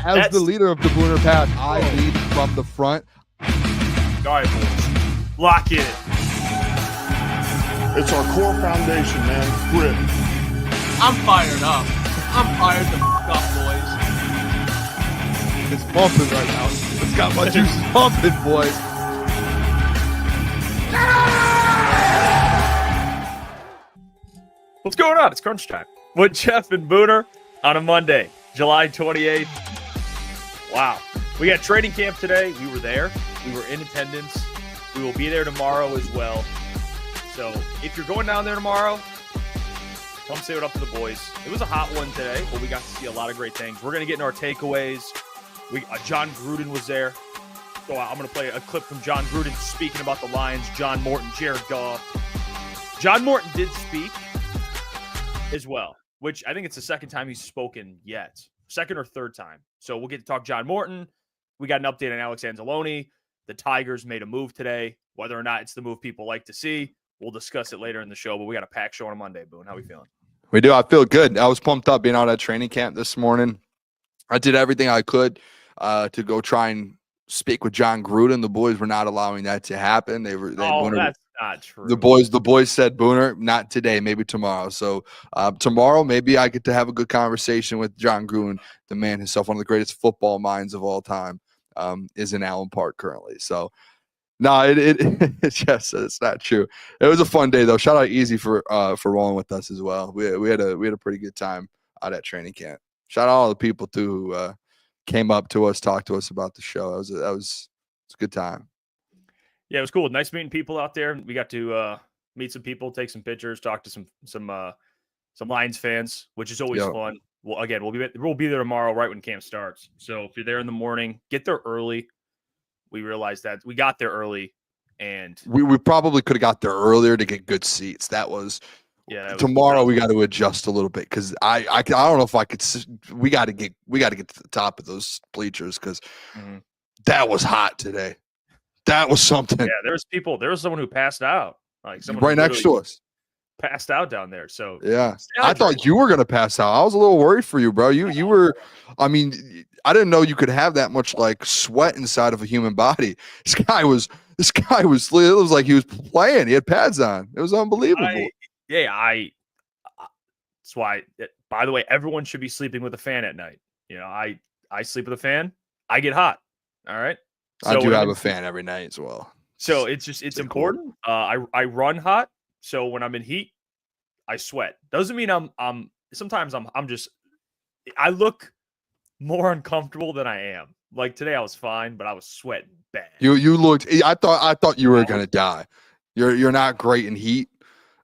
As the leader of the Booner Pack, I lead from the front. All right, boys. Lock in. It's our core foundation, man. Grit. I'm fired up. I'm fired the f*** up, boys. It's pumping right now. It's got my juices pumping, boys. What's going on? It's crunch time with Jeff and Booner on a Monday, July 28th. Wow. We got training camp today. We were there. We were in attendance. We will be there tomorrow as well. So if you're going down there tomorrow, come say what up to the boys. It was a hot one today, but we got to see a lot of great things. We're going to get into our takeaways. John Gruden was there. So I'm going to play a clip from John Gruden speaking about the Lions, John Morton, Jared Goff. John Morton did speak as well, which I think it's the second time he's spoken yet. Second or third time. So we'll get to talk John Morton. We got an update on Alex Anzalone. The Tigers made a move today. Whether or not it's the move people like to see, we'll discuss it later in the show. But we got a packed show on a Monday, Boone. How we feeling? We do. I feel good. I was pumped up being out at training camp this morning. I did everything I could to go try and speak with John Gruden. The boys were not allowing that to happen. That's not true. The boys said, Booner, not today, maybe tomorrow. So tomorrow, maybe I get to have a good conversation with John Gruden, the man himself, one of the greatest football minds of all time, is in Allen Park currently. So no, it's just, it's not true. It was a fun day though. Shout out Easy for rolling with us as well. We had a pretty good time out at training camp. Shout out all the people too who came up to us, talked to us about the show. It was a good time. Yeah, it was cool. Nice meeting people out there. We got to meet some people, take some pictures, talk to some Lions fans, which is always fun. Well, again, we'll be there tomorrow, right when camp starts. So if you're there in the morning, get there early. We realized that we got there early, and we probably could have got there earlier to get good seats. Tomorrow we got to adjust a little bit because I don't know if I could. We got to get to the top of those bleachers because that was hot today. That was something. Yeah, there was someone who passed out, like someone right next to us, passed out down there. So yeah, I thought you were gonna pass out. I was a little worried for you, bro. You were. I mean, I didn't know you could have that much like sweat inside of a human body. This guy was. It was like he was playing. He had pads on. It was unbelievable. That's why. By the way, everyone should be sleeping with a fan at night. You know, I sleep with a fan. I get hot. All right. So I do have a fan every night as well. So it's important. Cool. I run hot. So when I'm in heat, I sweat. Doesn't mean sometimes I look more uncomfortable than I am. Like today I was fine, but I was sweating bad. You looked, I thought you were going to die. You're not great in heat.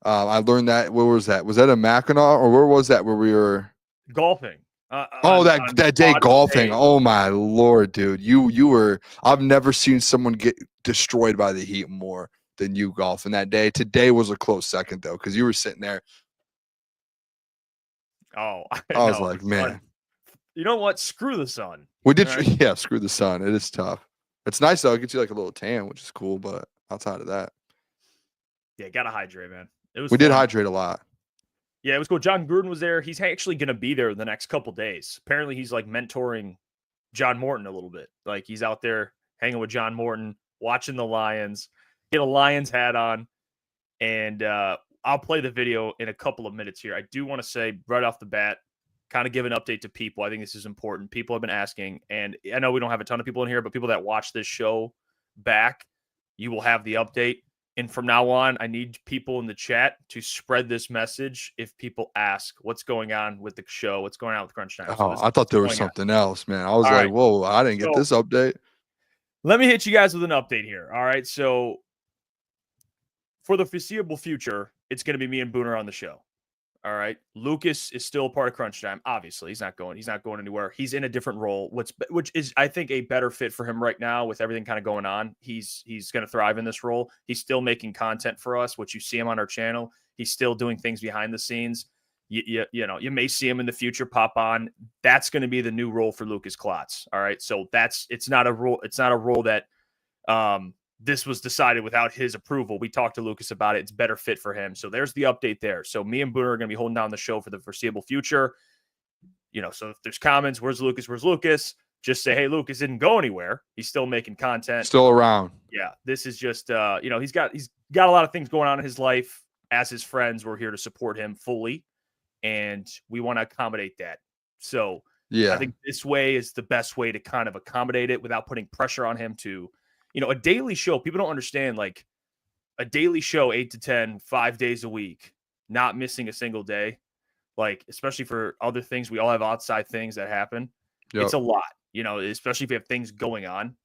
I learned that. Where was that? Was that in Mackinac or where was that where we were golfing? That day golfing. Oh my Lord, dude. You were, I've never seen someone get destroyed by the heat more than you golfing that day. Today was a close second though, because you were sitting there. Oh, I was like, man. You know what? Screw the sun. We did, right? Yeah, screw the sun. It is tough. It's nice though. It gets you like a little tan, which is cool, but outside of that. Yeah, gotta hydrate, man. We did hydrate a lot. Yeah, it was cool. John Gruden was there. He's actually going to be there the next couple days. Apparently, he's like mentoring John Morton a little bit. Like he's out there hanging with John Morton, watching the Lions, get a Lions hat on. And I'll play the video in a couple of minutes here. I do want to say right off the bat, kind of give an update to people. I think this is important. People have been asking, and I know we don't have a ton of people in here, but people that watch this show back, you will have the update. And from now on, I need people in the chat to spread this message if people ask what's going on with the show, what's going on with Crunch Time. So I thought there was something else, man. I was like, whoa, I didn't get this update. Let me hit you guys with an update here. All right. So for the foreseeable future, it's going to be me and Booner on the show. All right. Lukas is still part of Crunch Time. Obviously, he's not going anywhere. He's in a different role, which is, I think, a better fit for him right now with everything kind of going on. He's going to thrive in this role. He's still making content for us, which you see him on our channel. He's still doing things behind the scenes. You know, you may see him in the future pop on. That's going to be the new role for Lukas Klotz. All right. So it's not a role that this was decided without his approval. We talked to Lukas about it. It's better fit for him. So there's the update there. So me and Booner are going to be holding down the show for the foreseeable future. You know, so if there's comments, where's Lukas? just say, hey, Lukas didn't go anywhere. He's still making content. Still around. Yeah, this is just he's got a lot of things going on in his life. As his friends, we're here to support him fully, and we want to accommodate that. So Yeah, I think this way is the best way to kind of accommodate it without putting pressure on him to, a daily show. People don't understand, like, a daily show, 8 to 10, 5 days a week, not missing a single day, like, especially for other things. We all have outside things that happen. Yep. It's a lot, especially if you have things going on.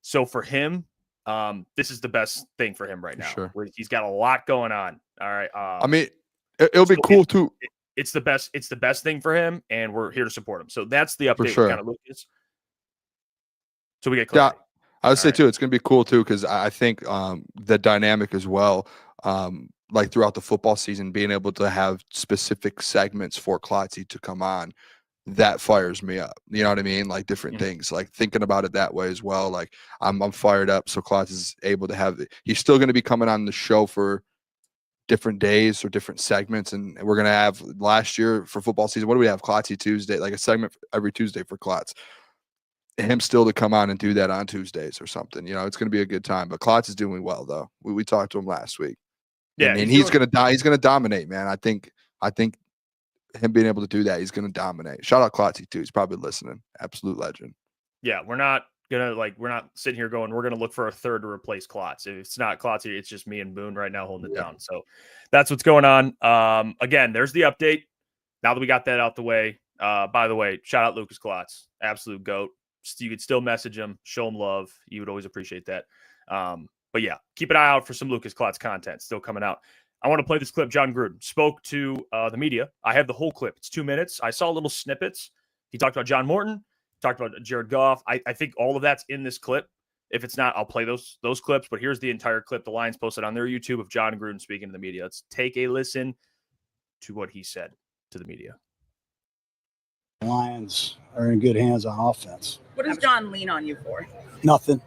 So for him, this is the best thing for him right now. Sure. He's got a lot going on. All right. I mean, it'll be cool too. It's the best. It's the best thing for him, and we're here to support him. So that's the update. Sure. Kind of Lukas. So we get clarity. Yeah, I would say too, it's going to be cool too, because I think the dynamic as well, like throughout the football season, being able to have specific segments for Klotzy to come on, that fires me up. You know what I mean? Like different things, like thinking about it that way as well. Like I'm fired up. So Klotz is able to have it. He's still going to be coming on the show for different days or different segments. And we're going to have last year for football season. What do we have? Klotzy Tuesday, like a segment every Tuesday for Klotz. Him still to come on and do that on Tuesdays or something. It's going to be a good time. But Klotz is doing well though. We talked to him last week. Yeah. And he's going to dominate, man. I think him being able to do that, he's going to dominate. Shout out Klotzy too. He's probably listening. Absolute legend. Yeah, we're not sitting here going, we're gonna look for a third to replace Klotz. If it's not Klotzy, it's just me and Boone right now holding it down. So that's what's going on. Again, there's the update. Now that we got that out the way, by the way, shout out Lukas Klotz, absolute GOAT. You could still message him, show him love. You would always appreciate that. But yeah, keep an eye out for some Lukas Klotz content still coming out. I want to play this clip. John Gruden spoke to the media. I have the whole clip. It's 2 minutes. I saw little snippets. He talked about John Morton, talked about Jared Goff. I think all of that's in this clip. If it's not, I'll play those clips. But here's the entire clip. The Lions posted on their YouTube of John Gruden speaking to the media. Let's take a listen to what he said to the media. The Lions are in good hands on offense. What does John lean on you for? Nothing.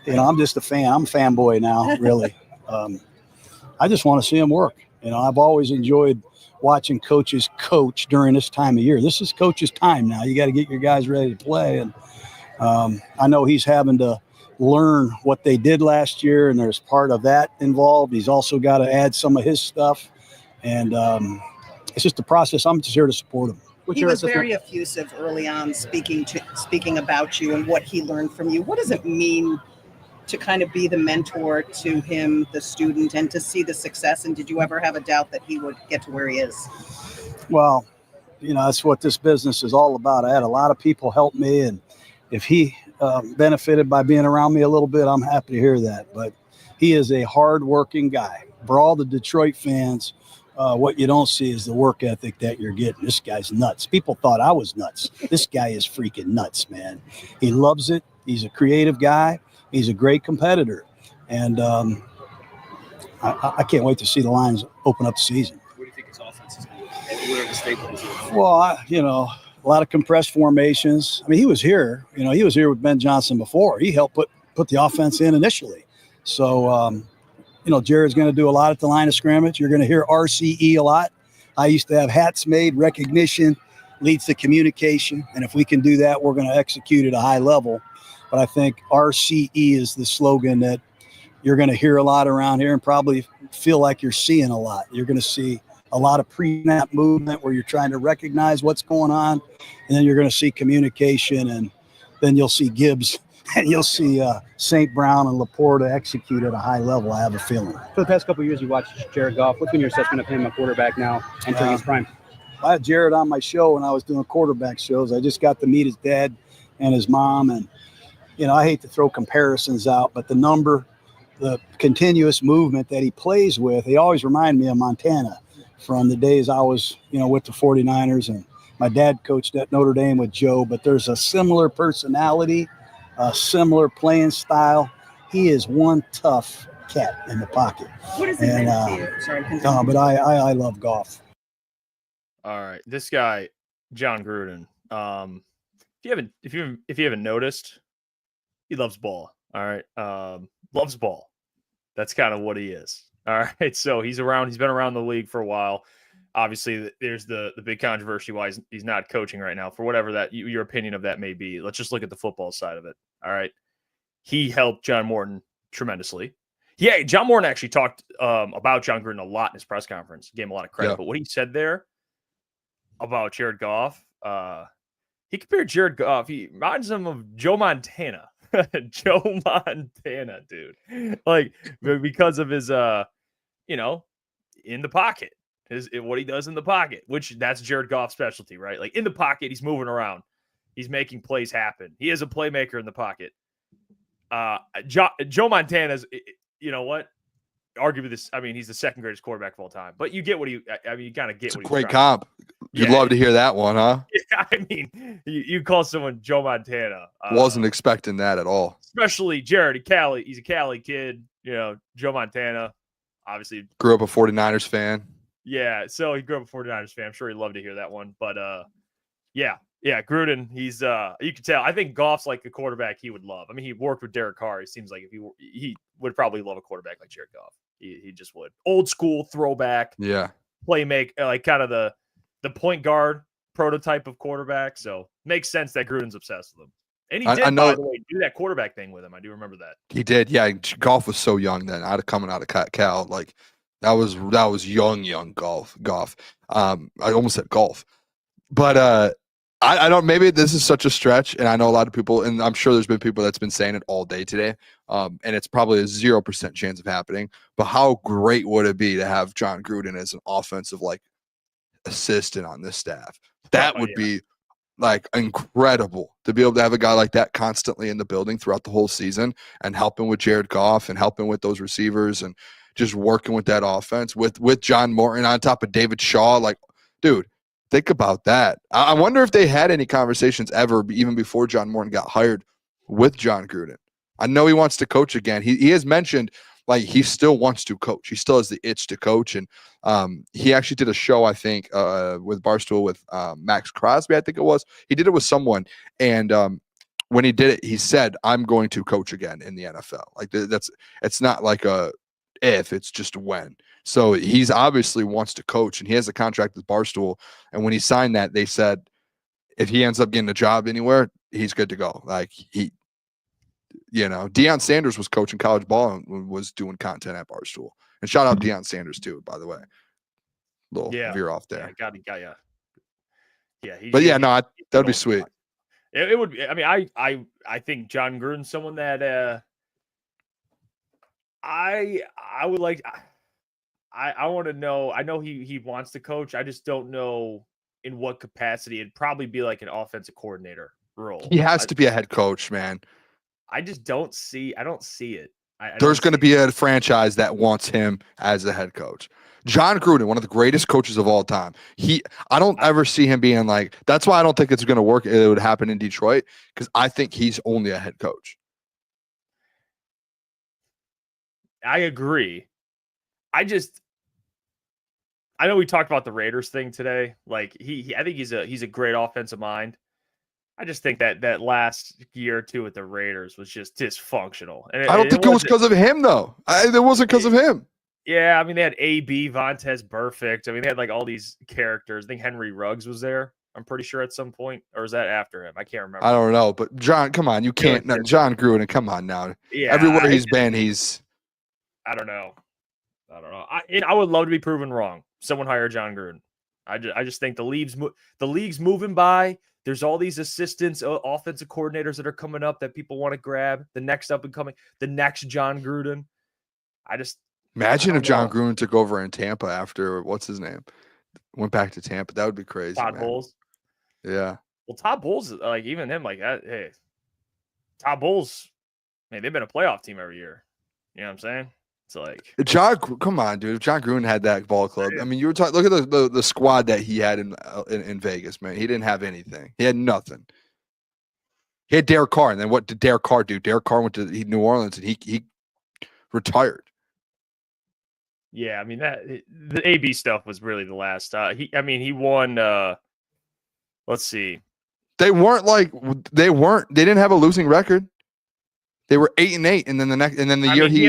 I'm just a fan. I'm a fanboy now, really. I just want to see him work. I've always enjoyed watching coaches coach during this time of year. This is coach's time now. You got to get your guys ready to play. And I know he's having to learn what they did last year, and there's part of that involved. He's also got to add some of his stuff. And it's just a process. I'm just here to support him. He was very effusive early on, speaking about you and what he learned from you. What does it mean to kind of be the mentor to him, the student, and to see the success? And did you ever have a doubt that he would get to where he is? Well, that's what this business is all about. I had a lot of people help me, and if he benefited by being around me a little bit, I'm happy to hear that. But he is a hard-working guy. For all the Detroit fans, what you don't see is the work ethic that you're getting. This guy's nuts. People thought I was nuts. This guy is freaking nuts, man. He loves it. He's a creative guy. He's a great competitor. And I can't wait to see the Lions open up the season. What do you think his offense is going to be? And what are the staples? Well, a lot of compressed formations. I mean, he was here. He was here with Ben Johnson before. He helped put the offense in initially. So, Jared's going to do a lot at the line of scrimmage. You're going to hear RCE a lot. I used to have hats made. Recognition leads to communication. And if we can do that, we're going to execute at a high level. But I think RCE is the slogan that you're going to hear a lot around here and probably feel like you're seeing a lot. You're going to see a lot of pre-snap movement where you're trying to recognize what's going on. And then you're going to see communication, and then you'll see Gibbs. And you'll see St. Brown and Laporta execute at a high level, I have a feeling. For the past couple of years, you watched Jared Goff. What's been your assessment of him, a quarterback now, entering his prime? I had Jared on my show when I was doing quarterback shows. I just got to meet his dad and his mom. And, I hate to throw comparisons out, but the continuous movement that he plays with, he always reminded me of Montana from the days I was, with the 49ers. And my dad coached at Notre Dame with Joe, but there's a similar personality, a similar playing style. He is one tough cat in the pocket. What does it mean to you? Sorry, continue. But I love Goff. All right, this guy, John Gruden. If you haven't noticed, he loves ball. All right, loves ball. That's kind of what he is. All right, so he's been around the league for a while. Obviously, there's the big controversy why he's not coaching right now, for whatever that your opinion of that may be. Let's just look at the football side of it. All right. He helped John Morton tremendously. Yeah, John Morton actually talked about John Gruden a lot in his press conference. Gave him a lot of credit. But what he said there about Jared Goff, he compared Jared Goff. He reminds him of Joe Montana. Joe Montana, dude. Like, because of his, in the pocket. What he does in the pocket, which that's Jared Goff's specialty, right? Like, in the pocket, he's moving around. He's making plays happen. He is a playmaker in the pocket. Joe Montana's, you know what? Arguably this. I mean, he's the second greatest quarterback of all time. But you get what you kind of get. It's what a great comp. You'd love to hear that one, huh? Yeah, I mean, you call someone Joe Montana. Wasn't expecting that at all. Especially Jared, Cali. He's a Cali kid. Joe Montana, obviously grew up a 49ers fan. Yeah, so he grew up a 49ers fan. I'm sure he'd love to hear that one. But yeah, Gruden, he's you can tell. I think Goff's like a quarterback he would love. I mean, he worked with Derek Carr. It seems like if he would probably love a quarterback like Jared Goff. He just would. Old school throwback. Yeah. Playmaker, like kind of the point guard prototype of quarterback. So makes sense that Gruden's obsessed with him. And he did, by the way, do that quarterback thing with him. I do remember that. He did. Yeah, Goff was so young then. Coming out of Cal, like that was young Goff. I almost said golf, but I don't. Maybe this is such a stretch, and I know a lot of people, and I'm sure there's been people that's been saying it all day today, and it's probably a 0% chance of happening. But how great would it be to have John Gruden as an offensive assistant on this staff? That would be incredible to be able to have a guy like that constantly in the building throughout the whole season and helping with Jared Goff and helping with those receivers and just working with that offense with John Morton on top of David Shaw. Like, dude, think about that. I wonder if they had any conversations ever, even before John Morton got hired, with John Gruden. I know he wants to coach again. He has mentioned he still wants to coach. He still has the itch to coach. And he actually did a show, I think, with Barstool with Max Crosby, I think it was. He did it with someone. And when he did it, he said, I'm going to coach again in the NFL. It's not like a if, it's just when. So he's obviously wants to coach, and he has a contract with Barstool. And when he signed that, they said if he ends up getting a job anywhere, he's good to go. Deion Sanders was coaching college ball and was doing content at Barstool. And shout out Deion Sanders too, by the way. Little veer off there. Yeah. That'd be sweet. It would be. I mean, I think John Gruden's someone that I would like. I want to know. I know he wants to coach. I just don't know in what capacity. It'd probably be like an offensive coordinator role. He has to be a head coach, man. I just don't see. I don't see it. There's going to be a franchise that wants him as a head coach. John Gruden, one of the greatest coaches of all time. I don't ever see him being like. That's why I don't think it's going to work. It would happen in Detroit because I think he's only a head coach. I agree. I know we talked about the Raiders thing today. I think he's a great offensive mind. I just think that last year or two with the Raiders was just dysfunctional. And I don't think it was because of him, though. It wasn't because of him. Yeah, I mean, they had AB, Vontaze Burfict. I mean, they had all these characters. I think Henry Ruggs was there, I'm pretty sure, at some point. Or is that after him? I can't remember. I don't know. But, John, come on. You can't. No, John Gruden, come on now. Yeah, everywhere he's been, he's. I don't know. I would love to be proven wrong. Someone hire John Gruden. I just think the league's moving by. There's all these assistants, offensive coordinators that are coming up that people want to grab. The next up and coming, the next John Gruden. Imagine if John Gruden took over in Tampa after what's his name went back to Tampa. That would be crazy. Todd Bowles. Yeah. Well, Todd Bowles, even him, hey, Todd Bowles, man, they've been a playoff team every year. You know what I'm saying? It's come on, dude. If John Gruden had that ball club, I mean, you were talking. Look at the squad that he had in Vegas, man. He didn't have anything. He had nothing. He had Derek Carr, and then what did Derek Carr do? Derek Carr went to New Orleans, and he retired. Yeah, I mean the AB stuff was really the last. He won. Let's see. They didn't have a losing record. They were 8-8, and then the year he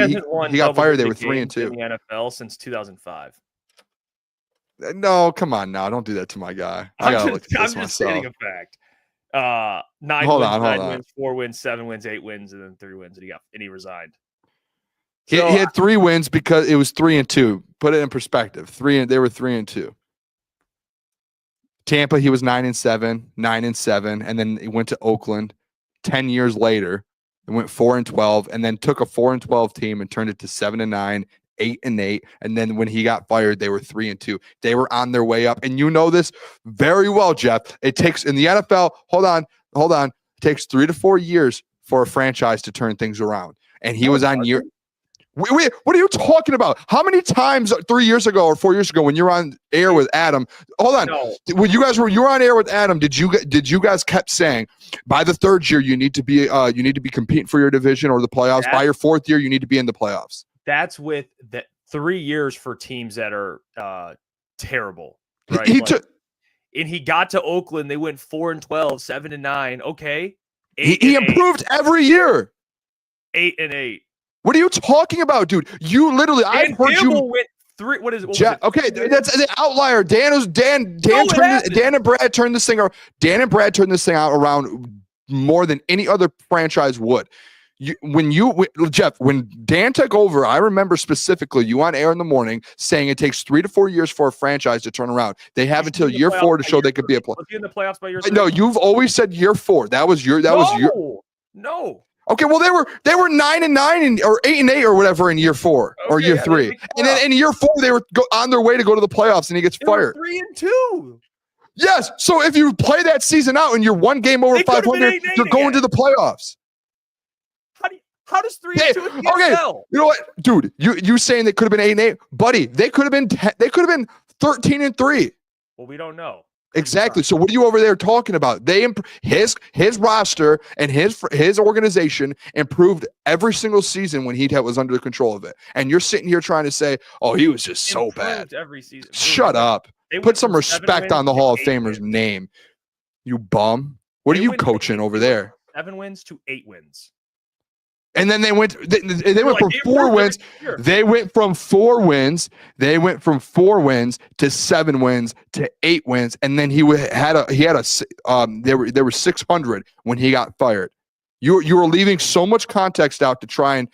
got fired, they were 3-2 in the NFL since 2005. No, come on now. Don't do that to my guy. I gotta look at this I'm just stating myself. a fact. 9 Hold wins, on, 9 hold on. wins, 4 wins, 7 wins, 8 wins, and then 3 wins, and he resigned. He had 3 wins because it was 3-2. Put it in perspective. They were 3-2. Tampa, he was 9-7, 9-7, and then he went to Oakland 10 years later. It went 4-12, and then took a 4-12 team and turned it to 7-9, 8-8, and then when he got fired, they were 3-2. They were on their way up, and you know this very well, Jeff. It takes in the NFL. Hold on. It takes 3 to 4 years for a franchise to turn things around, and he was on year. Wait, what are you talking about? How many times 3 years ago or 4 years ago when you're on air with Adam? Hold on. No. When you were on air with Adam, did you guys kept saying by the 3rd year you need to be competing for your division or the playoffs? By your 4th year you need to be in the playoffs. That's with the 3 years for teams that are terrible. Right? And he got to Oakland. They went 4-12, 7-9. Okay. He improved every year. 8-8. What are you talking about, dude? You literally, I've heard you. Went 3. What was it? Okay, that's the outlier. Dan and Brad turned this thing around. Dan and Brad turned this thing out around more than any other franchise would. Jeff, when Dan took over, I remember specifically you on air in the morning saying it takes 3 to 4 years for a franchise to turn around. They have until year 4 to show they could be a player. Was he in the playoffs by year 3? No, you've always said year 4. That was your. No. Okay, well they were 9-9 or 8-8 or whatever in year 4 or year 3, and then in year 4 they were on their way to go to the playoffs, and he gets fired. 3-2. Yes, so if you play that season out and you're 1 game over 500, you're going to the playoffs. How does 3-2? Okay, you know what, dude? You saying they could have been 8-8, buddy? They could have been 13-3. Well, we don't know. Exactly. So what are you over there talking about? His roster and his organization improved every single season when he was under the control of it. And you're sitting here trying to say, "Oh, he was just so bad." Every season. Shut up. Put some respect on the Hall of Famer's name. You bum. What are you coaching over there? 7 wins to 8 wins. And then they went from 4 wins. They went from 4 wins. They went from 4 wins to 7 wins to 8 wins. And then there were 600 when he got fired. You were leaving so much context out to try and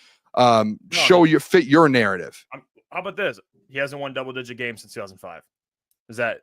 fit your narrative. How about this? He hasn't won double-digit games since 2005. Is that?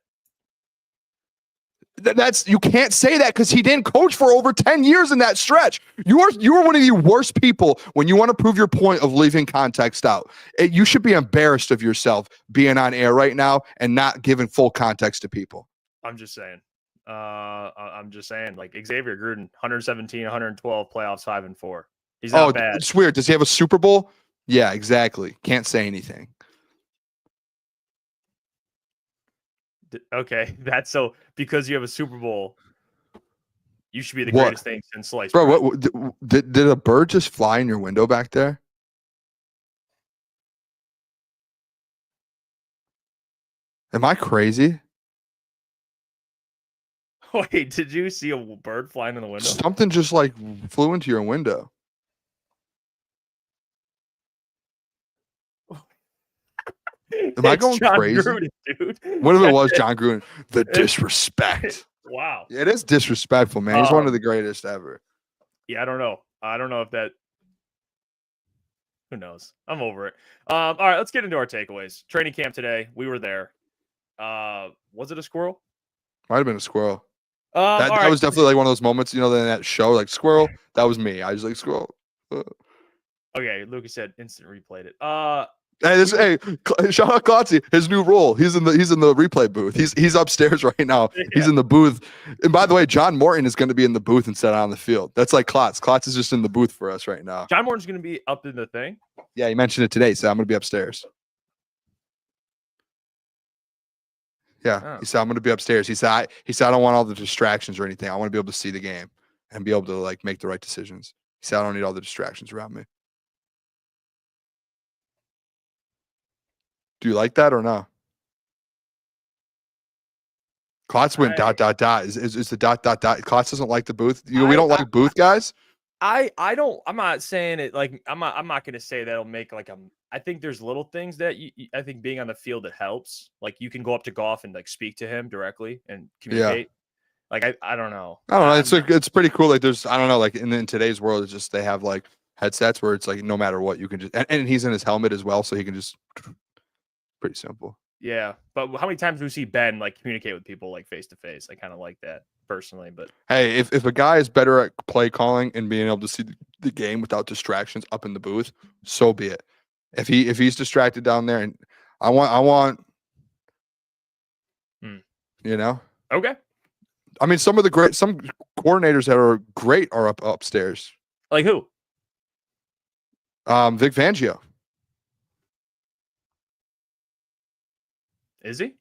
You can't say that because he didn't coach for over 10 years in that stretch. You are one of the worst people when you want to prove your point of leaving context out. You should be embarrassed of yourself being on air right now and not giving full context to people. I'm just saying. Like Xavier Gruden, 117, 112 playoffs, 5-4. He's not bad. It's weird. Does he have a Super Bowl? Yeah, exactly. Can't say anything. Okay, that's so because you have a Super Bowl, you should be the greatest thing since sliced bread. Bro, what did a bird just fly in your window back there? Am I crazy? Wait, did you see a bird flying in the window? Something just like flew into your window. Am I going crazy? Gruden, dude. What if it was John Gruden? The disrespect. Wow. Yeah, it is disrespectful, man. He's one of the greatest ever. Yeah, I don't know if that. Who knows? I'm over it. All right, let's get into our takeaways. Training camp today. We were there. Was it a squirrel? Might have been a squirrel. That was definitely like one of those moments, in that show, like squirrel. That was me. I was like squirrel. Okay, Lucas said instant replayed it. Hey, shout out Klotz, his new role. He's in the replay booth. He's upstairs right now. Yeah. He's in the booth. And by the way, John Morton is going to be in the booth instead of on the field. That's like Klotz. Klotz is just in the booth for us right now. John Morton's going to be up in the thing? Yeah, he mentioned it today, so I'm going to be upstairs. Yeah, He said I'm going to be upstairs. He said I don't want all the distractions or anything. I want to be able to see the game and be able to like make the right decisions. He said I don't need all the distractions around me. Do you like that or no? Klotz went ... Is the ... Klotz doesn't like the booth. We don't like booth guys. I don't. I'm not saying it like I'm not going to say that'll make like I think there's little things that I think being on the field, it helps. Like you can go up to Goff and like speak to him directly and communicate. Like I don't know. I don't know. It's pretty cool. Like I don't know. Like in today's world, it's just they have like headsets where it's like no matter what you can just and he's in his helmet as well, so he can just pretty simple. Yeah, but how many times do we see Ben like communicate with people like face to face? I kind of like that personally, but hey, if a guy is better at play calling and being able to see the game without distractions up in the booth, so be it. If he's distracted down there, and I want, you know, okay. I mean, some coordinators that are great are upstairs. Like who? Vic Fangio. Is he?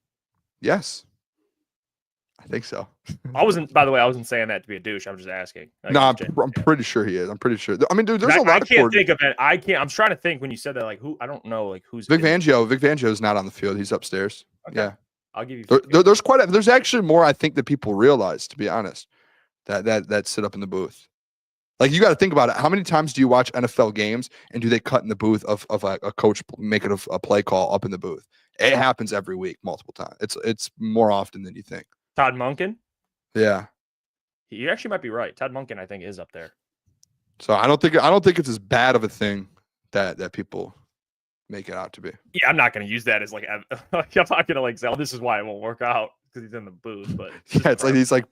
Yes, I think so. By the way, I wasn't saying that to be a douche. I'm just asking. No, I'm pretty sure he is. I'm pretty sure. I mean, dude, there's a lot I of can't think of it. I'm trying to think when you said that. Like who? I don't know. Like who's Vic Fangio? Vic Fangio is not on the field. He's upstairs. Okay. Yeah, I'll give you. There's actually more I think that people realize. To be honest, that sit up in the booth. Like you got to think about it. How many times do you watch NFL games and do they cut in the booth of a coach making a play call up in the booth? It happens every week, multiple times. It's more often than you think. Todd Monken? Yeah. You actually might be right. Todd Monken, I think, is up there. So I don't think it's as bad of a thing that people make it out to be. Yeah, I'm not going to use that as like I'm not going to like say, oh, this is why it won't work out because he's in the booth. But yeah, it's like these like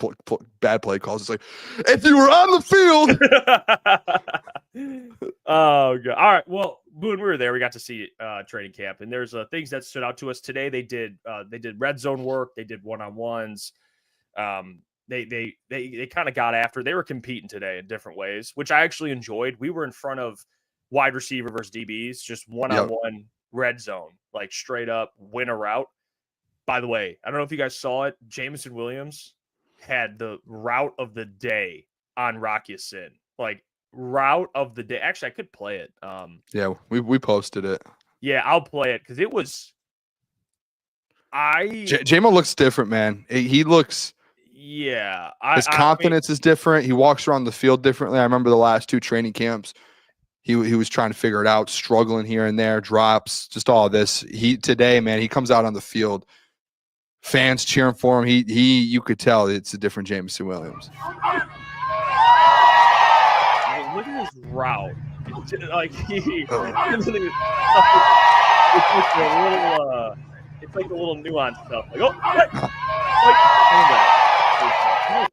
bad play calls. It's like if you were on the field. Oh god. All right. Well, Boone, we were there. We got to see training camp, and there's things that stood out to us today. They did red zone work. They did one-on-ones. They kind of got after. They were competing today in different ways, which I actually enjoyed. We were in front of wide receiver versus DBs, just one-on-one red zone, like straight up win a route. By the way, I don't know if you guys saw it. Jameson Williams had the route of the day on Rock Ya-Sin. Like route of the day. Actually, I could play it. Yeah, we posted it. Yeah, I'll play it because it was. J-Mo looks different, man. He looks. Yeah, his confidence is different. He walks around the field differently. I remember the last two training camps. He was trying to figure it out, struggling here and there, drops, just all this. Today, man, he comes out on the field. Fans cheering for him. You could tell it's a different Jameson Williams. Look at his route. Like it's like a little nuanced stuff. Like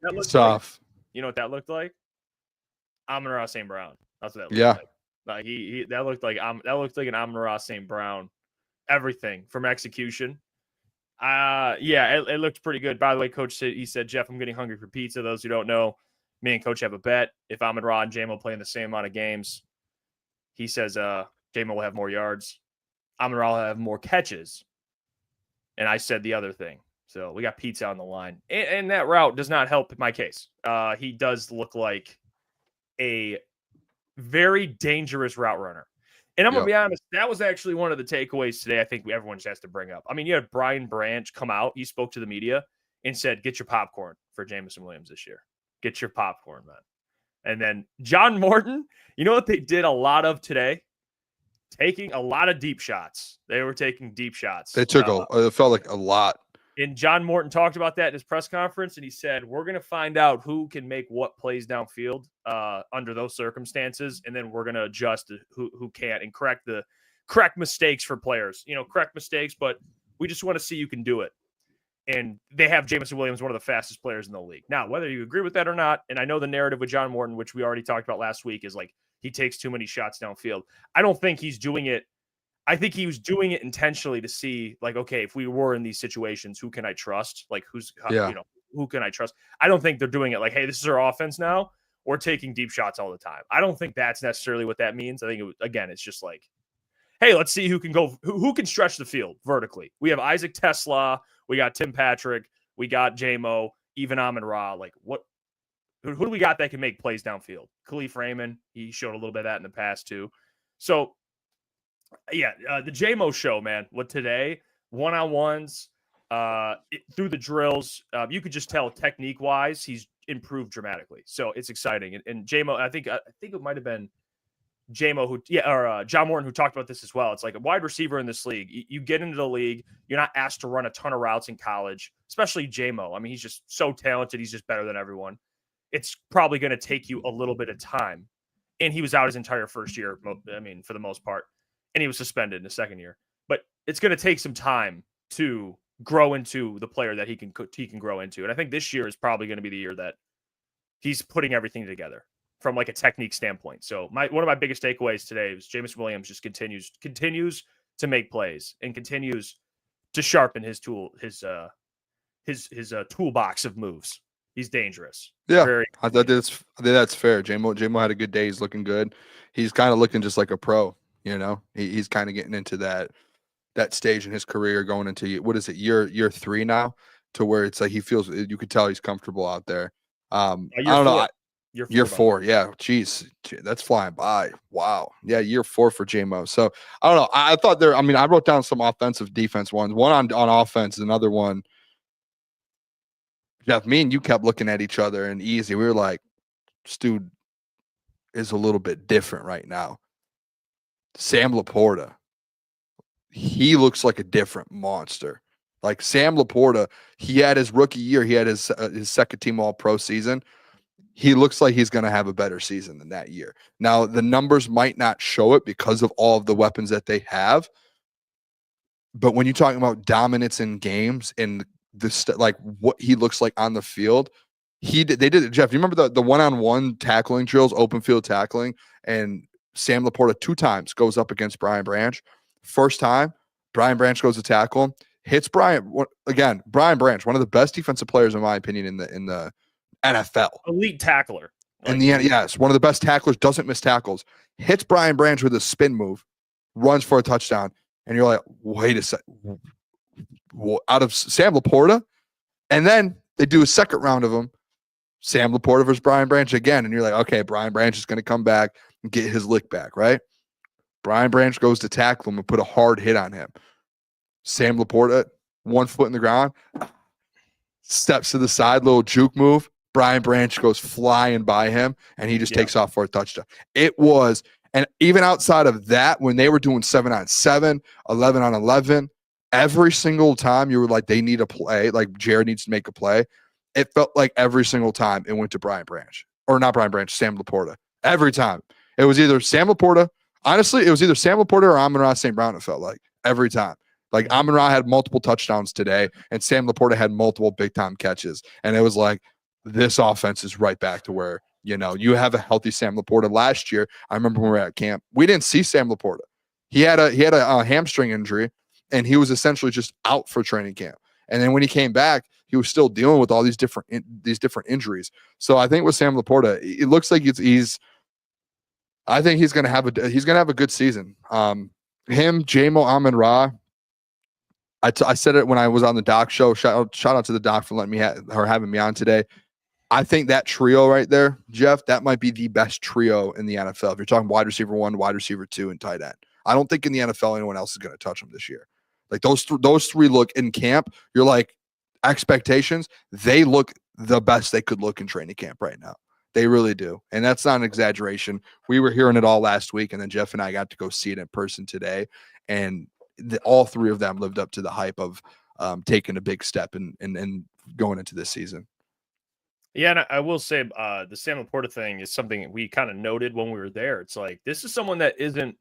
It's tough. You know what that looked like? Amon-Ra St. Brown. That's what that looked like. Like that looked like an Amon-Ra St. Brown. Everything from execution. It looked pretty good. By the way, Coach said, Jeff, I'm getting hungry for pizza. Those who don't know, me and Coach have a bet. If Amon-Ra and J-Mo play in the same amount of games, he says J-Mo will have more yards. Amon-Ra will have more catches. And I said the other thing. So we got pizza on the line. And that route does not help my case. He does look like a very dangerous route runner. And I'm going to be honest, that was actually one of the takeaways today I think everyone just has to bring up. I mean, you had Brian Branch come out. He spoke to the media and said, get your popcorn for Jameson Williams this year. Get your popcorn, man. And then John Morton, you know what they did a lot of today? Taking a lot of deep shots. They were taking deep shots. They took it felt like a lot. And John Morton talked about that in his press conference, and he said, we're going to find out who can make what plays downfield under those circumstances, and then we're going to adjust who can't and correct mistakes for players. You know, correct mistakes, but we just want to see you can do it. And they have Jameson Williams, one of the fastest players in the league. Now, whether you agree with that or not, and I know the narrative with John Morton, which we already talked about last week, is like he takes too many shots downfield. I don't think he's doing it. I think he was doing it intentionally to see, like, okay, if we were in these situations, who can I trust? Like, who can I trust? I don't think they're doing it like, hey, this is our offense now. We're taking deep shots all the time. I don't think that's necessarily what that means. I think, it's just like, hey, let's see who can go, who can stretch the field vertically. We have Isaac Tesla. We got Tim Patrick. We got J-Mo, even Amon-Ra. Like, who do we got that can make plays downfield? Khalif Raymond. He showed a little bit of that in the past, too. So, the J-Mo show, man, with today, one-on-ones, through the drills, you could just tell technique-wise, he's improved dramatically. So it's exciting. And J-Mo, I think it might have been John Morton, who talked about this as well. It's like a wide receiver in this league. You get into the league, you're not asked to run a ton of routes in college, especially J-Mo. I mean, he's just so talented. He's just better than everyone. It's probably going to take you a little bit of time. And he was out his entire first year, I mean, for the most part. And he was suspended in the second year. But it's going to take some time to grow into the player that he can grow into. And I think this year is probably going to be the year that he's putting everything together from like a technique standpoint. So one of my biggest takeaways today was Jameson Williams just continues to make plays and continues to sharpen his toolbox of moves. He's dangerous. Yeah, I think that's fair. J-Mo had a good day. He's looking good. He's kind of looking just like a pro. You know, he's kind of getting into that stage in his career, going into what is it, year 3 now, to where it's like he feels, you could tell he's comfortable out there. I don't know. Year 4, yeah. Jeez, that's flying by. Wow. Yeah, year 4 for J-Mo. So I don't know. I thought I wrote down some offensive defense ones. One on offense, another one. Jeff, me and you kept looking at each other and easy. We were like, this dude is a little bit different right now. Sam Laporta. He looks like a different monster. Like Sam Laporta, he had his rookie year. He had his second team All-Pro season. He looks like he's going to have a better season than that year. Now, the numbers might not show it because of all of the weapons that they have. But when you're talking about dominance in games and like what he looks like on the field, they did it. Jeff, you remember the one-on-one tackling drills, open field tackling, and Sam Laporta 2 times goes up against Brian Branch. First time, Brian Branch goes to tackle him, hits Brian again. Brian Branch, one of the best defensive players in my opinion in the NFL, elite tackler. In the end, yes, one of the best tacklers. Doesn't miss tackles. Hits Brian Branch with a spin move, runs for a touchdown, and you're like, wait a second. Out of Sam Laporta, and then they do a second round of them, Sam Laporta versus Brian Branch again, and you're like, okay, Brian Branch is going to come back and get his lick back, right? Brian Branch goes to tackle him and put a hard hit on him. Sam Laporta, 1 foot in the ground, steps to the side, little juke move. Brian Branch goes flying by him, and he just takes off for a touchdown. It was, and even outside of that, when they were doing 7-on-7, 11-on-11, every single time you were like, they need a play, like Jared needs to make a play. It felt like every single time it went to Brian Branch. Or not Brian Branch, Sam Laporta. Every time. It was either Sam Laporta. Honestly, it was either Sam Laporta or Amon-Ra St. Brown, it felt like. Every time. Like Amon-Ra had multiple touchdowns today, and Sam Laporta had multiple big-time catches. And it was like, this offense is right back to where, you have a healthy Sam Laporta. Last year, I remember when we were at camp, we didn't see Sam Laporta. He had a hamstring injury, and he was essentially just out for training camp. And then when he came back, he was still dealing with all these different injuries. So I think with Sam Laporta, it looks like I think he's going to have a good season. Him, J-Mo, Amon-Ra. I said it when I was on the Doc show. Shout out to the Doc for having me on today. I think that trio right there, Jeff, that might be the best trio in the NFL. If you're talking wide receiver 1, wide receiver 2, and tight end. I don't think in the NFL anyone else is going to touch them this year. Like those 3 look in camp, you're like, expectations, they look the best they could look in training camp right now. They really do. And that's not an exaggeration. We were hearing it all last week, and then Jeff and I got to go see it in person today. And all 3 of them lived up to the hype of taking a big step and going into this season. Yeah, and I will say the Sam Laporta thing is something we kind of noted when we were there. It's like, this is someone that isn't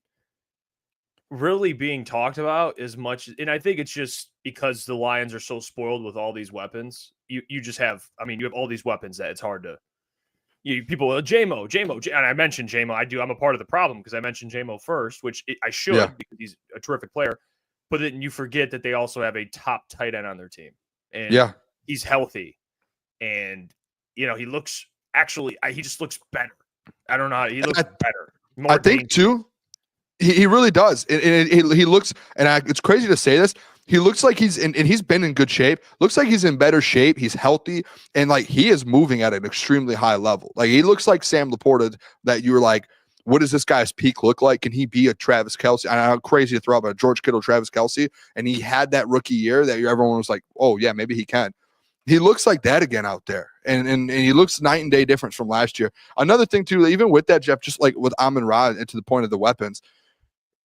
really being talked about as much. And I think it's just because the Lions are so spoiled with all these weapons. You have all these weapons that it's hard to, people, J-Mo, and I mentioned J-Mo. I'm a part of the problem because I mentioned J-Mo first, which I should because he's a terrific player. But then you forget that they also have a top tight end on their team. And he's healthy. And, he looks he just looks better. I don't know. He looks better. I think too, he really does. He looks, and it's crazy to say this, he looks like he's been in good shape. Looks like he's in better shape. He's healthy, and like he is moving at an extremely high level. Like he looks like Sam Laporta that you were like, what does this guy's peak look like? Can he be a Travis Kelce? I know, crazy to throw up a George Kittle, Travis Kelce, and he had that rookie year that everyone was like, oh yeah, maybe he can. He looks like that again out there, and he looks night and day difference from last year. Another thing too, even with that, Jeff, just like with Amon-Ra, and to the point of the weapons,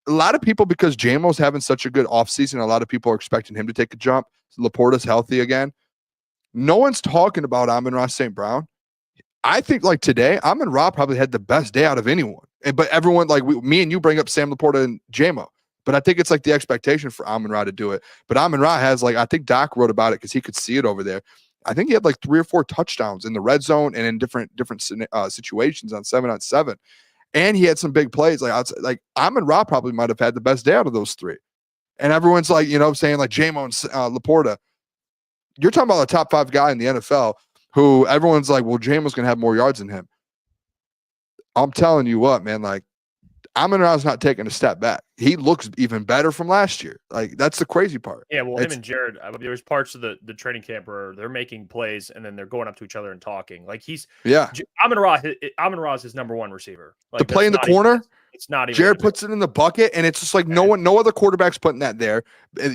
a lot of people, because Jamo's having such a good offseason, a lot of people are expecting him to take a jump. Laporta's healthy again. No one's talking about Amon-Ra St. Brown. I think like today, Amon-Ra probably had the best day out of anyone. But everyone, like me and you bring up Sam Laporta and Jamo. But I think it's like the expectation for Amon-Ra to do it. But Amon-Ra has, like, I think Doc wrote about it because he could see it over there. I think he had like 3 or 4 touchdowns in the red zone and in different situations on 7-on-7. And he had some big plays. Like Amon-Ra probably might have had the best day out of those 3. And everyone's like, saying like Jamo and Laporta. You're talking about a top 5 guy in the NFL who everyone's like, well, Jamo's going to have more yards than him. I'm telling you what, man, like, Amon-Ra's not taking a step back. He looks even better from last year. Like, that's the crazy part. Yeah, well, him and Jared, there was parts of the training camp where they're making plays and then they're going up to each other and talking. Like, Amon-Ra is his number 1 receiver. Like, the play in the corner, it's not even. Jared puts it in the bucket, and it's just like no other quarterback's putting that there.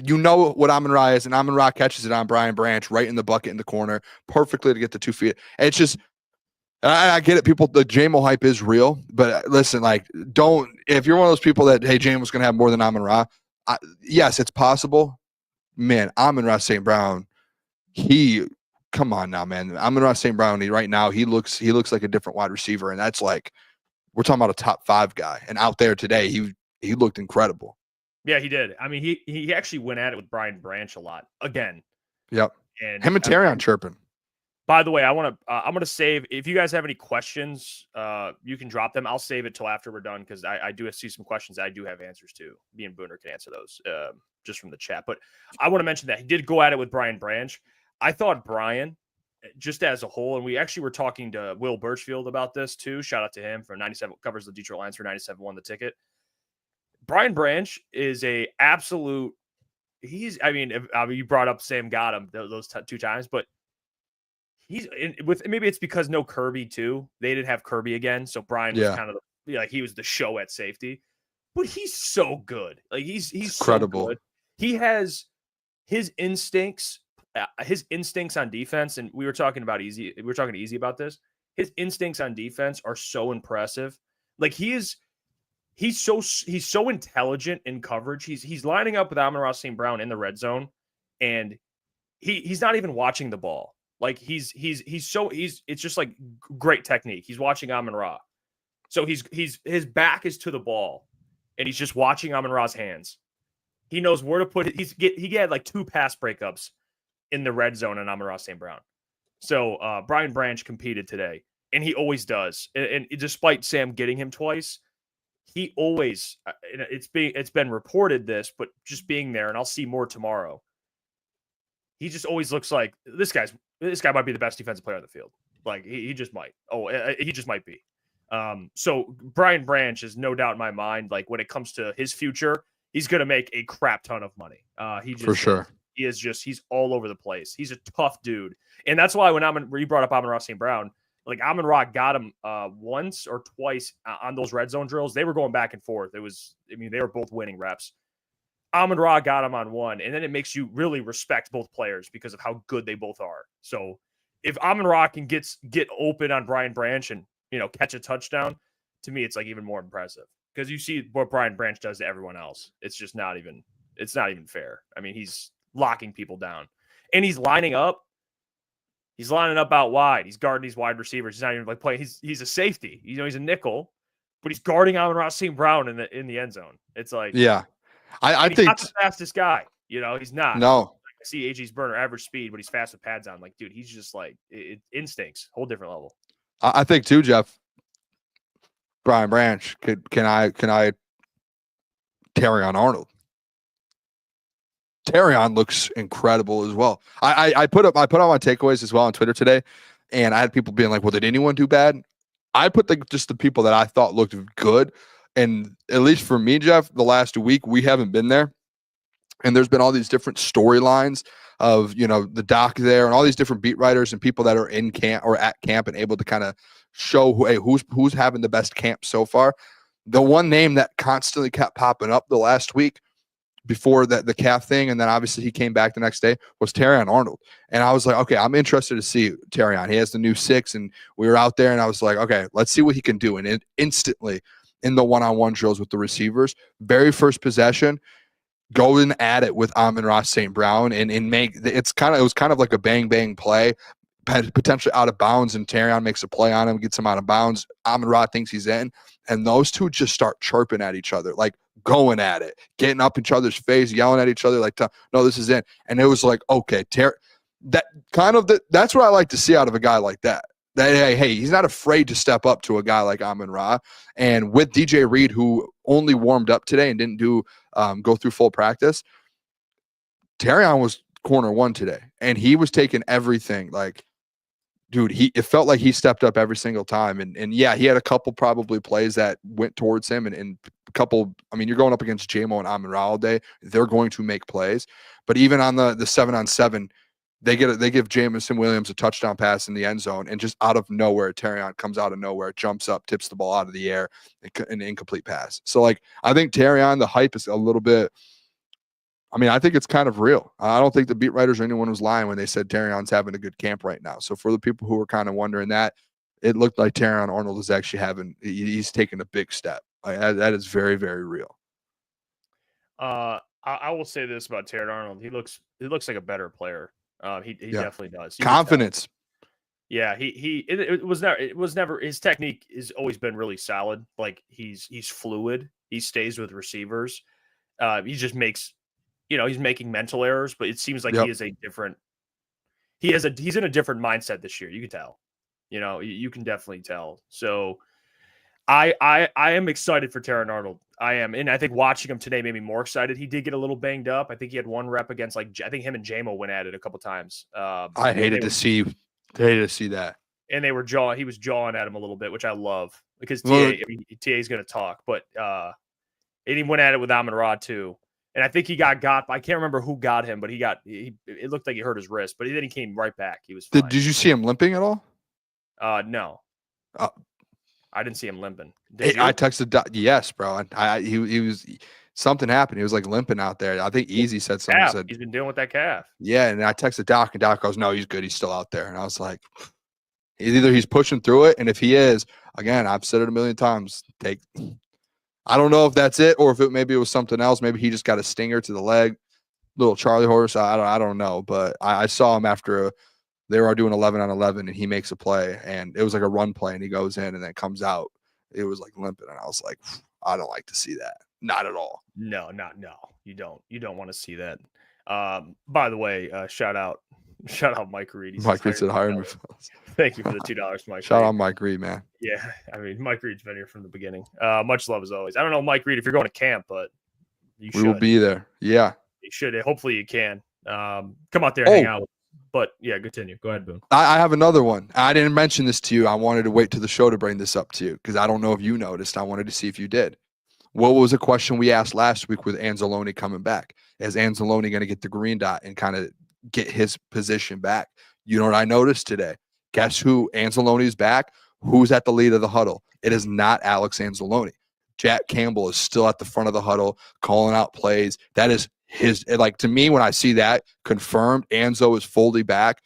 You know what Amon-Ra is, and Amon-Ra catches it on Brian Branch right in the bucket in the corner perfectly to get the 2 feet. And it's just, I get it. People, the Jamo hype is real, but listen, like, if you're one of those people that, hey, Jamo's going to have more than Amon-Ra, yes, it's possible. Man, Amon-Ra St. Brown, come on now, man. Amon-Ra St. Brown, right now, he looks like a different wide receiver, and that's like, we're talking about a top 5 guy. And out there today, he looked incredible. Yeah, he did. I mean, he actually went at it with Brian Branch a lot again. Yep. And him and Terrion chirping. By the way, I'm gonna save. If you guys have any questions, you can drop them. I'll save it till after we're done because I do see some questions I do have answers to. Me and Booner can answer those just from the chat. But I want to mention that he did go at it with Brian Branch. I thought Brian, just as a whole, and we actually were talking to Will Birchfield about this too. Shout out to him for 97, covers the Detroit Lions for 97, won the ticket. Brian Branch is a absolute. You brought up Sam got him those 2 times, but. Maybe it's because no Kirby too. They didn't have Kirby again, so Brian was kind of he was the show at safety. But he's so good. Like he's incredible. So good. He has his instincts on defense, and we were talking to Easy about this. His instincts on defense are so impressive. Like he's so intelligent in coverage. He's lining up with Amon-Ra St. Brown in the red zone, and he's not even watching the ball. Like it's just like great technique. He's watching Amon-Ra. So his back is to the ball and he's just watching Amon-Ra's hands. He knows where to put it. He had like 2 pass breakups in the red zone on Amon-Ra St. Brown. So Brian Branch competed today and he always does. And despite Sam getting him twice, he always, it's been reported this, but just being there, and I'll see more tomorrow. He just always looks like this guy might be the best defensive player on the field. Like he just might. He just might be. So Brian Branch is no doubt in my mind. Like when it comes to his future, he's going to make a crap ton of money. For sure. He's all over the place. He's a tough dude. And that's why when you brought up Amon-Ra St. Brown, like Amon-Ra got him once or twice on those red zone drills. They were going back and forth. They were both winning reps. Amon-Ra got him on one, and then it makes you really respect both players because of how good they both are. So if Amon-Ra can get open on Brian Branch and catch a touchdown, to me it's like even more impressive because you see what Brian Branch does to everyone else. It's just not even fair. I mean, he's locking people down, and he's lining up. He's lining up out wide. He's guarding these wide receivers. He's not even like playing. He's a safety. He's a nickel, but he's guarding Amon-Ra St. Brown in the end zone. It's like I think he's not the fastest guy. He's not. No. I see AJ's burner average speed, but he's fast with pads on. Like, dude, he's just like instincts, whole different level. I think too, Jeff. Brian Branch, can I Terrion Arnold? Terrion looks incredible as well. I put out my takeaways as well on Twitter today, and I had people being like, "Well, did anyone do bad?" I put just the people that I thought looked good. And at least for me, Jeff, the last week, we haven't been there. And there's been all these different storylines of, the doc there and all these different beat writers and people that are in camp or at camp and able to kind of show who's having the best camp so far. The one name that constantly kept popping up the last week before the calf thing, and then obviously he came back the next day, was Terrion Arnold. And I was like, okay, I'm interested to see Terrion. He has the new 6, and we were out there, and I was like, okay, let's see what he can do. And instantly in the one-on-one drills with the receivers, very first possession, going at it with Amon-Ra St. Brown and it was kind of like a bang play, potentially out of bounds, and Terrion makes a play on him, gets him out of bounds. Amon-Ra thinks he's in, and those two just start chirping at each other, like going at it, getting up each other's face, yelling at each other, like, no, this is in. And it was like, okay, that's what I like to see out of a guy like that. That hey, he's not afraid to step up to a guy like Amon-Ra. And with DJ Reed, who only warmed up today and didn't go through full practice, Terrion was corner 1 today, and he was taking everything. Like, dude, it felt like he stepped up every single time. And yeah, he had a couple probably plays that went towards him, and a couple. I mean, you're going up against J-Mo and Amon-Ra all day. They're going to make plays. But even on the 7-on-7, they give Jamison Williams a touchdown pass in the end zone, and just out of nowhere, Terrion comes out of nowhere, jumps up, tips the ball out of the air, an incomplete pass. So, like, I think Terrion, the hype is a little bit. I mean, I think it's kind of real. I don't think the beat writers or anyone was lying when they said Terrion's having a good camp right now. So for the people who were kind of wondering that, it looked like Terrion Arnold is actually he's taking a big step. That is very, very real. I will say this about Terrion Arnold. He looks like a better player. He definitely does. Confidence. Yeah, it was never his technique has always been really solid. Like he's fluid. He stays with receivers. He just makes, he's making mental errors, but it seems like he's in a different mindset this year. You can tell. You can definitely tell. So I am excited for Terrion Arnold. I am. And I think watching him today made me more excited. He did get a little banged up. I think he had one rep against, I think him and J-Mo went at it a couple times. I hated to see that. And he was jawing at him a little bit, which I love because TA is going to talk, but and he went at it with Amon-Ra too. And I think he got, I can't remember who got him, but it looked like he hurt his wrist, but then he came right back. He was fine. Did you see him limping at all? No. I didn't see him limping. I texted, yes, bro. He was, something happened. He was like limping out there. I think Easy said something. Said, he's been dealing with that calf. Yeah, and I texted Doc, and Doc goes, no, he's good. He's still out there. And I was like, either he's pushing through it, and if he is, again, I've said it a million times, I don't know if that's it, or if maybe it was something else. Maybe he just got a stinger to the leg, little Charlie horse. I don't know, but I saw him after they were doing 11-on-11, and he makes a play, and it was like a run play, and he goes in and then comes out. It was like limping, and I was like, I don't like to see that. Not at all. No. You don't want to see that. By the way, shout out Mike Reed. Mike Reed said hire me. Thank you for the $2, Mike. Shout out Mike Reed, man. Yeah, I mean, Mike Reed's been here from the beginning. Much love as always. I don't know, Mike Reed, if you're going to camp, but we will be there. Yeah, you should. Hopefully, you can come out there and hang out. But yeah, continue. Go ahead, Boone. I have another one. I didn't mention this to you. I wanted to wait to the show to bring this up to you because I don't know if you noticed. I wanted to see if you did. What was a question we asked last week with Anzalone coming back? Is Anzalone going to get the green dot and kind of get his position back? You know what I noticed today? Guess who? Anzalone's back. Who's at the lead of the huddle? It is not Alex Anzalone. Jack Campbell is still at the front of the huddle calling out plays. That is to me, when I see that confirmed, Anzo is fully back,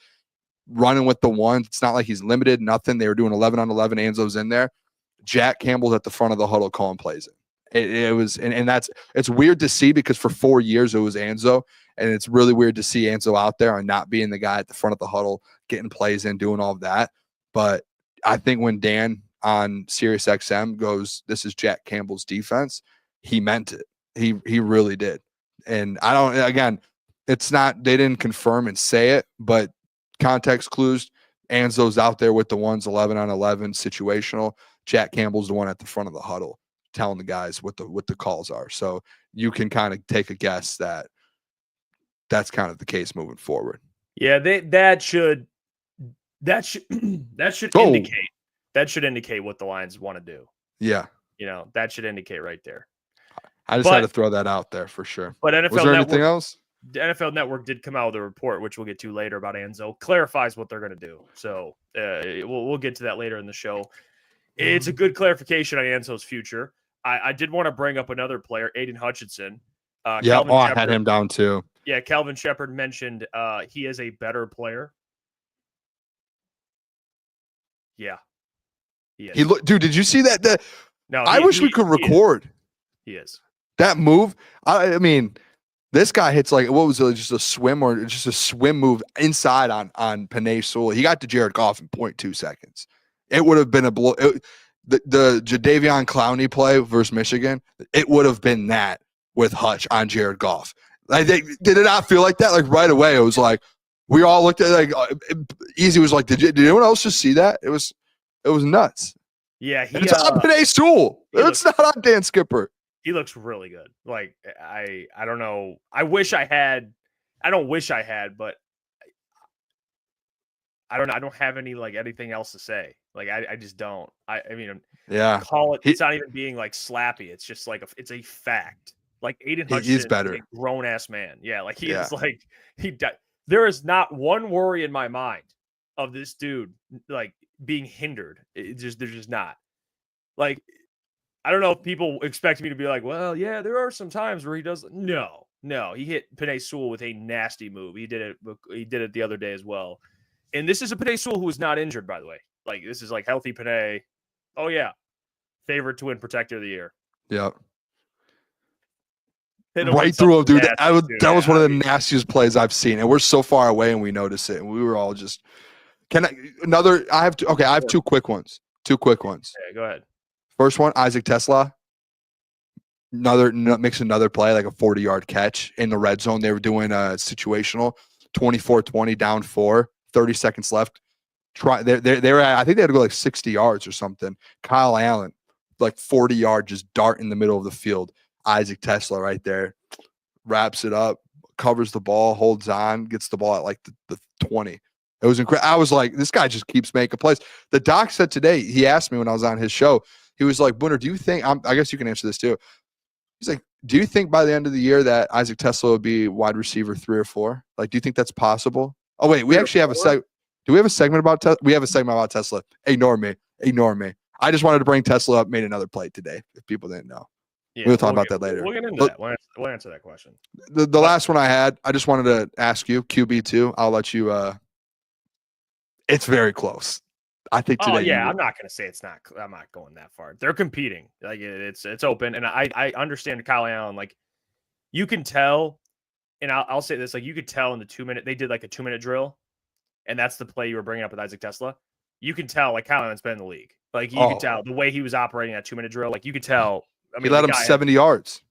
running with the ones. It's not like he's limited, nothing. They were doing 11-on-11. Anzo's in there. Jack Campbell's at the front of the huddle calling plays. It's weird to see because for 4 years it was Anzo, and it's really weird to see Anzo out there and not being the guy at the front of the huddle, getting plays in, doing all of that. But I think when Dan on Sirius XM goes, this is Jack Campbell's defense, he meant it. He really did. And it's not, they didn't confirm and say it, but context clues, Anzo's out there with the ones 11-on-11 situational. Jack Campbell's the one at the front of the huddle telling the guys what the calls are. So you can kind of take a guess that that's kind of the case moving forward. Yeah, that should indicate what the Lions want to do. Yeah. That should indicate right there. I just had to throw that out there for sure. But NFL was there anything else? The NFL Network did come out with a report, which we'll get to later about Anzo, clarifies what they're going to do. So we'll get to that later in the show. It's a good clarification on Anzo's future. I did want to bring up another player, Aiden Hutchinson. Yeah, Calvin I had Shepard- him down too. Yeah, Calvin Shepard mentioned he is a better player. Yeah, he is. Dude, did you see that? No, I wish we could record He is. that move. I mean, this guy hits like, what was it? Just a swim move inside on Penei Sewell. He got to Jared Goff in 0.2 seconds. It would have been a blow. The Jadeveon Clowney play versus Michigan, it would have been that with Hutch on Jared Goff. Like, did it not feel like that? Like right away, it was like we all looked at it, like Easy was like, did anyone else just see that? It was nuts. Yeah, It's on Penei Sewell. It's not on Dan Skipper. He looks really good. Like I don't know. I wish I had. I don't wish I had, but I don't know. I don't have anything else to say. Like I just don't. I mean, Yeah. call it. It's not even being like slappy. It's just like it's a fact. Like Aiden Hutchinson He's better. is a grown ass man. Yeah, like he is like there is not one worry in my mind of this dude like being hindered. There's just not. Like I don't know if people expect me to be like, well, yeah, there are some times where he does. No, he hit Penei Sewell with a nasty move. He did it the other day as well. And this is a Penei Sewell who is not injured, by the way. Like this is like healthy Penei. Oh yeah, favorite to win Protector of the Year. Yeah. Right through him, dude. That was one of the nastiest plays I've seen, and we're so far away, and we notice it, and we were all just. I have two quick ones. Yeah, go ahead. First one, Isaac Tesla. Makes another play, like a 40-yard catch in the red zone. They were doing a situational, 24-20, down 4, 30 seconds left. They were at, I think they had to go like 60 yards or something. Kyle Allen, like 40 yard, just dart in the middle of the field. Isaac Tesla right there, wraps it up, covers the ball, holds on, gets the ball at like the 20. It was incredible. I was like, this guy just keeps making plays. The doc said today, he asked me when I was on his show, he was like, Booner, do you think, I guess you can answer this too. He's like, do you think by the end of the year that Isaac Tesla will be wide receiver 3 or 4? Like, do you think that's possible? Oh, wait, we actually have a segment. Do we have a segment about Tesla? We have a segment about Tesla. Ignore me. I just wanted to bring Tesla up, made another play today, if people didn't know. Yeah, we'll talk about that later. We'll get into that. We'll answer that question. The last one I had, I just wanted to ask you, QB2. I'll let you. It's very close. I think today. Oh yeah, I'm not gonna say it's not. I'm not going that far. They're competing. Like it's open, and I understand Kyle Allen. Like you can tell, and I'll say this: like you could tell in the 2-minute they did like a 2-minute drill, and that's the play you were bringing up with Isaac Tesla. You can tell like Kyle Allen's been in the league. Like you could tell the way he was operating that 2-minute drill. Like you could tell. I mean, he led him 70 yards.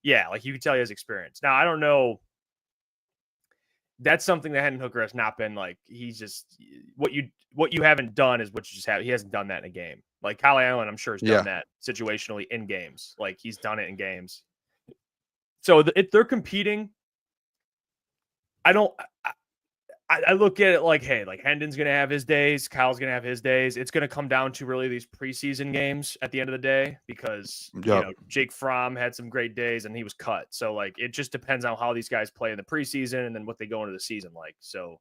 Yeah, like you could tell he has experience. Now I don't know. That's something that Hendon Hooker has not been like. He's just what you haven't done is what you just have. He hasn't done that in a game. Like Kyle Allen, I'm sure has done that situationally in games. Like he's done it in games. So if they're competing, I look at it like, hey, like Hendon's going to have his days. Kyle's going to have his days. It's going to come down to really these preseason games at the end of the day because Jake Fromm had some great days and he was cut. So like, it just depends on how these guys play in the preseason and then what they go into the season like. So,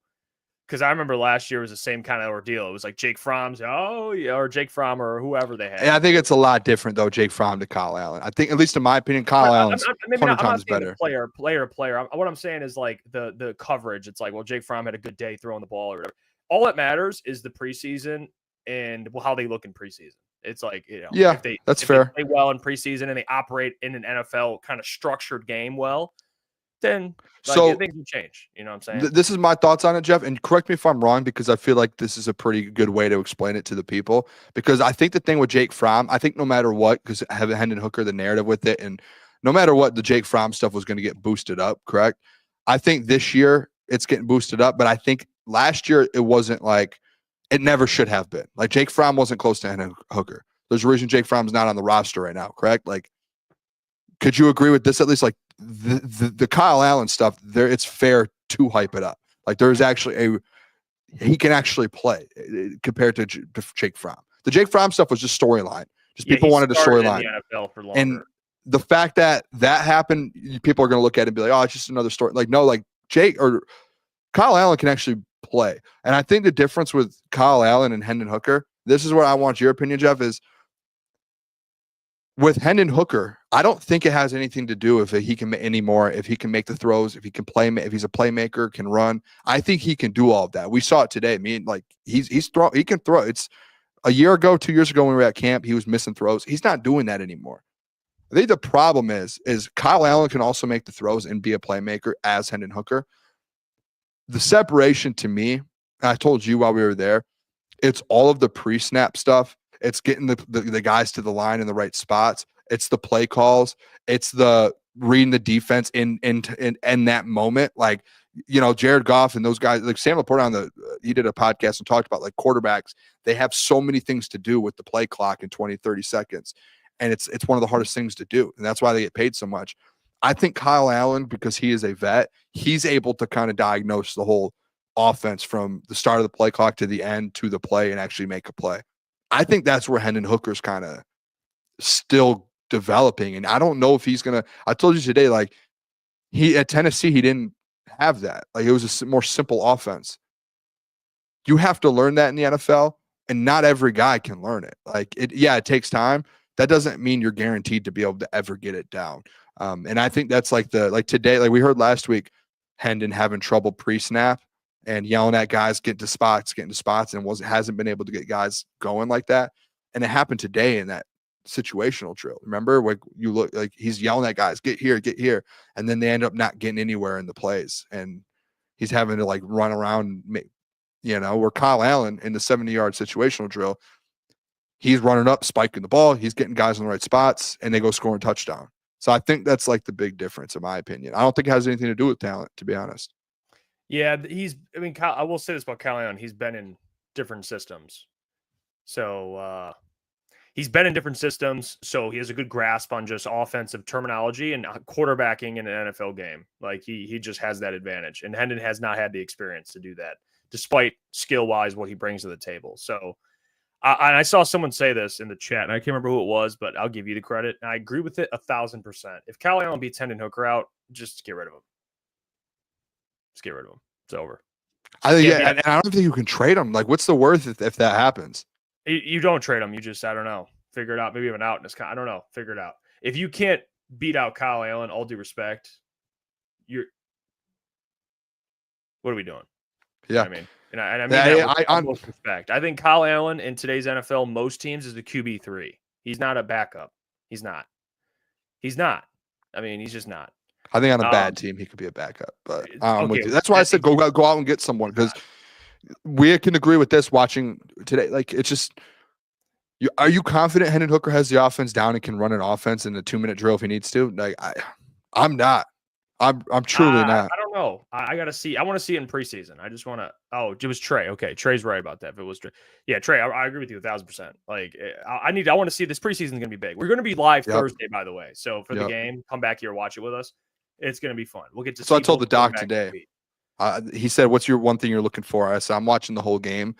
because I remember last year was the same kind of ordeal. It was like Jake Fromm's, or Jake Fromm or whoever they had. And I think it's a lot different though, Jake Fromm to Kyle Allen. I think, at least in my opinion, Kyle Allen's 100 times better. Player. What I'm saying is like the coverage. It's like, well, Jake Fromm had a good day throwing the ball or whatever. All that matters is the preseason and how they look in preseason. It's like, if they play well in preseason and they operate in an NFL kind of structured game well, then things will change. You know what I'm saying? This is my thoughts on it, Jeff. And correct me if I'm wrong, because I feel like this is a pretty good way to explain it to the people. Because I think the thing with Jake Fromm, I think no matter what, because having Hendon Hooker, the narrative with it, and no matter what, the Jake Fromm stuff was going to get boosted up, correct? I think this year it's getting boosted up, but I think last year it wasn't like, it never should have been. Like Jake Fromm wasn't close to Hendon Hooker. There's a reason Jake Fromm's not on the roster right now, correct? Like, could you agree with this at least? Like the Kyle Allen stuff, there it's fair to hype it up. Like there's actually he can actually play compared to Jake Fromm. The Jake Fromm stuff was just storyline. Just people wanted a storyline. And the fact that happened, people are going to look at it and be like, oh, it's just another story. Like, no, like Jake or Kyle Allen can actually play. And I think the difference with Kyle Allen and Hendon Hooker, this is where I want your opinion, Jeff, is with Hendon Hooker, I don't think it has anything to do if he can anymore. If he can make the throws, if he can play, if he's a playmaker, can run. I think he can do all of that. We saw it today. He can throw. It's a year ago, 2 years ago when we were at camp, he was missing throws. He's not doing that anymore. I think the problem is Kyle Allen can also make the throws and be a playmaker as Hendon Hooker. The separation to me, I told you while we were there, it's all of the pre-snap stuff. It's getting the guys to the line in the right spots. It's the play calls. It's the reading the defense in that moment. Like, Jared Goff and those guys, like Sam Laporte he did a podcast and talked about like quarterbacks. They have so many things to do with the play clock in 20, 30 seconds. And it's one of the hardest things to do. And that's why they get paid so much. I think Kyle Allen, because he is a vet, he's able to kind of diagnose the whole offense from the start of the play clock to the end to the play and actually make a play. I think that's where Hendon Hooker's kind of still developing. And I don't know if he's going to, I told you today, like at Tennessee, he didn't have that. Like it was a more simple offense. You have to learn that in the NFL, and not every guy can learn it. Like it takes time. That doesn't mean you're guaranteed to be able to ever get it down. And I think that's like today, like we heard last week, Hendon having trouble pre-snap and yelling at guys, getting to spots, and hasn't been able to get guys going like that. And it happened today in that situational drill. Remember, like you look like he's yelling at guys, get here, and then they end up not getting anywhere in the plays, and he's having to like run around. Where Kyle Allen in the 70-yard situational drill, he's running up, spiking the ball, he's getting guys in the right spots, and they go scoring touchdown. So I think that's like the big difference, in my opinion. I don't think it has anything to do with talent, to be honest. Yeah, I will say this about Kyle Allen. He's been in different systems. So he's been in different systems, so he has a good grasp on just offensive terminology and quarterbacking in an NFL game. Like he just has that advantage. And Hendon has not had the experience to do that, despite skill-wise what he brings to the table. So I saw someone say this in the chat, and I can't remember who it was, but I'll give you the credit. And I agree with it 1,000%. If Kyle Allen beats Hendon Hooker out, just get rid of him. Just get rid of him. It's over. And I don't think you can trade him. Like, what's the worth if that happens? You don't trade him. You just, I don't know. Figure it out. Maybe you have an out in this. I don't know. Figure it out. If you can't beat out Kyle Allen, all due respect, what are we doing? Yeah. I mean, and I mean that with most respect. I think Kyle Allen in today's NFL, most teams, is the QB3. He's not a backup. He's not. I mean, he's just not. I think on a bad team, he could be a backup. But with you. That's why I said go out and get someone, because we can agree with this watching today. Like, it's just, are you confident Hendon Hooker has the offense down and can run an offense in a 2-minute drill if he needs to? Like, I'm not. I'm truly not. I don't know. I got to see. I want to see it in preseason. I just want to. Oh, it was Trey. Okay, Trey's right about that. If it was Trey, yeah, Trey, I agree with you 1,000%. Like, I want to see this preseason is going to be big. We're going to be live Thursday, by the way. So for the game, come back here, watch it with us. It's going to be fun. We'll get to. So I told the doc today. He said, "What's your one thing you're looking for?" I said, "I'm watching the whole game,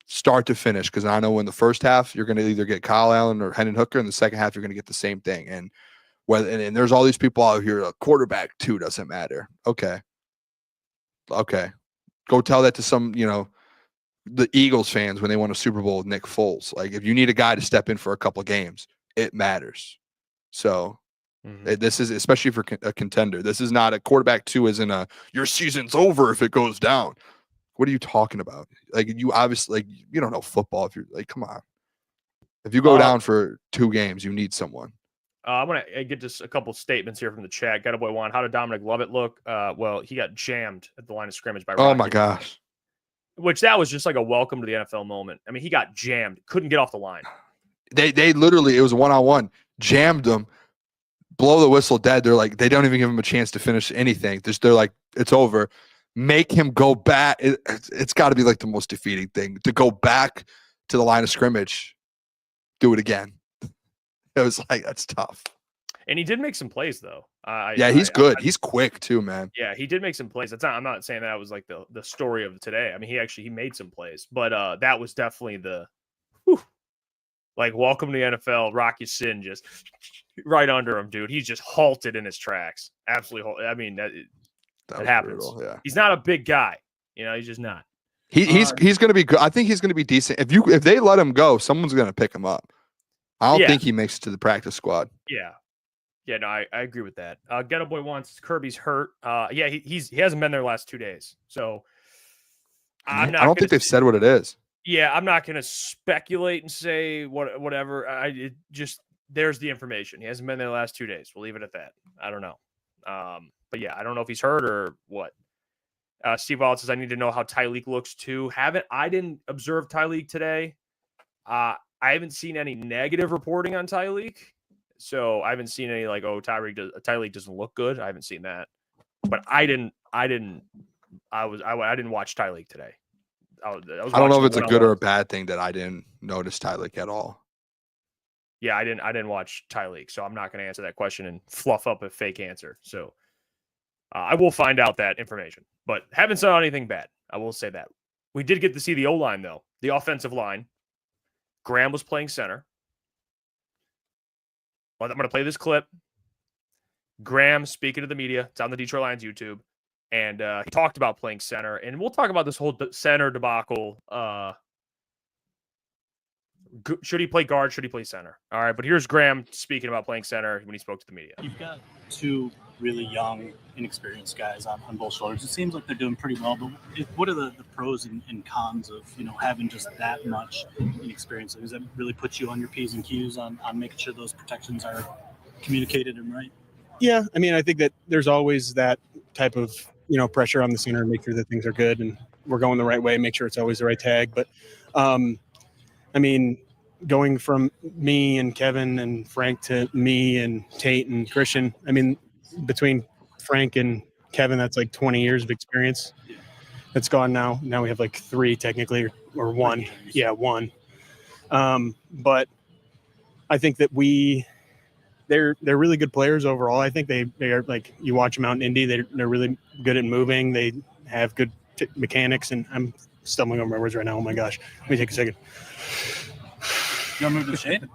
start to finish, because I know in the first half you're going to either get Kyle Allen or Hendon Hooker, in the second half you're going to get the same thing." And there's all these people out here, a quarterback too doesn't matter. Okay. Go tell that to some, the Eagles fans when they won a Super Bowl with Nick Foles. Like, if you need a guy to step in for a couple of games, it matters. So this is, especially for a contender, this is not a quarterback two isn't your season's over if it goes down. What are you talking about? Like, you obviously, like, you don't know football. If you're like, come on, if you go down for 2 games, you need someone. I'm going to get just a couple statements here from the chat. Got a boy Juan. How did Dominic Lovett look? Well, he got jammed at the line of scrimmage by Rocky. Oh, my gosh. Which that was just like a welcome to the NFL moment. I mean, he got jammed. Couldn't get off the line. They literally, it was 1-on-1. Jammed him. Blow the whistle dead. They're like, they don't even give him a chance to finish anything. They're like, it's over. Make him go back. It's got to be like the most defeating thing. To go back to the line of scrimmage. Do it again. It was like, that's tough. And he did make some plays, though. He's good. He's quick, too, man. Yeah, he did make some plays. I'm not saying that was like the story of today. I mean, he made some plays. But that was definitely welcome to the NFL. Rocky Sin just right under him, dude. He's just halted in his tracks. Absolutely. I mean, that happens. Brutal, yeah. He's not a big guy. He's just not. He's going to be good. I think he's going to be decent. If they let him go, someone's going to pick him up. I don't Yeah. think he makes it to the practice squad. Yeah. Yeah, no, I agree with that. Ghetto Boy wants Kirby's hurt. Yeah, he hasn't been there last 2 days. So I don't think they've said what it is. Yeah, I'm not going to speculate and say whatever. There's the information. He hasn't been there the last 2 days. We'll leave it at that. I don't know. But yeah, I don't know if he's hurt or what. Steve Wallace says, I need to know how Tyreek looks too. I didn't observe Tyreek today. I haven't seen any negative reporting on Tyreek. So I haven't seen any like, oh, Tyreek doesn't look good. I haven't seen that. But I didn't watch Tyreek today. I don't know if it's a good or a bad thing that I didn't notice Tyreek at all. Yeah, I didn't watch Tyreek, so I'm not going to answer that question and fluff up a fake answer. So I will find out that information, but haven't saw anything bad. I will say that. We did get to see the O-line, though, the offensive line. Graham was playing center. Well, I'm going to play this clip. Graham speaking to the media. It's on the Detroit Lions YouTube. And he talked about playing center. And we'll talk about this whole center debacle. Should he play guard? Should he play center? All right, but here's Graham speaking about playing center when he spoke to the media. You've got two really young, inexperienced guys on both shoulders. It seems like they're doing pretty well, but what are the pros and cons of having just that much inexperience? Does that really put you on your P's and Q's on making sure those protections are communicated and right? Yeah, I mean, I think that there's always that type of pressure on the center to make sure that things are good and we're going the right way, make sure it's always the right tag. But I mean, going from me and Kevin and Frank to me and Tate and Christian, I mean, between Frank and Kevin, that's like 20 years of experience. That's gone now. Now we have like 3 technically, or 1. Yeah, 1. But I think that they're really good players overall. I think they are, like, you watch them out in Indy, they're really good at moving. They have good mechanics, and I'm stumbling over my words right now. Oh my gosh. Let me take a second. You want to move to the shade?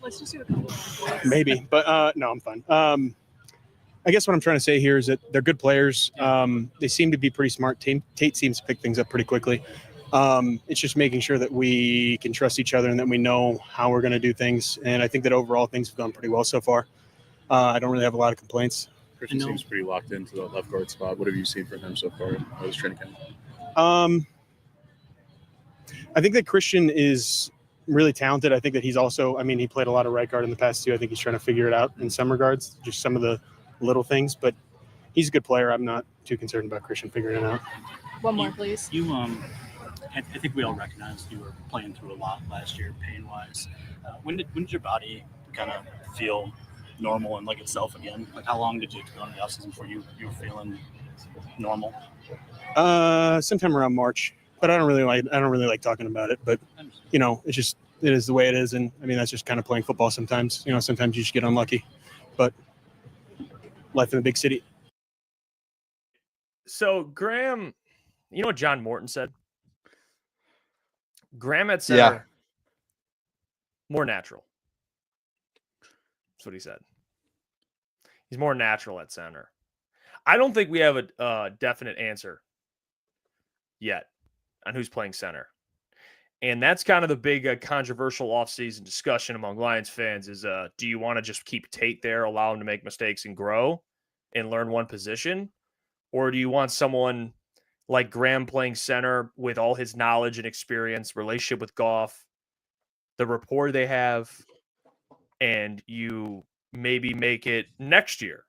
Let's just do a couple. Maybe, but no, I'm fine. I guess what I'm trying to say here is that they're good players. They seem to be pretty smart. Tate seems to pick things up pretty quickly. It's just making sure that we can trust each other and that we know how we're going to do things. And I think that overall things have gone pretty well so far. I don't really have a lot of complaints. Christian seems pretty locked into the left guard spot. What have you seen from him so far in his training camp? I think that Christian is really talented. I think that he's also, I mean, he played a lot of right guard in the past too. I think he's trying to figure it out in some regards, just some of the little things, but he's a good player. I'm not too concerned about Christian figuring it out. One more, please. I think we all recognized you were playing through a lot last year, pain-wise. When did your body kind of feel normal and like itself again? Like, how long did you go into the offseason before you were feeling normal? Sometime around March, but I don't really like talking about it. But it's just, it is the way it is, and I mean that's just kind of playing football sometimes. Sometimes you just get unlucky, but life in the big city. So Graham, you know what John Morton said? Graham at center, more natural. That's what he said. He's more natural at center. I don't think we have a definite answer yet on who's playing center. And that's kind of the big controversial offseason discussion among Lions fans is, do you want to just keep Tate there, allow him to make mistakes and grow and learn one position? Or do you want someone like Graham playing center with all his knowledge and experience, relationship with Goff, the rapport they have, and you maybe make it next year?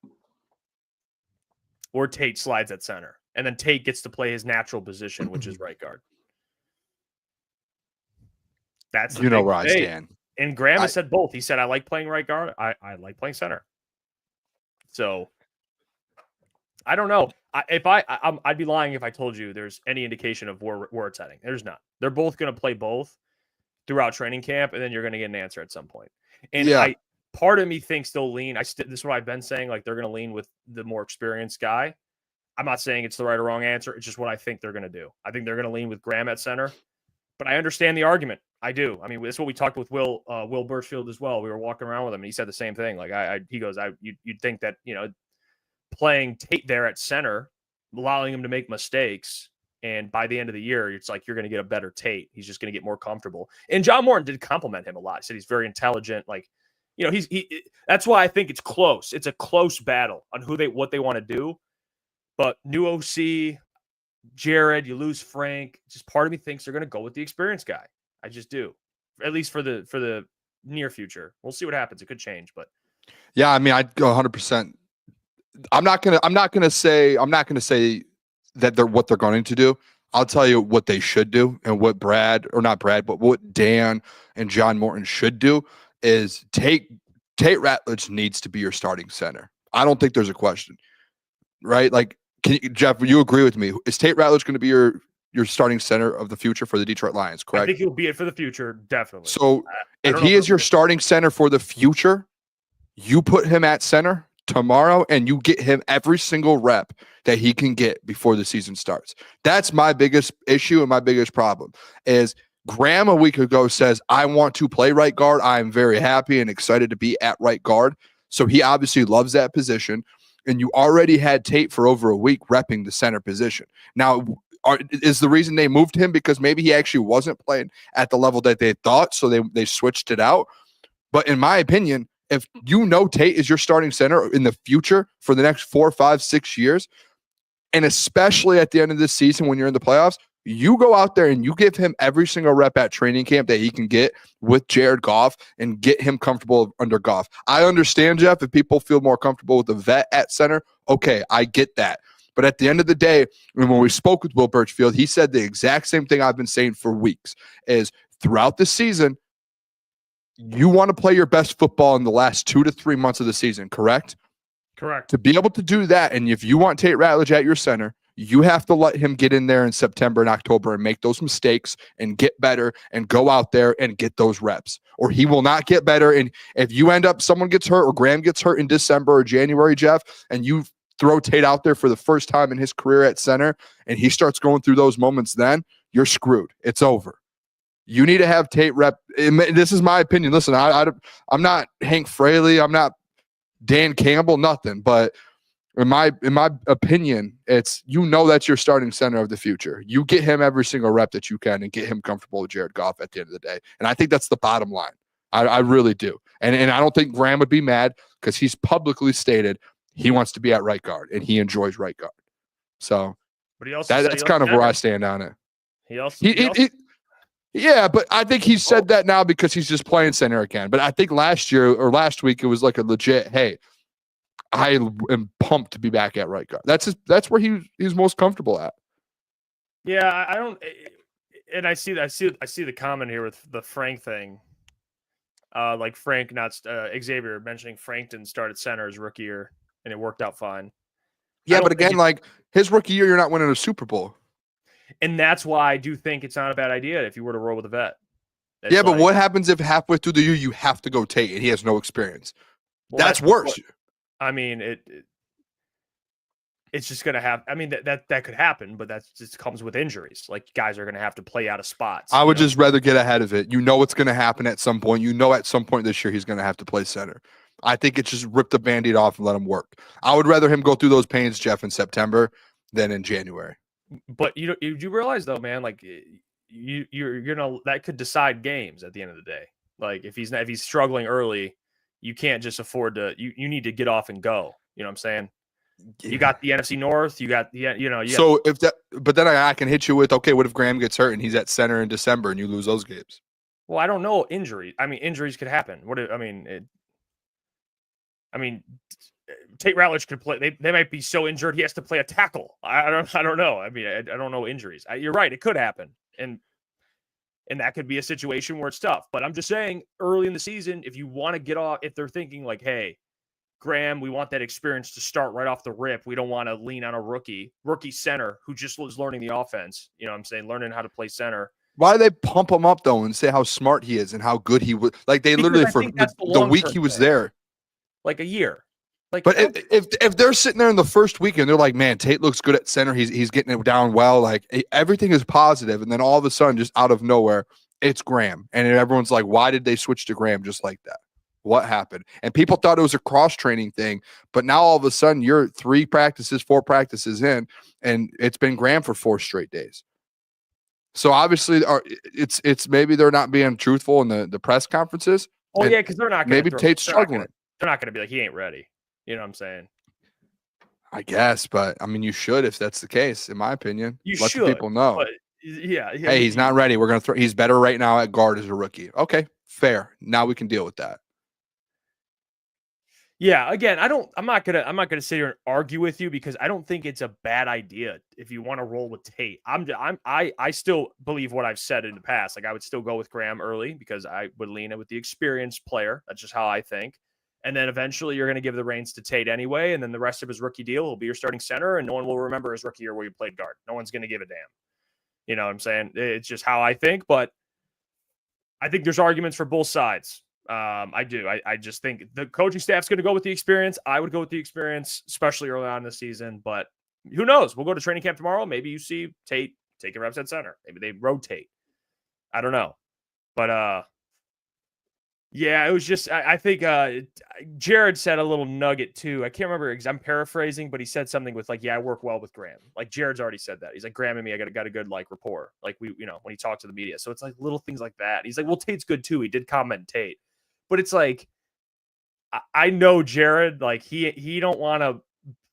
Or Tate slides at center, and then Tate gets to play his natural position, which is right guard. That's the where I stand. And Graham has said both. He said, I like playing right guard. I like playing center. So I don't know. I'd be lying if I told you there's any indication of where it's heading. There's not. They're both going to play both throughout training camp, and then you're going to get an answer at some point. And part of me thinks they'll lean. This is what I've been saying. Like, they're going to lean with the more experienced guy. I'm not saying it's the right or wrong answer. It's just what I think they're going to do. I think they're going to lean with Graham at center. But I understand the argument. I do. I mean, this is what we talked with Will Birchfield as well. We were walking around with him, and he said the same thing. Like, he goes, you'd think that, playing Tate there at center, allowing him to make mistakes, And by the end of the year, it's like you're going to get a better Tate. He's just going to get more comfortable. And John Morton did compliment him a lot. He said he's very intelligent. Like, you know, that's why I think it's close. It's a close battle on what they want to do. But new OC, Jared, you lose Frank. Just part of me thinks they're going to go with the experienced guy. I just do, at least for the near future. We'll see what happens. It could change, but yeah, I mean, I'd go 100%. I'm not gonna say that they're what they're going to do. I'll tell you what they should do, and what but what Dan and John Morton should do is Tate Ratledge needs to be your starting center. I don't think there's a question, right? Like, Jeff, you agree with me? Is Tate Ratledge going to be your starting center of the future for the Detroit Lions, correct? I think he'll be it for the future, definitely. So if he is your starting center for the future, you put him at center tomorrow and you get him every single rep that he can get before the season starts. That's my biggest issue and my biggest problem is Graham a week ago says, I want to play right guard. I'm very happy and excited to be at right guard. So he obviously loves that position. And you already had Tate for over a week repping the center position. Now, is the reason they moved him because maybe he actually wasn't playing at the level that they thought, so they switched it out? But in my opinion, if you know Tate is your starting center in the future for the next 4, 5, 6 years, and especially at the end of this season when you're in the playoffs, you go out there and you give him every single rep at training camp that he can get with Jared Goff and get him comfortable under Goff. I understand, Jeff, if people feel more comfortable with the vet at center, okay, I get that. But at the end of the day, when we spoke with Will Birchfield, he said the exact same thing I've been saying for weeks, is throughout the season, you want to play your best football in the last 2 to 3 months of the season, correct? Correct. To be able to do that, and if you want Tate Ratledge at your center, you have to let him get in there in September and October and make those mistakes and get better and go out there and get those reps, or he will not get better. And if you end up, someone gets hurt or Graham gets hurt in December or January, Jeff, and you throw Tate out there for the first time in his career at center and he starts going through those moments, then you're screwed. It's over. You need to have Tate rep. This is my opinion. Listen, I'm not Hank Fraley. I'm not Dan Campbell, nothing. But in my opinion, it's, that's your starting center of the future. You get him every single rep that you can and get him comfortable with Jared Goff at the end of the day. And I think that's the bottom line. I really do. And I don't think Graham would be mad because he's publicly stated he wants to be at right guard and he enjoys right guard. So but he also that's kind of where I stand on it. Yeah, but I think he said that now because he's just playing center again. But I think last week it was like a legit, hey, I am pumped to be back at right guard. That's where he's most comfortable at. Yeah, I don't, and I see the comment here with the Frank thing. Like Frank, not Xavier mentioning Frank didn't start at center his rookie year, and it worked out fine. Yeah, but again, like his rookie year, you're not winning a Super Bowl. And that's why I do think it's not a bad idea if you were to roll with a vet. Yeah, but what happens if halfway through the year you have to go Tate and he has no experience? Well, that's worse. I mean, it's just going to happen. I mean, that could happen, but that just comes with injuries. Like, guys are going to have to play out of spots. I would just rather get ahead of it. You know what's going to happen at some point. You know at some point this year he's going to have to play center. I think it's just rip the Band-Aid off and let him work. I would rather him go through those pains, Jeff, in September than in January. But you realize, though, man, like you're gonna, that could decide games at the end of the day. Like if he's struggling early, you can't just afford to. You need to get off and go. You know what I'm saying? Yeah. You got the NFC North. You got but then I can hit you with, okay, what if Graham gets hurt and he's at center in December and you lose those games? Well, I don't know injury. I mean, injuries could happen. Tate Ratledge could play. They might be so injured he has to play a tackle. I don't know. I mean, I don't know injuries. You're right. It could happen, and that could be a situation where it's tough. But I'm just saying, early in the season, if you want to get off, if they're thinking like, hey, Graham, we want that experience to start right off the rip. We don't want to lean on a rookie center who just was learning the offense. You know what I'm saying? Learning how to play center. Why do they pump him up, though, and say how smart he is and how good he was? Like, they literally, for the week he was there. Like a year. Like, but if they're sitting there in the first week and they're like, man, Tate looks good at center. He's getting it down well. Like, everything is positive. And then all of a sudden, just out of nowhere, it's Graham. And everyone's like, why did they switch to Graham just like that? What happened? And people thought it was a cross-training thing, but now all of a sudden you're 3 practices, 4 practices in, and it's been Graham for 4 straight days. So obviously it's maybe they're not being truthful in the press conferences. Oh, yeah, because they're not going to maybe Tate's struggling. They're not going to be like, he ain't ready. You know what I'm saying? I guess, but I mean, you should if that's the case, in my opinion. You Let should, the people know. But yeah. Hey, he's not ready. We're gonna throw. He's better right now at guard as a rookie. Okay, fair. Now we can deal with that. Yeah, again, I'm not gonna sit here and argue with you because I don't think it's a bad idea if you want to roll with Tate. I still believe what I've said in the past. Like I would still go with Graham early because I would lean in with the experienced player. That's just how I think. And then eventually you're going to give the reins to Tate anyway. And then the rest of his rookie deal will be your starting center. And no one will remember his rookie year where you played guard. No one's going to give a damn. You know what I'm saying? It's just how I think. But I think there's arguments for both sides. I do. I just think the coaching staff's going to go with the experience. I would go with the experience, especially early on in the season. But who knows? We'll go to training camp tomorrow. Maybe you see Tate taking reps at center. Maybe they rotate. I don't know. But yeah, it was just, I think Jared said a little nugget too. I can't remember, I'm paraphrasing, but he said something with like, yeah, I work well with Graham. Like Jared's already said that. He's like, Graham and me, I got a good like rapport. Like we, when he talked to the media. So it's like little things like that. He's like, well, Tate's good too. He did comment Tate, but it's like, I know Jared, like he don't want to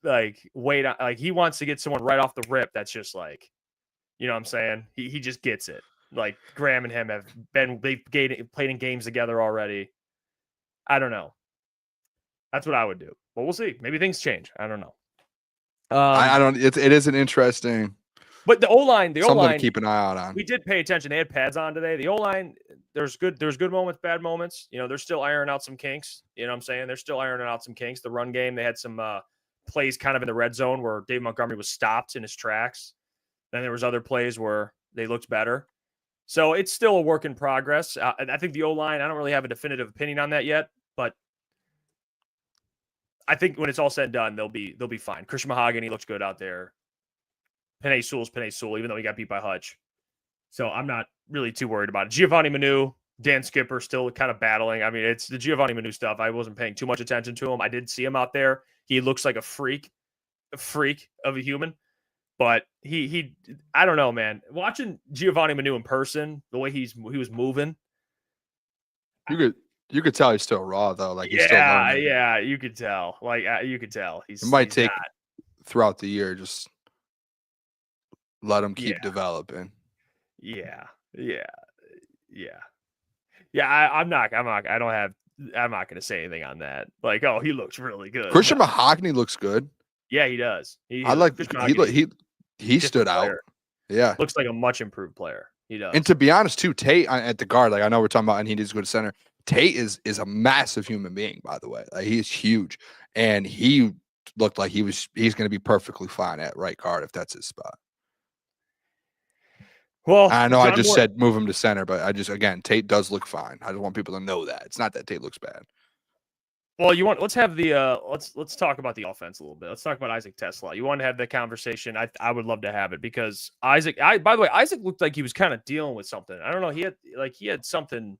like wait. Like he wants to get someone right off the rip. That's just like, you know what I'm saying? He just gets it. Like Graham and him they've played in games together already. I don't know. That's what I would do. But we'll see. Maybe things change. I don't know. I don't. It is an interesting. But the O-line, something to keep an eye out on. We did pay attention. They had pads on today. The O-line, there's good moments, bad moments. You know, they're still ironing out some kinks. You know what I'm saying? They're still ironing out some kinks. The run game, they had some plays kind of in the red zone where Dave Montgomery was stopped in his tracks. Then there was other plays where they looked better. So it's still a work in progress. I think the O-line, I don't really have a definitive opinion on that yet, but I think when it's all said and done, they'll be fine. Christian Mahogany looks good out there. Penei Sewell, even though he got beat by Hutch. So I'm not really too worried about it. Giovanni Manu, Dan Skipper still kind of battling. I mean, it's the Giovanni Manu stuff. I wasn't paying too much attention to him. I did see him out there. He looks like a freak of a human. But he I don't know, man. Watching Giovanni Manu in person, the way he was moving, you could tell he's still raw though. Like he's still learning. Yeah, you could tell. Like you could tell. It might take throughout the year. Just let him keep developing. Yeah. I'm not going to say anything on that. Like, oh, he looks really good. Christian Mahogany looks good. Yeah, he does. He stood out. Yeah. Looks like a much improved player. He does. And to be honest, too, Tate at the guard, like I know we're talking about, and he needs to go to center. Tate is a massive human being, by the way. Like, he is huge. And he looked like he's going to be perfectly fine at right guard if that's his spot. Well, I know I just said move him to center, but again, Tate does look fine. I just want people to know that. It's not that Tate looks bad. Well, let's have the let's talk about the offense a little bit. Let's talk about Isaac Tesla. You want to have that conversation? I would love to have it because by the way, Isaac looked like he was kind of dealing with something. I don't know. He had something.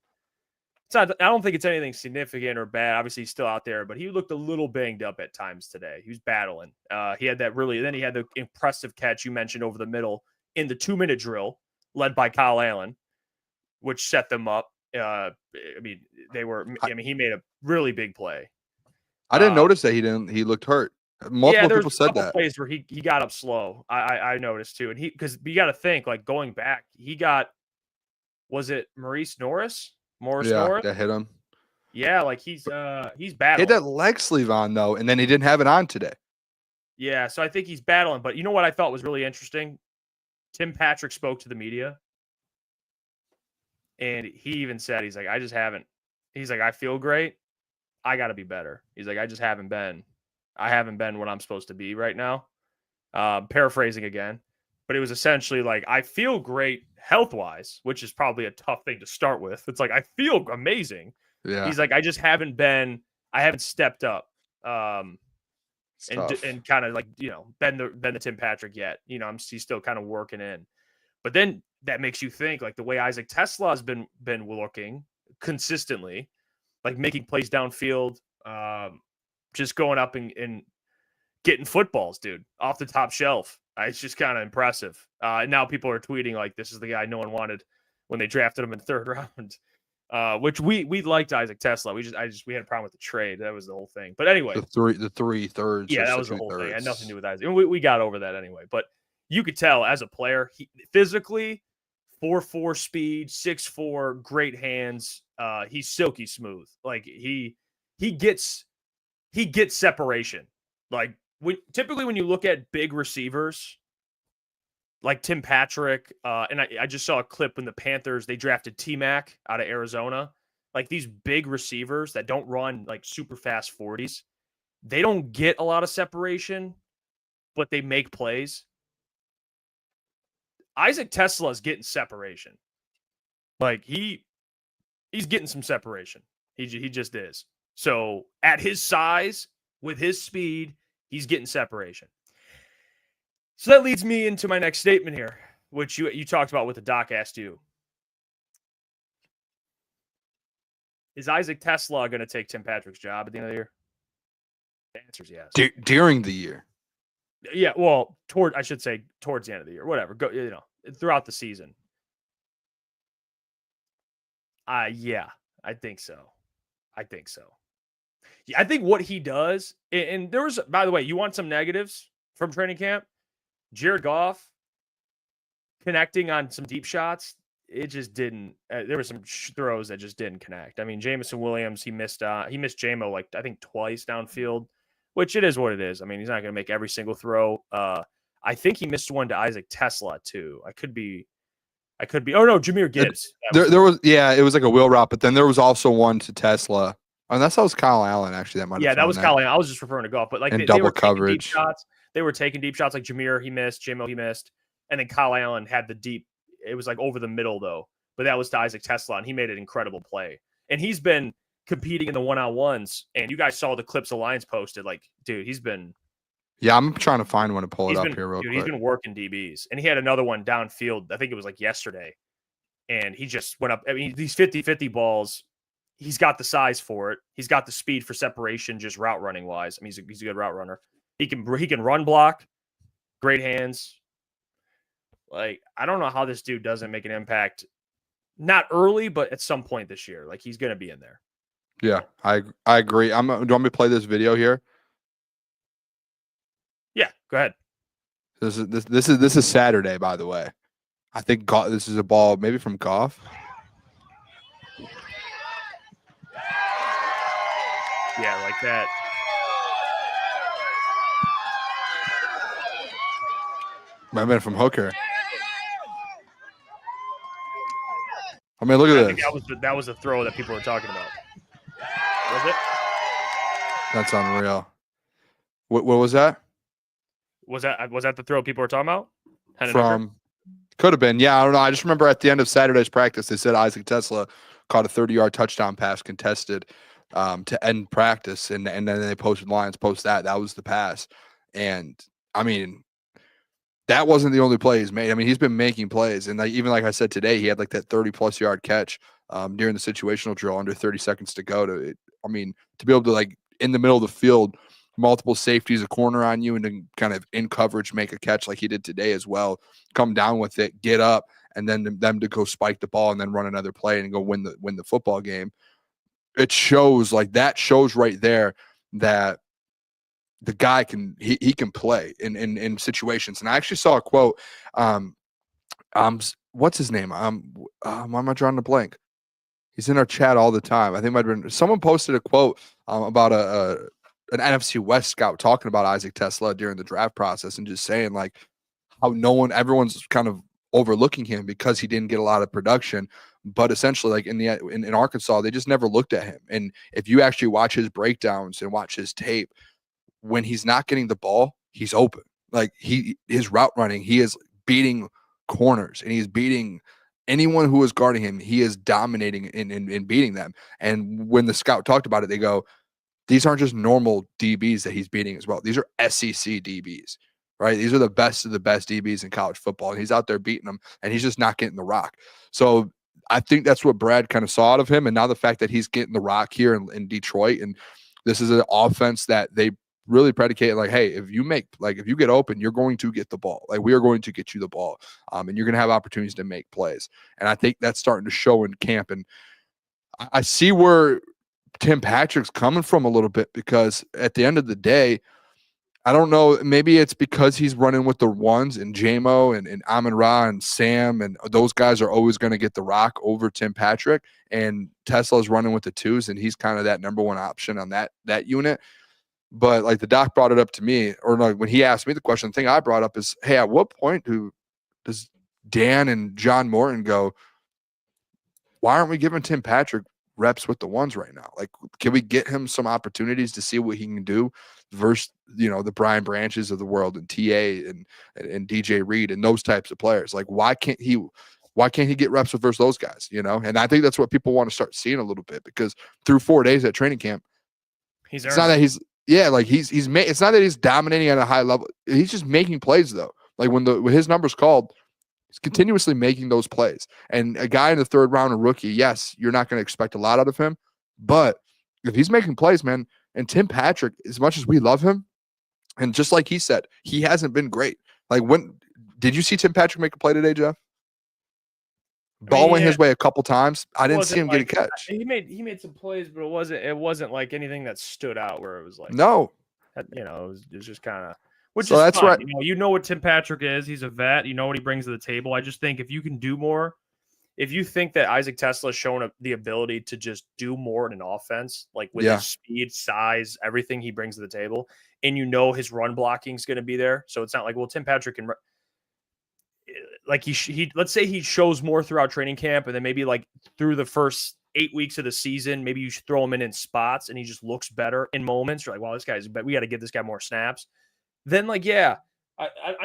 I don't think it's anything significant or bad. Obviously, he's still out there, but he looked a little banged up at times today. He was battling. He had the impressive catch you mentioned over the middle in the 2-minute drill led by Kyle Allen, which set them up. He made a really big play. I didn't notice that he looked hurt. Multiple people said that. Plays where he got up slow. I noticed too. And because you got to think, like going back, was it Morris Norris? Norris? That hit him. Yeah, like he's battling. He had that leg sleeve on though, and then he didn't have it on today. Yeah, so I think he's battling. But you know what I thought was really interesting? Tim Patrick spoke to the media. And he even said, he's like, I feel great. I got to be better. He's like, I haven't been what I'm supposed to be right now. Paraphrasing again, but it was essentially like, I feel great health-wise, which is probably a tough thing to start with. It's like, I feel amazing. Yeah. He's like, I haven't stepped up. And kind of like, been the Tim Patrick yet. He's still kind of working in. But then, that makes you think like the way Isaac Tesla has been looking consistently. like making plays downfield, just going up and getting footballs, dude, off the top shelf. It's just kind of impressive. Now people are tweeting like this is the guy no one wanted when they drafted him in the 3rd round, which we liked Isaac Tesla. We had a problem with the trade. That was the whole thing. But anyway, the 3/3. Yeah, that was the whole thing. It had nothing to do with Isaac. And we got over that anyway. But you could tell as a player, he physically 4.4 speed, 6'4", great hands. He's silky smooth. Like he gets separation. Like typically when you look at big receivers like Tim Patrick, and I just saw a clip when the Panthers, they drafted T-Mac out of Arizona. Like these big receivers that don't run like super fast 40s, they don't get a lot of separation, but they make plays. Isaac Tesla is getting separation. Like he's getting some separation. He just is. So at his size, with his speed, he's getting separation. So that leads me into my next statement here, which you talked about what the doc asked you. Is Isaac Tesla going to take Tim Patrick's job at the end of the year? The answer is yes. During the year. Yeah, well, I should say towards the end of the year, whatever. Go, throughout the season. Yeah, I think so. Yeah, I think what he does, and there was, by the way, you want some negatives from training camp? Jared Goff connecting on some deep shots. It just didn't. There were some throws that just didn't connect. I mean, Jameson Williams, he missed JMO like I think twice downfield, which it is what it is. I mean, he's not going to make every single throw. I think he missed one to Isaac Tesla too. I could be. Oh no, Jahmyr Gibbs. There was it was like a wheel route, but then there was also one to Tesla. And that was Kyle Allen actually. That was Kyle Allen. I was just referring to Goff, but like double they were coverage deep shots. They were taking deep shots like Jahmyr, he missed, JMO, he missed, and then Kyle Allen had the deep. It was like over the middle though, but that was to Isaac Tesla, and he made an incredible play. And he's been competing in the one-on-ones, and you guys saw the clips the Lions posted. Like, dude, he's been. Yeah, I'm trying to find one to pull it up here real quick. He's been working DBs, and he had another one downfield. I think it was like yesterday, and he just went up. I mean, these 50-50 balls. He's got the size for it. He's got the speed for separation, just route running wise. I mean, he's a good route runner. He can run block, great hands. Like, I don't know how this dude doesn't make an impact. Not early, but at some point this year. Like, he's going to be in there. Yeah, I agree. Do you want me to play this video here? Yeah, go ahead. This is Saturday, by the way. I think this is a ball maybe from Goff. Yeah, like that. Might have been from Hooker. I mean, look at this. That was the throw that people were talking about. Was it? That's unreal. What was that? Was that the throw people were talking about? Could have been. Yeah, I don't know. I just remember at the end of Saturday's practice, they said Isaac Tesla caught a 30-yard touchdown pass contested to end practice, and then they Lions post that. That was the pass. And, I mean, that wasn't the only play he's made. I mean, he's been making plays. And even like I said today, he had like that 30-plus yard catch during the situational drill under 30 seconds to go. To be able to, like, in the middle of the field, multiple safeties, a corner on you, and then kind of in coverage make a catch like he did today as well, come down with it, get up, and then them to go spike the ball and then run another play and go win the football game. It shows right there that the guy can play in situations. And I actually saw a quote. What's his name? Why am I drawing a blank? He's in our chat all the time. I think might have been someone posted a quote about an NFC West scout talking about Isaac Tesla during the draft process and just saying like how everyone's kind of overlooking him because he didn't get a lot of production. But essentially, like in Arkansas, they just never looked at him. And if you actually watch his breakdowns and watch his tape, when he's not getting the ball, he's open. Like his route running, he is beating corners and he's beating anyone who is guarding him. He is dominating in beating them. And when the scout talked about it, they go, these aren't just normal DBs that he's beating as well. These are SEC DBs, right? These are the best of the best DBs in college football. And he's out there beating them, and he's just not getting the rock. So I think that's what Brad kind of saw out of him. And now the fact that he's getting the rock here in Detroit, and this is an offense that they really predicate like, hey, if you get open, you're going to get the ball. Like, we are going to get you the ball. And you're going to have opportunities to make plays. And I think that's starting to show in camp. And I see where Tim Patrick's coming from a little bit, because at the end of the day, I don't know, maybe it's because he's running with the ones, and JMO and Amon-Ra and Sam, and those guys are always going to get the rock over Tim Patrick, and Tesla's running with the twos, and he's kind of that number one option on that unit. But like the doc brought it up to me, or like when he asked me the question, the thing I brought up is, hey, at what point does Dan and John Morton go, why aren't we giving Tim Patrick reps with the ones right now? Like, can we get him some opportunities to see what he can do versus, the Brian Branches of the world, and TA and DJ Reed and those types of players? Like, why can't he get reps with versus those guys? And I think that's what people want to start seeing a little bit, because through 4 days at training camp, it's not that it's not that he's dominating at a high level. He's just making plays though. Like when his number's called, he's continuously making those plays. And a guy in the third round, a rookie, yes, you're not going to expect a lot out of him, but if he's making plays, man, and Tim Patrick, as much as we love him, and just like he said, he hasn't been great. Like, when did you see Tim Patrick make a play today, Jeff? Ball went his way a couple times. I didn't see him get a catch. He made some plays, but it wasn't like anything that stood out where it was like, no, it was just kind of, which so is that's fine. right. You know what Tim Patrick is. He's a vet. You know what he brings to the table. I just think if you can do more, if you think that Isaac Tesla has shown the ability to just do more in an offense, like with his speed, size, everything he brings to the table, and his run blocking is going to be there. So it's not like, well, Tim Patrick can, like he let's say he shows more throughout training camp, and then maybe like through the first 8 weeks of the season, maybe you should throw him in spots and he just looks better in moments. You're like, well, but we got to give this guy more snaps. Then like, I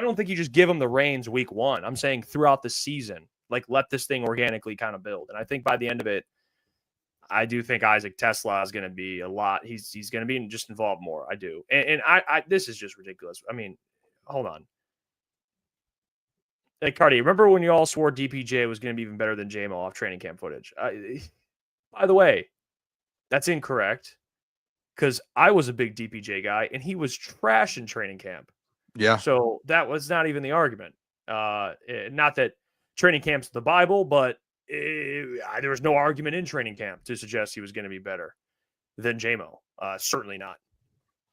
don't think you just give him the reins week one. I'm saying throughout the season, like let this thing organically kind of build. And I think by the end of it, I do think Isaac Tesla is going to be a lot. He's going to be just involved more. I do. And I this is just ridiculous. I mean, hold on. Hey, Cardi, remember when you all swore DPJ was going to be even better than JMO off training camp footage? By the way, that's incorrect, because I was a big DPJ guy, and he was trash in training camp. Yeah. So that was not even the argument. Not that training camp's the Bible, but there was no argument in training camp to suggest he was going to be better than JMO. Certainly not.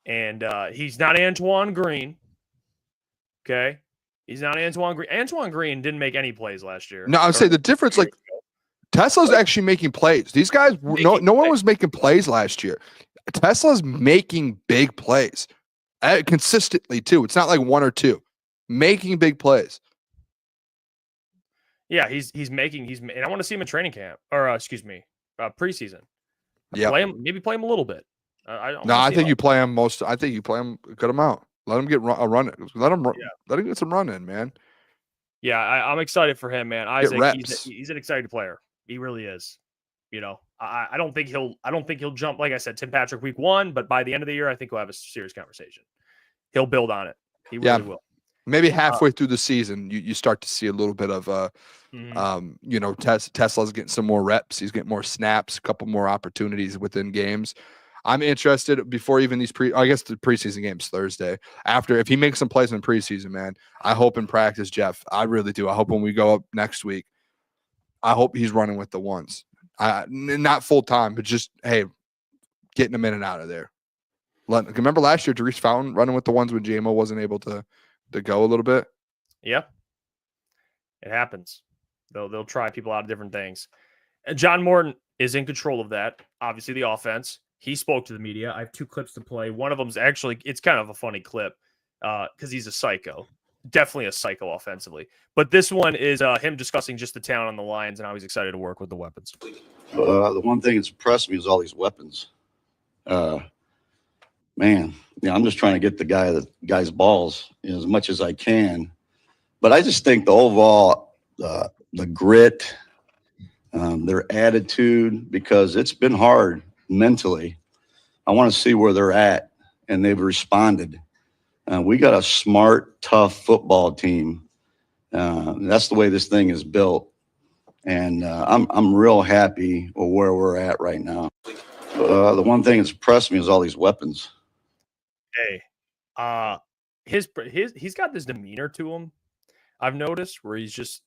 And he's not Antoine Green. Okay. He's not Antoine Green. Antoine Green didn't make any plays last year. No, I'd say the difference, like Tesla's actually making plays. These guys, no one was making plays last year. Tesla's making big plays consistently too. It's not like one or two, making big plays. Yeah, he's making, and I want to see him in training camp, or preseason. Yeah, maybe play him a little bit. I think you play him I think you play him a good amount. Let him get a run. Let him get some run in, man. Yeah, I'm excited for him, man. Isaac, he's an exciting player. He really is. I don't think he'll jump, like I said, Tim Patrick week one, but by the end of the year, I think we'll have a serious conversation. He'll build on it. He really will. Maybe halfway through the season, you start to see a little bit of Tesla's getting some more reps. He's getting more snaps, a couple more opportunities within games. I'm interested before even these the preseason games Thursday. After, if he makes some plays in preseason, man, I hope in practice, Jeff, I really do. I hope when we go up next week, I hope he's running with the ones. Not full time, but just, hey, getting him in and out of there. Remember last year, Darius Fountain running with the ones when JMO wasn't able to go a little bit? Yeah. It happens. They'll try people out of different things. And John Morton is in control of that. Obviously, the offense. He spoke to the media. I have 2 clips to play. One of them's actually, it's kind of a funny clip because he's a psycho. Definitely a psycho offensively. But this one is him discussing just the talent on the Lions and how he's excited to work with the weapons. The one thing that's impressed me is all these weapons. Man, I'm just trying to get the guy's balls as much as I can. But I just think the overall, the grit, their attitude, because it's been hard mentally. I want to see where they're at, and they've responded. We got a smart, tough football team. That's the way this thing is built. And I'm real happy with where we're at right now. The one thing that's impressed me is all these weapons. Hey, he's got this demeanor to him. I've noticed where he's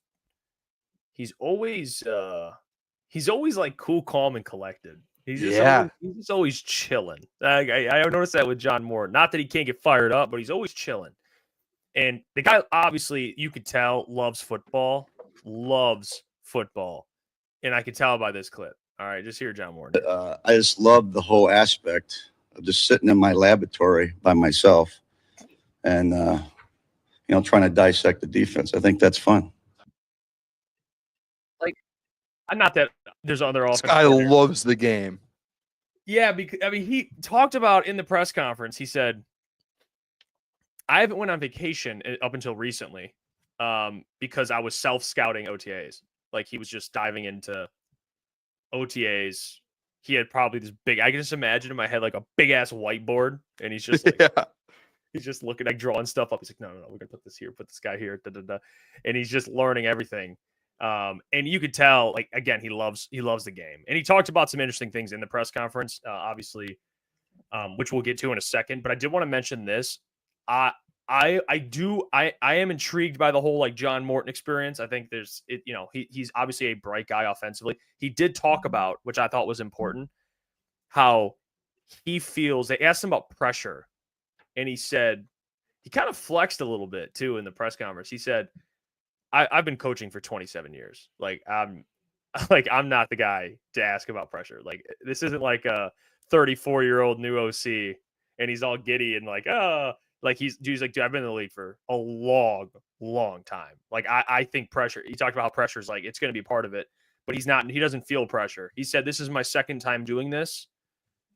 always like cool, calm, and collected. He's just always chilling. I noticed that with John Morton. Not that he can't get fired up, but he's always chilling. And the guy, obviously, you could tell, loves football. And I could tell by this clip. All right, just hear John Morton. I just love the whole aspect of just sitting in my laboratory by myself and, trying to dissect the defense. I think that's fun. Like, not that there's other offense. This guy loves the game. Yeah, because he talked about in the press conference, he said, I haven't went on vacation up until recently because I was self-scouting OTAs. Like, he was just diving into OTAs. He had probably this big, I can just imagine in my head, like a big ass whiteboard. And he's just like, he's just looking, like drawing stuff up. He's like, no, we're going to put this here, put this guy here. And he's just learning everything. And you could tell, like, again, he loves the game. And he talked about some interesting things in the press conference, obviously, which we'll get to in a second. But I did want to mention this. I am intrigued by the whole like John Morton experience. I think he's obviously a bright guy offensively. He did talk about, which I thought was important, how he feels. They asked him about pressure, and he said he kind of flexed a little bit too in the press conference. He said, I've been coaching for 27 years. I'm not the guy to ask about pressure. Like, this isn't like a 34-year-old new OC and he's all giddy and like, he's like, dude, I've been in the league for a long, long time. Like, I think pressure, he talked about how pressure is like, it's going to be part of it, but he doesn't feel pressure. He said, this is my second time doing this,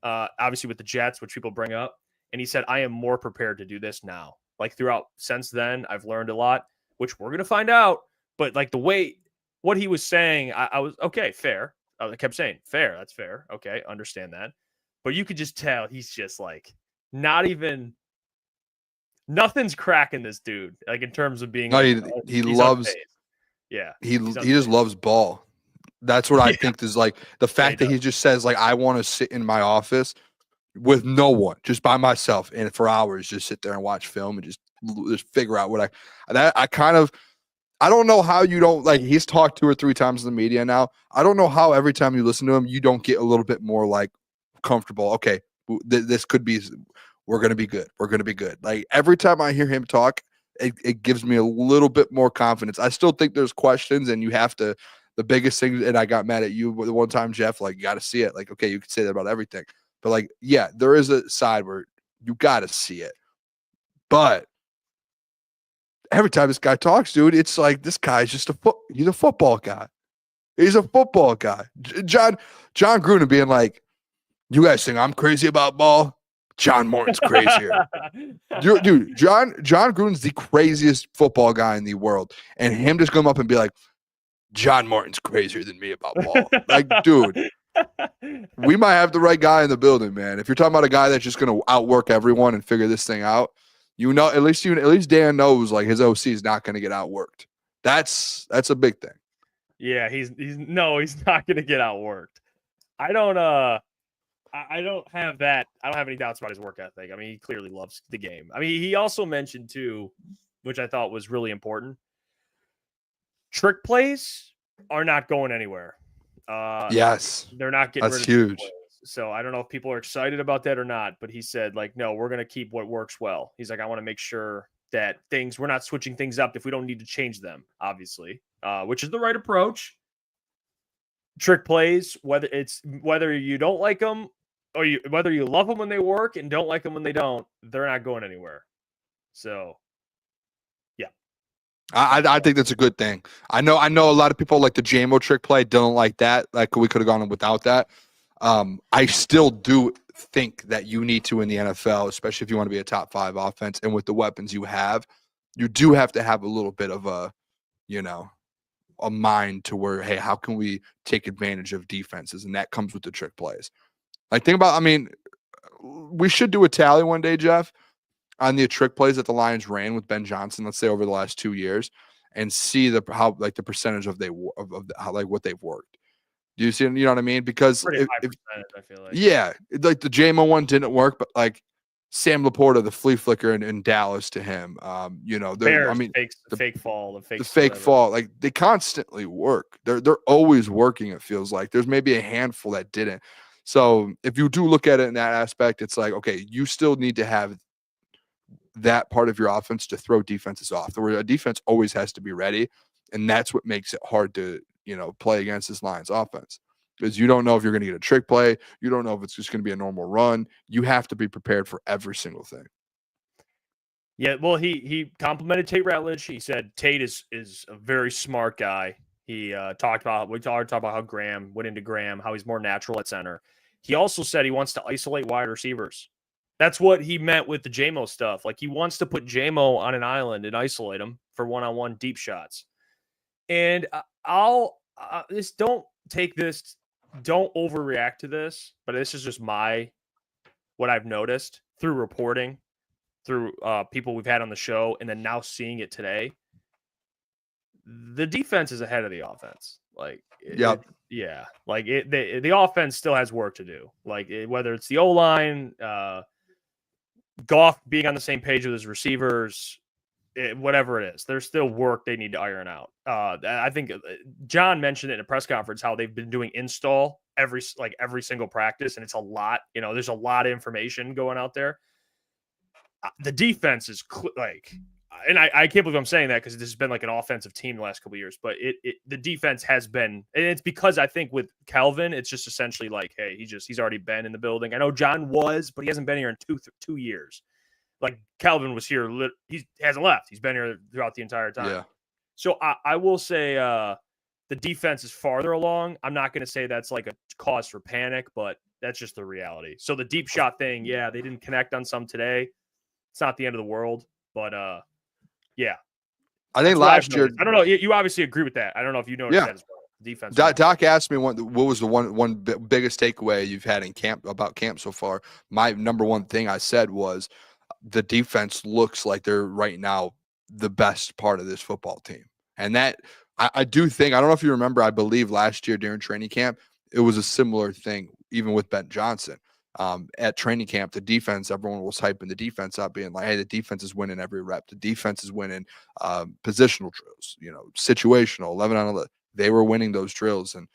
obviously with the Jets, which people bring up. And he said, I am more prepared to do this now. Like, since then, I've learned a lot, which we're going to find out. But like what he was saying, I was, okay, fair. I kept saying, fair, that's fair. Okay, understand that. But you could just tell he's just like, nothing's cracking this dude. Like, in terms of being, he loves, he just loves ball. That's what I think is like the fact that he just says, like, I want to sit in my office with no one, just by myself, and for hours, just sit there and watch film and just figure out what I don't know how you don't, like, he's talked 2 or 3 times in the media now. I don't know how every time you listen to him, you don't get a little bit more like comfortable. Okay, this could be, we're going to be good. We're going to be good. Like, every time I hear him talk, it gives me a little bit more confidence. I still think there's questions, and you have to, the biggest thing, and I got mad at you the one time, Jeff, like, you got to see it. Like, okay, you can say that about everything. But, like, yeah, there is a side where you got to see it. But every time this guy talks, dude, it's like, this guy's just he's a football guy. He's a football guy. John Gruden being like, you guys think I'm crazy about ball? John Morton's crazier. Dude, John Gruden's the craziest football guy in the world. And him just come up and be like, John Morton's crazier than me about ball. Like, dude, we might have the right guy in the building, man. If you're talking about a guy that's just going to outwork everyone and figure this thing out, at least Dan knows, like, his OC is not going to get outworked. That's a big thing. Yeah, he's not going to get outworked. I don't have that. I don't have any doubts about his work ethic. I mean, he clearly loves the game. I mean, he also mentioned too, which I thought was really important, trick plays are not going anywhere. Yes, they're not getting rid of huge. So I don't know if people are excited about that or not, but he said, like, no, we're going to keep what works well. He's like, I want to make sure that we're not switching things up if we don't need to change them, obviously, which is the right approach. Trick plays, whether you don't like them or whether you love them when they work and don't like them when they don't, they're not going anywhere. So, yeah. I think that's a good thing. I know a lot of people like the JMO trick play, don't like that. Like, we could have gone without that. I still do think that you need to in the NFL, especially if you want to be a top 5 offense, and with the weapons you have, you do have to have a little bit of a mind to where, hey, how can we take advantage of defenses? And that comes with the trick plays. Like, we should do a tally one day, Jeff, on the trick plays that the Lions ran with Ben Johnson, let's say over the last 2 years. and see the percentage of how like what they've worked. Do you see? You know what I mean? Because Pretty high percentage, I feel like. yeah, like the JMO one didn't work, but like Sam Laporta, the flea flicker in Dallas to him, Bears, the fake fall, the fake fall, like they constantly work. They're always working. It feels like there's maybe a handful that didn't. So if you do look at it in that aspect, it's like, okay, you still need to have that part of your offense to throw defenses off. Where a defense always has to be ready, and that's what makes it hard to play against this Lions offense. Because you don't know if you're going to get a trick play. You don't know if it's just going to be a normal run. You have to be prepared for every single thing. Yeah, well, he complimented Tate Ratledge. He said Tate is a very smart guy. We talked about how Graham went into Graham, how he's more natural at center. He also said he wants to isolate wide receivers. That's what he meant with the JMO stuff. Like he wants to put JMO on an island and isolate him for one-on-one deep shots. And don't overreact to this, but this is just what I've noticed through reporting, through people we've had on the show, and then now seeing it today. The defense is ahead of the offense. Like, the offense still has work to do. Like whether it's the O-line, Goff being on the same page with his receivers, whatever it is, there's still work they need to iron out. I think John mentioned it in a press conference how they've been doing install every single practice, and it's a lot. There's a lot of information going out there. The defense is and I can't believe I'm saying that because this has been like an offensive team the last couple of years, but the defense has been, and it's because I think with Calvin, it's just essentially like, hey, he's already been in the building. I know John was, but he hasn't been here in 2 years. Like Calvin was here, he hasn't left. He's been here throughout the entire time. Yeah. So I will say the defense is farther along. I'm not going to say that's like a cause for panic, but that's just the reality. So the deep shot thing, yeah, they didn't connect on some today. It's not the end of the world, but yeah. I think last year, I don't know. You obviously agree with that. I don't know if you noticed that as well. Defense. Doc asked me what was the one biggest takeaway you've had in camp about camp so far. My number one thing I said was the defense looks like they're right now the best part of this football team. And that I do think, I don't know if you remember, I believe last year during training camp, it was a similar thing, even with Ben Johnson. At training camp, the defense, everyone was hyping the defense up, being like, hey, the defense is winning every rep. The defense is winning positional drills, situational, 11 on 11. They were winning those drills. And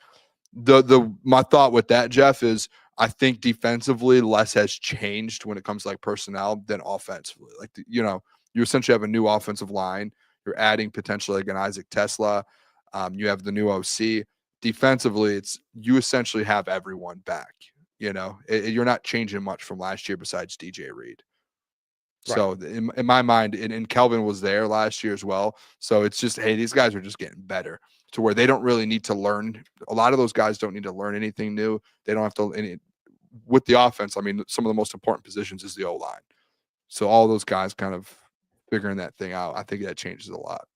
my thought with that, Jeff, is I think defensively less has changed when it comes to like personnel than offensively. Like, you essentially have a new offensive line. You're adding potentially like an Isaac Tesla. You have the new OC. Defensively, you essentially have everyone back. You're not changing much from last year besides DJ Reed. Right. So in my mind, and Kelvin was there last year as well. So it's just, hey, these guys are just getting better to where they don't really need to learn. A lot of those guys don't need to learn anything new. They don't have to. With the offense, I mean, some of the most important positions is the O-line. So all those guys kind of figuring that thing out, I think that changes a lot.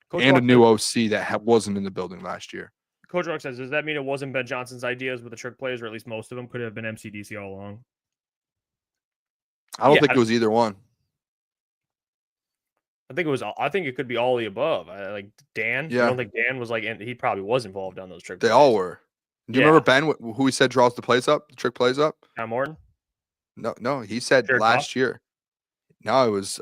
Coach and Rock a new OC that wasn't in the building last year. Coach Rock says, does that mean it wasn't Ben Johnson's ideas with the trick plays, or at least most of them could have been MCDC all along? I don't think it was either one. I think it could be all the above. Like Dan. Yeah. I don't think Dan was he probably was involved on those trick They plays. all were. Do you remember Ben, who he said draws the plays up, the trick plays up? Morton? No, he said Jared last Goff? year. No, it was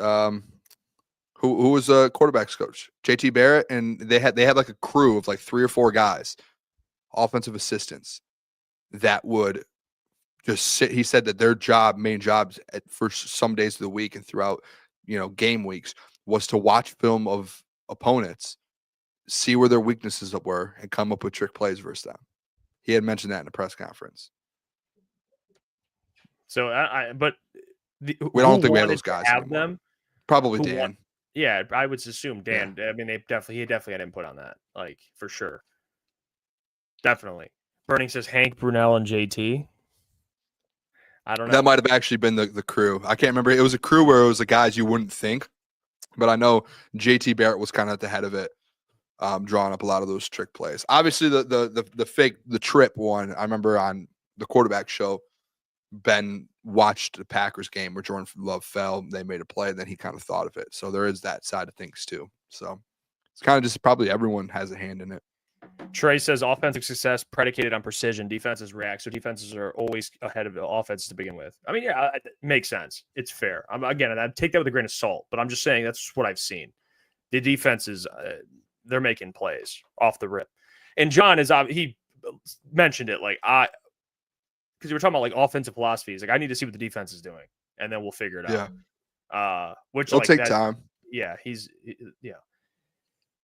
who was a quarterback's coach? JT Barrett, and they had like a crew of like 3 or 4 guys, offensive assistants, that would just sit. He said that their main jobs for some days of the week and throughout, game weeks was to watch film of opponents, see where their weaknesses were, and come up with trick plays versus them. He had mentioned that in a press conference. So we don't think we have those guys anymore. Probably Dan. Yeah, I would assume Dan. Yeah. I mean, he definitely had input on that, like for sure. Definitely. Burning says Hank, Brunell, and JT. I don't know. That might have actually been the crew. I can't remember. It was a crew where it was the guys you wouldn't think, but I know JT Barrett was kind of at the head of it, drawing up a lot of those trick plays. Obviously, the trip one. I remember on the quarterback show, Ben watched the Packers game where Jordan Love fell. They made a play, and then he kind of thought of it. So there is that side of things too. So It's kind of just probably everyone has a hand in it. Trey says offensive success predicated on precision. Defenses react, so defenses are always ahead of the offenses to begin with. I mean, yeah, it makes sense. It's fair. Again, I take that with a grain of salt, but I'm just saying that's what I've seen. The defenses, they're making plays off the rip. And John he mentioned it because you were talking about like offensive philosophies. Like I need to see what the defense is doing, and then we'll figure it out. Which it'll take time. Yeah, yeah.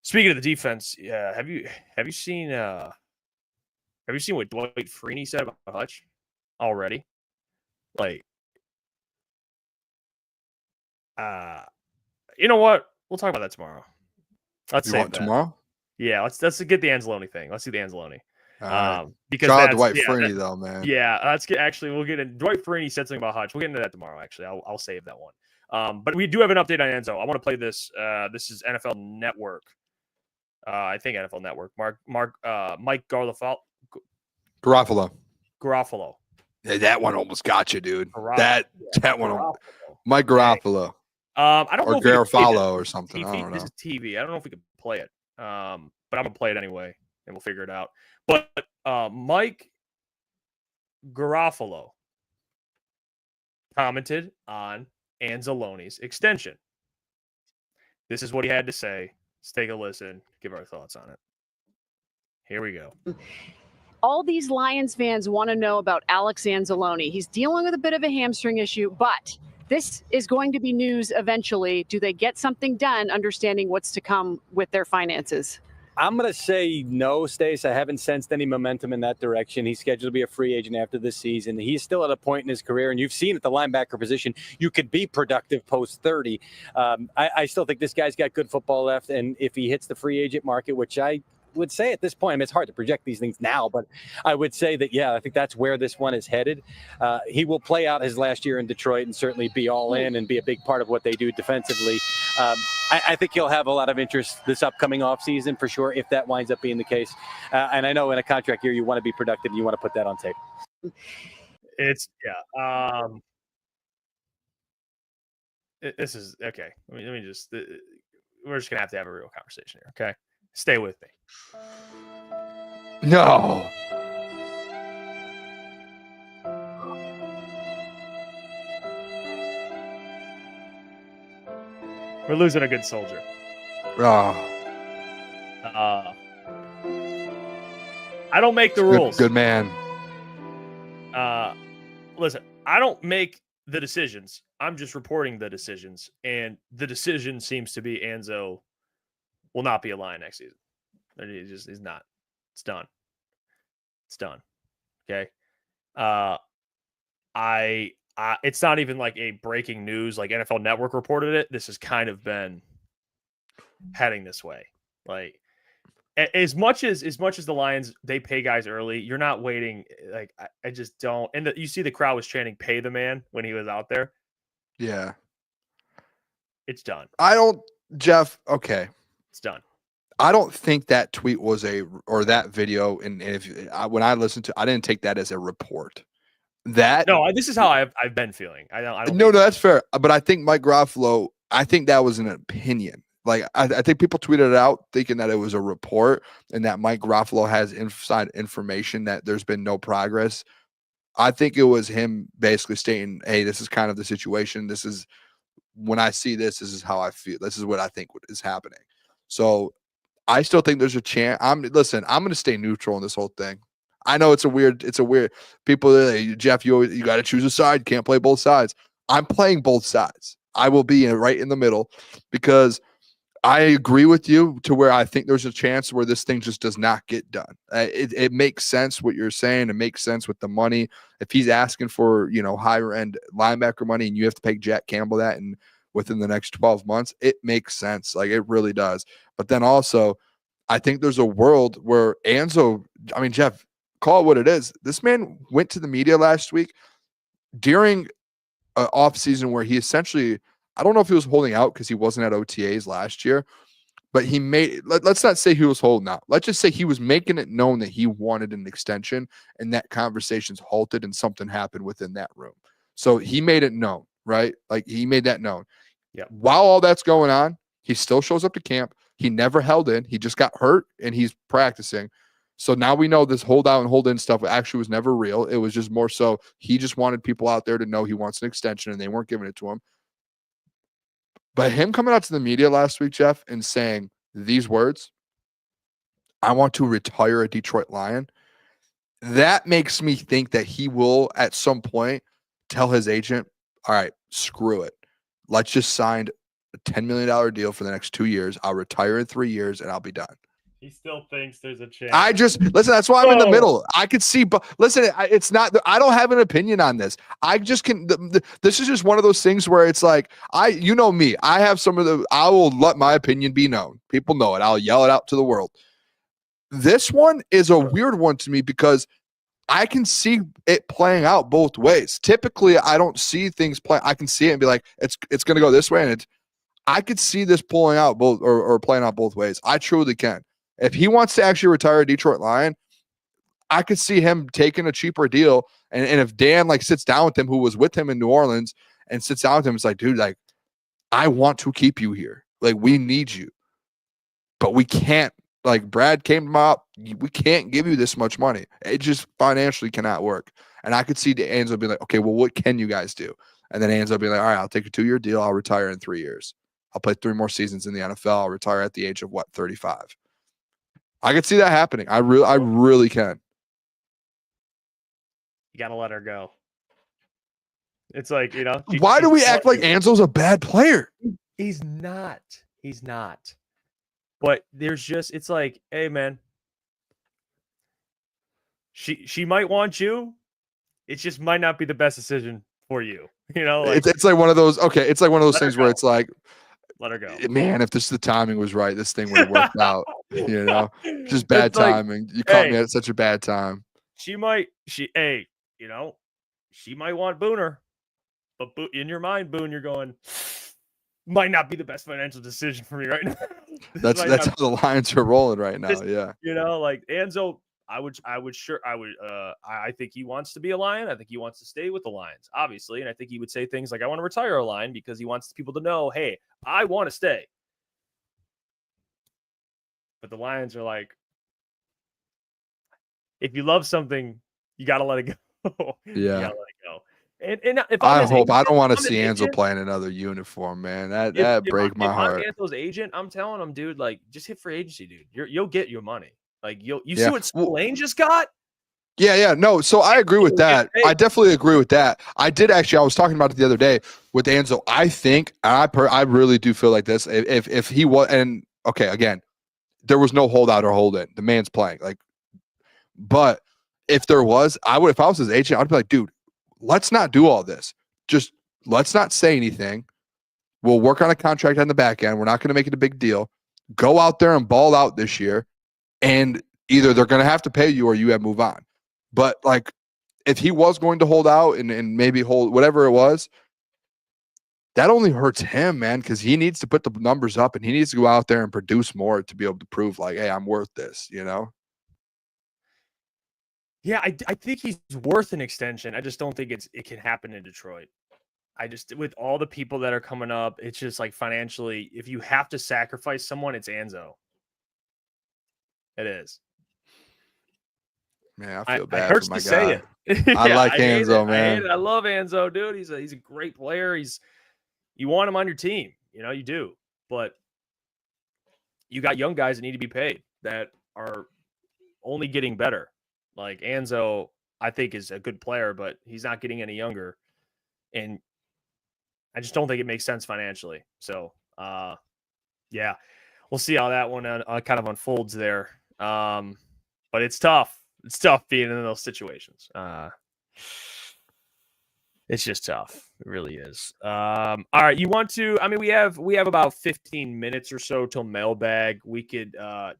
Speaking of the defense, have you seen what Dwight Freeney said about Hutch already? Like, you know what? We'll talk about that tomorrow. Let's say tomorrow. Yeah, let's get the Anzalone thing. Let's see the Anzalone. Because shout out Dwight Freeney though, man. Yeah, we'll get in. Dwight Freeney said something about Hutch. We'll get into that tomorrow. Actually, I'll save that one. But we do have an update on Enzo. I want to play this. This is NFL Network. I think NFL Network. Mike Garafolo. Yeah, that one almost got you, dude. That one. Mike Garafolo. I don't know. Or Garafolo or something. TV, I don't know. This is TV. I don't know if we can play it. But I'm gonna play it anyway, and we'll figure it out. But Mike Garafolo commented on Anzalone's extension. This is what he had to say. Let's take a listen, give our thoughts on it. Here we go. All these Lions fans want to know about Alex Anzalone. He's dealing with a bit of a hamstring issue, but this is going to be news eventually. Do they get something done, understanding what's to come with their finances? I'm going to say no, Stace. I haven't sensed any momentum in that direction. He's scheduled to be a free agent after this season. He's still at a point in his career, and you've seen at the linebacker position, you could be productive post-30. I still think this guy's got good football left, and if he hits the free agent market, which I would say at this point, I mean, it's hard to project these things now, but I would say that, yeah, I think that's where this one is headed. He will play out his last year in Detroit and certainly be all in and be a big part of what they do defensively. I think he'll have a lot of interest this upcoming offseason for sure, if that winds up being the case. And I know in a contract year, you want to be productive and you want to put that on tape. This is okay. Let me just, we're just going to have a real conversation here. Okay. Stay with me. No. We're losing a good soldier. Oh. I don't make the rules. Good man. Listen, I don't make the decisions. I'm just reporting the decisions. And the decision seems to be Anzo will not be a Lion next season. He's not. It's done. It's done. Okay. It's not even like a breaking news, like NFL Network reported it. This has kind of been heading this way. Like as much as the Lions, they pay guys early. You're not waiting. Like I just don't. And you see the crowd was chanting "Pay the man" when he was out there. Yeah. It's done. Jeff. Okay. It's done. I don't think that tweet was or that video. And when I listened to, I didn't take that as a report. This is how I've been feeling. I don't. No, that's fair. But I think Mike Garafolo, I think that was an opinion. Like I think people tweeted it out thinking that it was a report and that Mike Garafolo has inside information that there's been no progress. I think it was him basically stating, "Hey, this is kind of the situation. This is when I see this. This is how I feel. This is what I think is happening." So I still think there's a chance. I'm going to stay neutral in this whole thing. I know it's a weird people. Jeff, you got to choose a side. Can't play both sides. I'm playing both sides. I will be right in the middle because I agree with you to where I think there's a chance where this thing just does not get done. It makes sense what you're saying. It makes sense with the money. If he's asking for, higher end linebacker money and you have to pay Jack Campbell that and within the next 12 months, it makes sense. Like it really does. But then also I think there's a world where Jeff, call it what it is. This man went to the media last week during an offseason where he essentially, I don't know if he was holding out because he wasn't at OTAs last year, but he let's not say he was holding out. Let's just say he was making it known that he wanted an extension and that conversation's halted and something happened within that room. So he made it known, right? Like he made that known. Yeah. While all that's going on, he still shows up to camp, He never held in. He just got hurt, and he's practicing. So now we know this hold out and hold in stuff actually was never real. It was just more so he just wanted people out there to know he wants an extension, and they weren't giving it to him. But him coming out to the media last week, Jeff, and saying these words, I want to retire a Detroit Lion, that makes me think that he will at some point tell his agent, all right, screw it. Let's just sign a $10 million deal for the next 2 years. I'll retire in 3 years, and I'll be done. He still thinks there's a chance. I just listen. That's why I'm in the middle. I could see, but listen, it's not. I don't have an opinion on this. I just can. This is just one of those things where it's like you know me. I have some of the. I will let my opinion be known. People know it. I'll yell it out to the world. This one is a weird one to me because I can see it playing out both ways. Typically, I don't see things play. I can see it and be like, it's going to go this way, and I could see this pulling out both or playing out both ways. I truly can. If he wants to actually retire a Detroit Lion, I could see him taking a cheaper deal. And if Dan sits down with him, who was with him in New Orleans, and sits down with him, it's like, dude, I want to keep you here. We need you. But we can't. Brad came up, we can't give you this much money. It just financially cannot work. And I could see Anzo being like, okay, well, what can you guys do? And then Anzo being like, all right, I'll take a 2-year deal. I'll retire in 3 years. I'll play 3 more seasons in the NFL. I'll retire at the age of 35. I could see that happening. I really can. You got to let her go. It's like, why do we act like Anzo's a bad player? He's not. But there's just, it's like, hey, man, she might want you. It just might not be the best decision for you. It's like one of those. Okay, it's like one of those things where it's like, let her go. Man, if the timing was right, this thing would have worked out. Just bad timing. You caught me at such a bad time. She might want Booner, but in your mind, Boone, you're going, might not be the best financial decision for me right now. That's how the Lions are rolling right now. Yeah. Anzo, I think he wants to be a Lion. I think he wants to stay with the Lions, obviously. And I think he would say things like, I want to retire a Lion because he wants people to know, hey, I want to stay. But the Lions are like, if you love something, you got to let it go. Yeah. You got to let it go. And if I don't want to see Anzo play in another uniform, man. That break my heart. If I'm Anzo's agent, I'm telling him, dude, just hit free agency, dude. You'll get your money. You see what Spillane just got? Yeah. No, so I agree with that. I definitely agree with that. I was talking about it the other day with Anzo. I think, I really do feel like this. If he was, and okay, again, there was no holdout or hold in. The man's playing. But if there was, if I was his agent, I'd be like, dude, let's not do all this. Just let's not say anything. We'll work on a contract on the back end. We're not going to make it a big deal. Go out there and ball out this year. And either they're going to have to pay you or you have to move on. But if he was going to hold out and maybe hold whatever it was, that only hurts him, man, because he needs to put the numbers up and he needs to go out there and produce more to be able to prove hey, I'm worth this, Yeah, I think he's worth an extension. I just don't think it can happen in Detroit. With all the people that are coming up, it's just financially, if you have to sacrifice someone, it's Anzo. It is. Man, I feel bad for my guy. Say it. I like Anzo, man. I love Anzo, dude. He's a great player. You want him on your team, you do. But you got young guys that need to be paid that are only getting better. Anzo, I think, is a good player, but he's not getting any younger. And I just don't think it makes sense financially. So, yeah, we'll see how that one kind of unfolds there. But it's tough. It's tough being in those situations. It's just tough. It really is. All right. You want to, we have about 15 minutes or so till mailbag. We could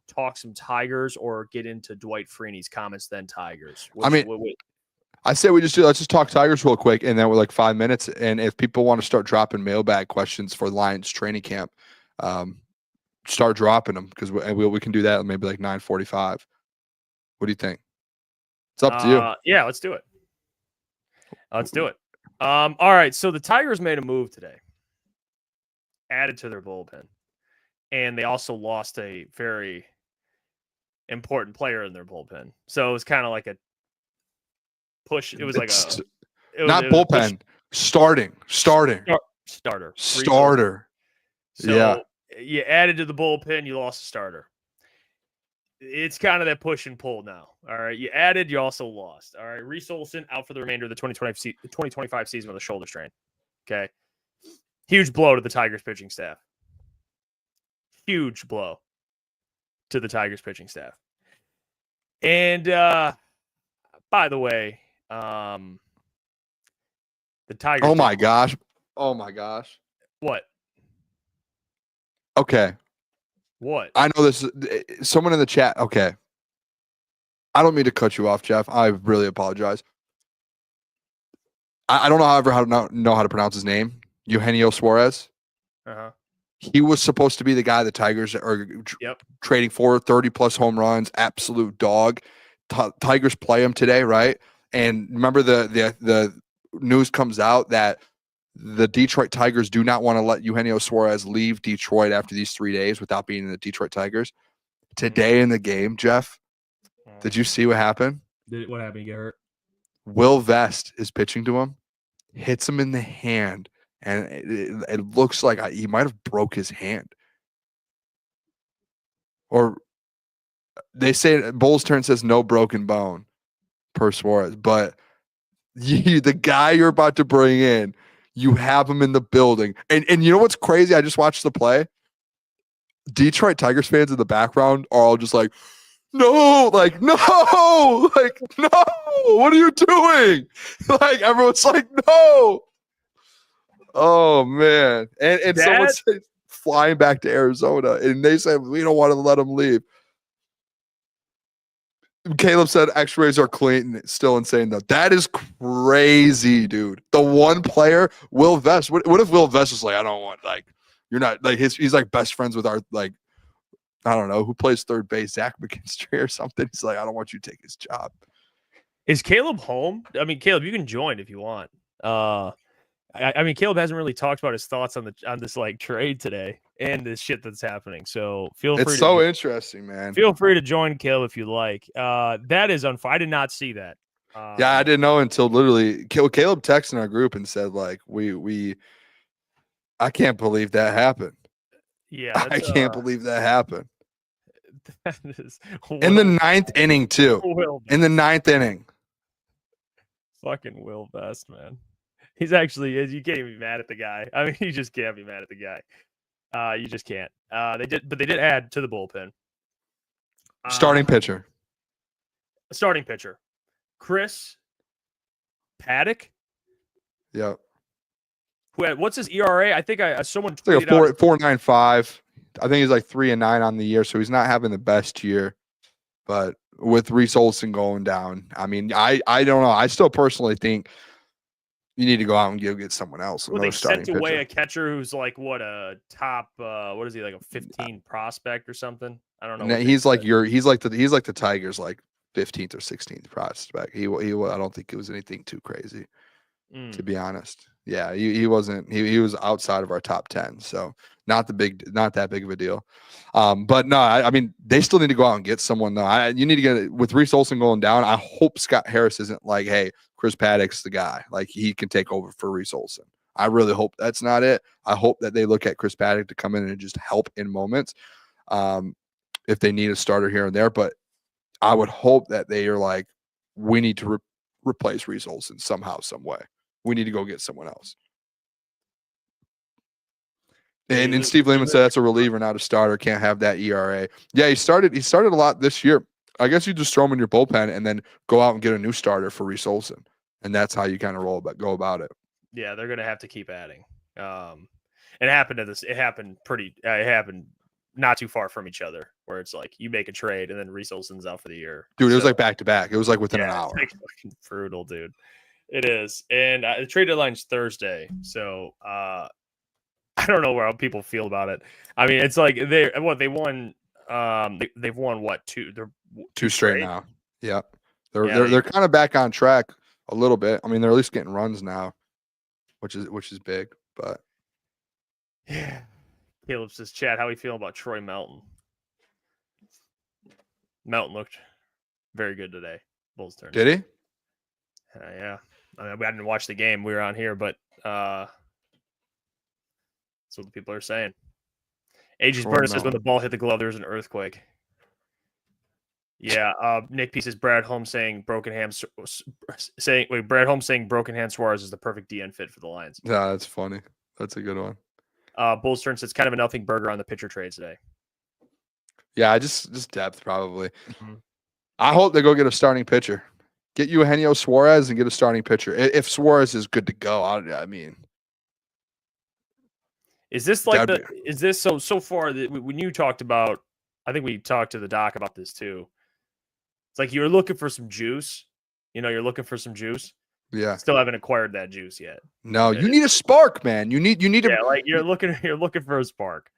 talk some Tigers or get into Dwight Freeney's comments, then Tigers. I say let's just talk Tigers real quick, and then we're 5 minutes. And if people want to start dropping mailbag questions for Lions training camp, start dropping them because we can do that maybe 9:45. What do you think? It's up to you. Yeah, let's do it. All right. So the Tigers made a move today, added to their bullpen. and they also lost a very important player in their bullpen. So it was kind of like a push. It was like not bullpen, starting. Starter. So yeah. You added to the bullpen, you lost a starter. It's kind of that push and pull now. All right. You added, you also lost. All right. Reese Olson out for the remainder of the 2025 season with a shoulder strain. Okay. Huge blow to the Tigers pitching staff. Huge blow to the Tigers pitching staff. And by the way, the Tigers. Oh my gosh. What? Okay. What? I know this. Someone in the chat. Okay. I don't mean to cut you off, Jeff. I really apologize. I don't know how to pronounce his name. Eugenio Suarez. Uh-huh. He was supposed to be the guy the Tigers are trading for, 30-plus home runs, absolute dog. Tigers play him today, right? And remember the news comes out that the Detroit Tigers do not want to let Eugenio Suarez leave Detroit after these 3 days without being in the Detroit Tigers. Today in the game, Jeff, did you see what happened? What happened? You get hurt? Will Vest is pitching to him, hits him in the hand, and it looks like he might have broke his hand. Or they say Bulls turn says no broken bone per Suarez, but the guy you're about to bring in, you have him in the building. And you know what's crazy? I just watched the play. Detroit Tigers fans in the background are all just like, no, no, what are you doing? Like, everyone's like, no. Oh, man. And someone said flying back to Arizona, and they said, we don't want to let him leave. Caleb said x-rays are clean. Still insane, though. That is crazy, dude. The one player, Will Vest. What if Will Vest was like, I don't want, you're not, he's like best friends with our, I don't know, who plays third base, Zach McKinstry or something. He's like, I don't want you to take his job. Is Caleb home? I mean, Caleb, you can join if you want. I mean, Caleb hasn't really talked about his thoughts on this trade today and this shit that's happening. So feel free. It's so interesting, man. Feel free to join Caleb if you like. That is unfair. I did not see that. Yeah, I didn't know until literally Caleb texted in our group and said, I can't believe that happened. Yeah, I can't believe that happened. That is in the ninth inning, too. In the ninth inning. Fucking Will Vest, man. He's actually, you can't even be mad at the guy. I mean, you just can't be mad at the guy. You just can't. They did add to the bullpen. Starting pitcher. Chris Paddock. Yep. What's his ERA? I think someone tweeted it's like a 4.95. I think he's like 3-9 on the year, so he's not having the best year. But with Reese Olson going down, I mean, I don't know. I still personally think you need to go out and get someone else. Well, they sent away a catcher who's like a top what is he, like a 15 prospect or something? I don't know. He's like the Tigers, like 15th or 16th prospect. He I don't think it was anything too crazy, to be honest. Yeah, he wasn't. He was outside of our top 10, so not that big of a deal. But no, I mean, they still need to go out and get someone though. You need to get with Reese Olson going down. I hope Scott Harris isn't like, hey, Chris Paddock's the guy. Like, he can take over for Reese Olson. I really hope that's not it. I hope that they look at Chris Paddock to come in and just help in moments, if they need a starter here and there. But I would hope that they are like, we need to replace Reese Olson somehow, some way. We need to go get someone else. And Steve Lehman said that's a reliever, not a starter. Can't have that ERA. Yeah, he started a lot this year. I guess you just throw him in your bullpen and then go out and get a new starter for Reese Olson. And that's how you kind of go about it. Yeah, they're going to have to keep adding. It happened not too far from each other, where it's like you make a trade and then Reese Olson's out for the year. Dude, it was like back to back. It was like within an hour. It's like fucking brutal, dude. It is. And the trade deadline's Thursday. So I don't know how people feel about it. I mean, it's like they won. They've won what, two straight now. Yeah. They're kind of back on track a little bit. I mean, they're at least getting runs now, which is big, but yeah. Caleb says, Chad, how are you feeling about Troy Melton? Melton looked very good today. Bulls turn. Did he? Yeah. I mean, I didn't watch the game. We were on here, but that's what the people are saying. Aegis Burner says when the ball hit the glove, there was an earthquake. Yeah. Nick P says Brad Holmes saying Brad Holmes saying broken hand Suarez is the perfect DN fit for the Lions. Yeah, that's funny. That's a good one. Bulls turn says kind of a nothing burger on the pitcher trades today. Yeah, just depth probably. Mm-hmm. I hope they go get a starting pitcher. Get Eugenio Suarez and get a starting pitcher. If Suarez is good to go, I mean, is this like is this so far that when you talked about? I think we talked to the doc about this too. It's like you're looking for some juice. You're looking for some juice. Yeah. Still haven't acquired that juice yet. No, you need a spark, man. You need yeah, like you're looking for a spark.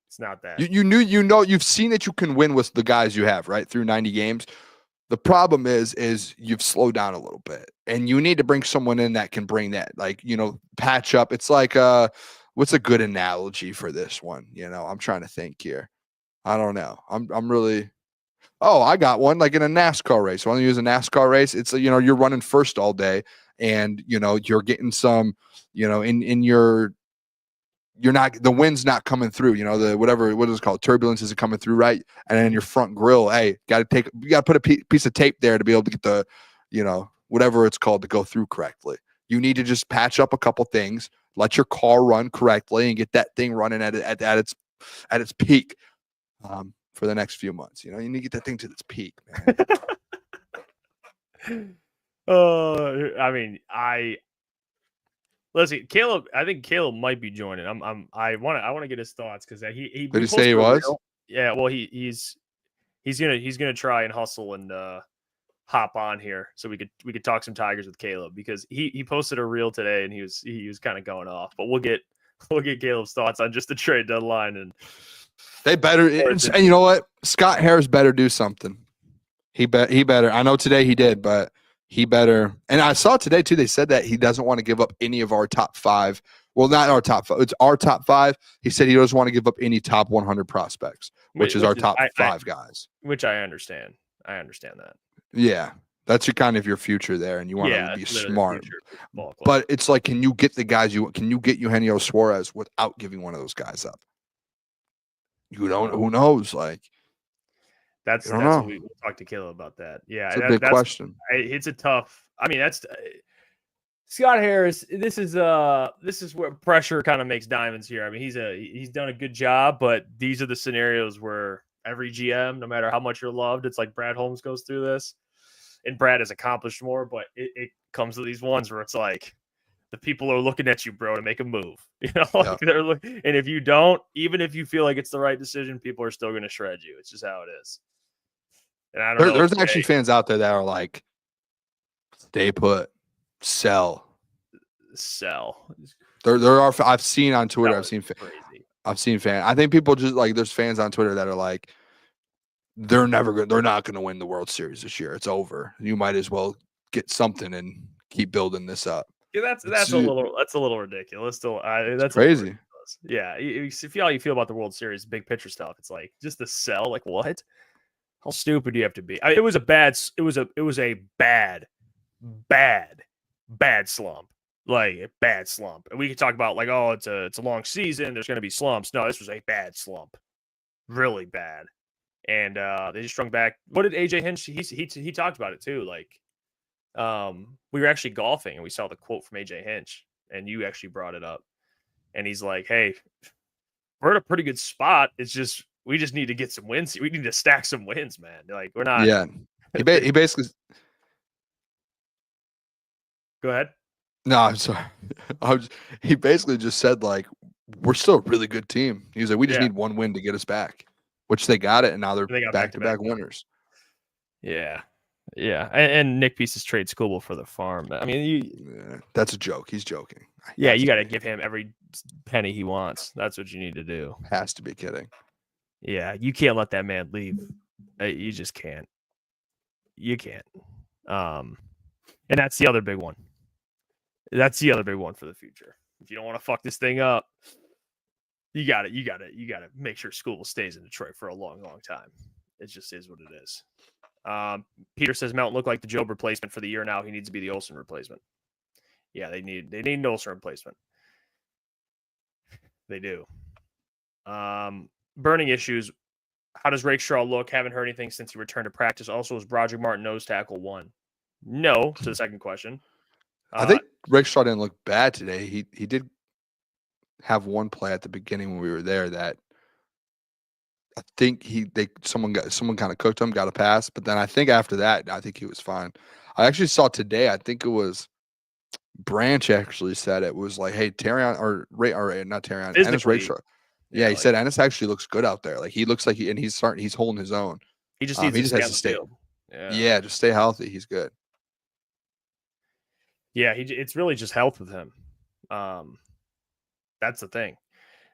It's not that. You've seen that you can win with the guys you have, right? Through 90 games. The problem is you've slowed down a little bit, and you need to bring someone in that can bring that, like, patch up. It's like, what's a good analogy for this one? I'm trying to think here. I don't know. I'm really, I got one, like in a NASCAR race. When you use a NASCAR race, it's, you're running first all day, and, you're getting some, the wind's not coming through, what is it called? Turbulence isn't coming through, right? And then your front grill, you got to put a piece of tape there to be able to get the, whatever it's called to go through correctly. You need to just patch up a couple things, let your car run correctly, and get that thing running at its peak for the next few months. You need to get that thing to its peak, man. I mean, listen, Caleb. I think Caleb might be joining. I want to get his thoughts because he did he say he was? Yeah. Well, he's gonna try and hustle and hop on here so we could talk some Tigers with Caleb because he posted a reel today and he was kind of going off. But we'll get Caleb's thoughts on just the trade deadline and they better. And you know what? Scott Harris better do something. He better. I know today he did, but. He better, and I saw today too. They said that he doesn't want to give up any of our top 5. Well, not our top 5. It's our top 5. He said he doesn't want to give up any top 100 prospects, which is our top 5 guys. Which I understand. I understand that. Yeah, that's your future there, and you want to be smart. But it's like, can you get the guys? Can you get Eugenio Suarez without giving one of those guys up? You don't. Who knows? Like. That's what we'll talk to Caleb about that. Yeah, it's a big question. It's a tough. I mean, that's Scott Harris. This is where pressure kind of makes diamonds here. I mean, he's done a good job, but these are the scenarios where every GM, no matter how much you're loved, it's like Brad Holmes goes through this, and Brad has accomplished more, but it comes to these ones where it's like the people are looking at you, bro, to make a move. They're looking, and if you don't, even if you feel like it's the right decision, people are still going to shred you. It's just how it is. And I don't know. There's actually fans out there that are like, stay put, sell. There are. I've seen on Twitter. I've seen fans. I think people just like. There's fans on Twitter that are like, they're not going to win the World Series this year. It's over. You might as well get something and keep building this up. Yeah, that's a little ridiculous. That's crazy. Yeah, if you feel about the World Series, big picture stuff, it's like just the sell. Like what? How stupid do you have to be? It was a bad slump. Like a bad slump. And we could talk about like, oh, it's a long season. There's going to be slumps. No, this was a bad slump. Really bad. And they just strung back. What did AJ Hinch? He talked about it too. Like, we were actually golfing and we saw the quote from AJ Hinch, and you actually brought it up. And he's like, "Hey, we're in a pretty good spot. It's just we just need to get some wins. We need to stack some wins, man. Like we're not." Yeah, he basically. Go ahead. No, I'm sorry. He basically just said like, we're still a really good team. He was like, we just need one win to get us back, which they got it, and now they're back-to-back winners. Yeah. Yeah. And Nick Peace's trade school for the farm. I mean, that's a joke. He's joking. Yeah, you got to give him every penny he wants. That's what you need to do. Has to be kidding. Yeah, you can't let that man leave. You just can't. You can't. And that's the other big one. That's the other big one for the future. If you don't want to fuck this thing up, You got to make sure School stays in Detroit for a long, long time. It just is what it is. Peter says Melton looked like the Job replacement for the year now. He needs to be the Olsen replacement. Yeah, they need an Olsen replacement. They do. Burning issues. How does Rakestraw look? Haven't heard anything since he returned to practice. Also, is Broderick Martin nose tackle 1? No, to the second question. I think Rakestraw didn't look bad today. He did have one play at the beginning when we were there that I think someone kind of cooked him, got a pass, but then I think after that, I think he was fine. I actually saw today, I think it was Branch actually said it was like, hey, Terrion or not Terrion, Ennis Rakestraw. Yeah, he said Ennis actually looks good out there. Like he looks like he's holding his own. He just needs to has to stay. Yeah, just stay healthy. He's good. Yeah, it's really just health with him. That's the thing.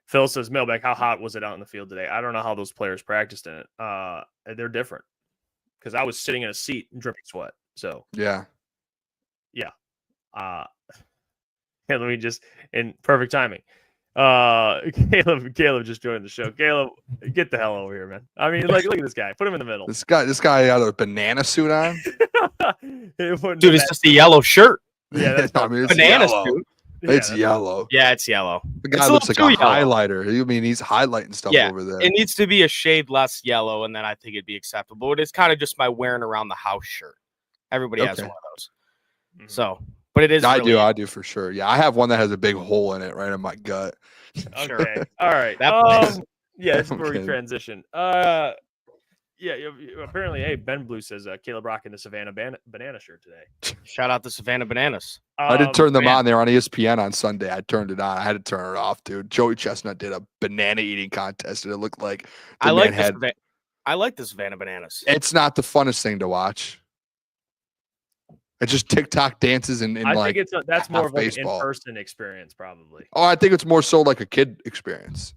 Phil says, Mailbag, how hot was it out in the field today? I don't know how those players practiced in it. They're different because I was sitting in a seat and dripping sweat. So yeah. Let me just in perfect timing. Caleb just joined the show. Caleb, get the hell over here, man. I mean, look at this guy. Put him in the middle. This guy got a banana suit on. Dude, it's just a yellow shirt. Yeah, that's it's banana yellow. suit. It's yellow. Yeah, it's yellow. The guy looks like a highlighter. I mean, he's highlighting stuff over there. It needs to be a shade less yellow, and then I think it'd be acceptable. It's kind of just my wearing around the house shirt. Everybody has one of those. So, but it is. I do for sure. Yeah, I have one that has a big hole in it right in my gut. Okay. All right. Yeah, this is where we transition. Yeah, apparently, hey, Ben Blue says Caleb rocking the Savannah banana shirt today. Shout out to Savannah Bananas. I did turn them on. They were on ESPN on Sunday. I turned it on. I had to turn it off, dude. Joey Chestnut did a banana eating contest, and it looked like I like the Savannah Bananas. It's not the funnest thing to watch. It's just TikTok dances and I like think that's more of like an baseball. in-person experience, probably. Oh, I think it's more so like a kid experience.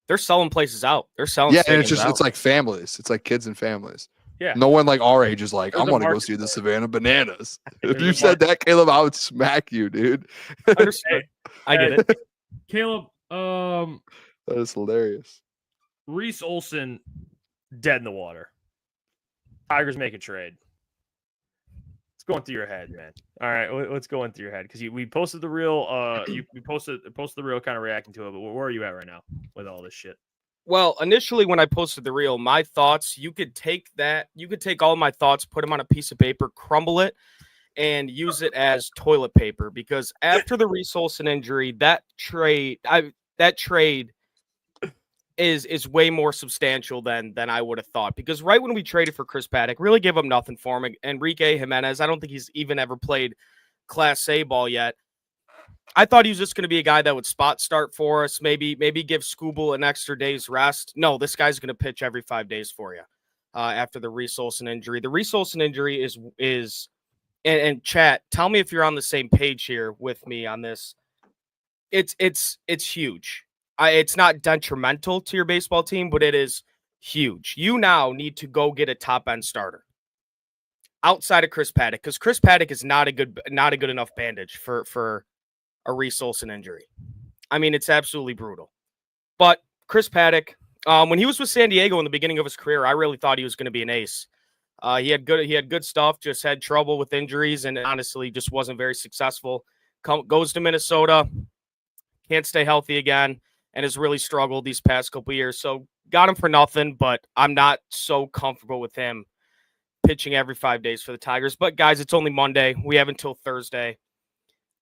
They're selling places out. They're selling. Yeah, and it's like families. It's like kids and families. Yeah. No one like our age is like, There's I a want to go market see the for it. Savannah Bananas. If There's you a said that, Caleb, I would smack you, dude. Understood. I get it. Caleb, That is hilarious. Reese Olson dead in the water. Tigers make a trade. What's going through your head, man? All right, what's going through your head? Because we posted the reel. We posted the reel, kind of reacting to it. But where are you at right now with all this shit? Well, initially when I posted the reel, my thoughts, you could take all my thoughts, put them on a piece of paper, crumble it, and use it as toilet paper. Because after the Reese Olson injury, that trade is way more substantial than I would have thought. Because right when we traded for Chris Paddock, really gave up nothing for him. Enrique Jimenez, I don't think he's even ever played Class A ball yet. I thought he was just going to be a guy that would spot start for us, maybe give Scooble an extra day's rest. No, this guy's going to pitch every 5 days for you after the Reese Olson injury. The Reese Olson injury is and chat, tell me if you're on the same page here with me on this. It's huge. It's not detrimental to your baseball team, but it is huge. You now need to go get a top-end starter outside of Chris Paddock, because Chris Paddock is not a good enough bandage for a Reese Olson injury. I mean, it's absolutely brutal. But Chris Paddock, when he was with San Diego in the beginning of his career, I really thought he was going to be an ace. He had good stuff, just had trouble with injuries, and honestly just wasn't very successful. Goes to Minnesota, can't stay healthy again, and has really struggled these past couple years. So got him for nothing, but I'm not so comfortable with him pitching every 5 days for the Tigers. But guys, it's only Monday. We have until Thursday.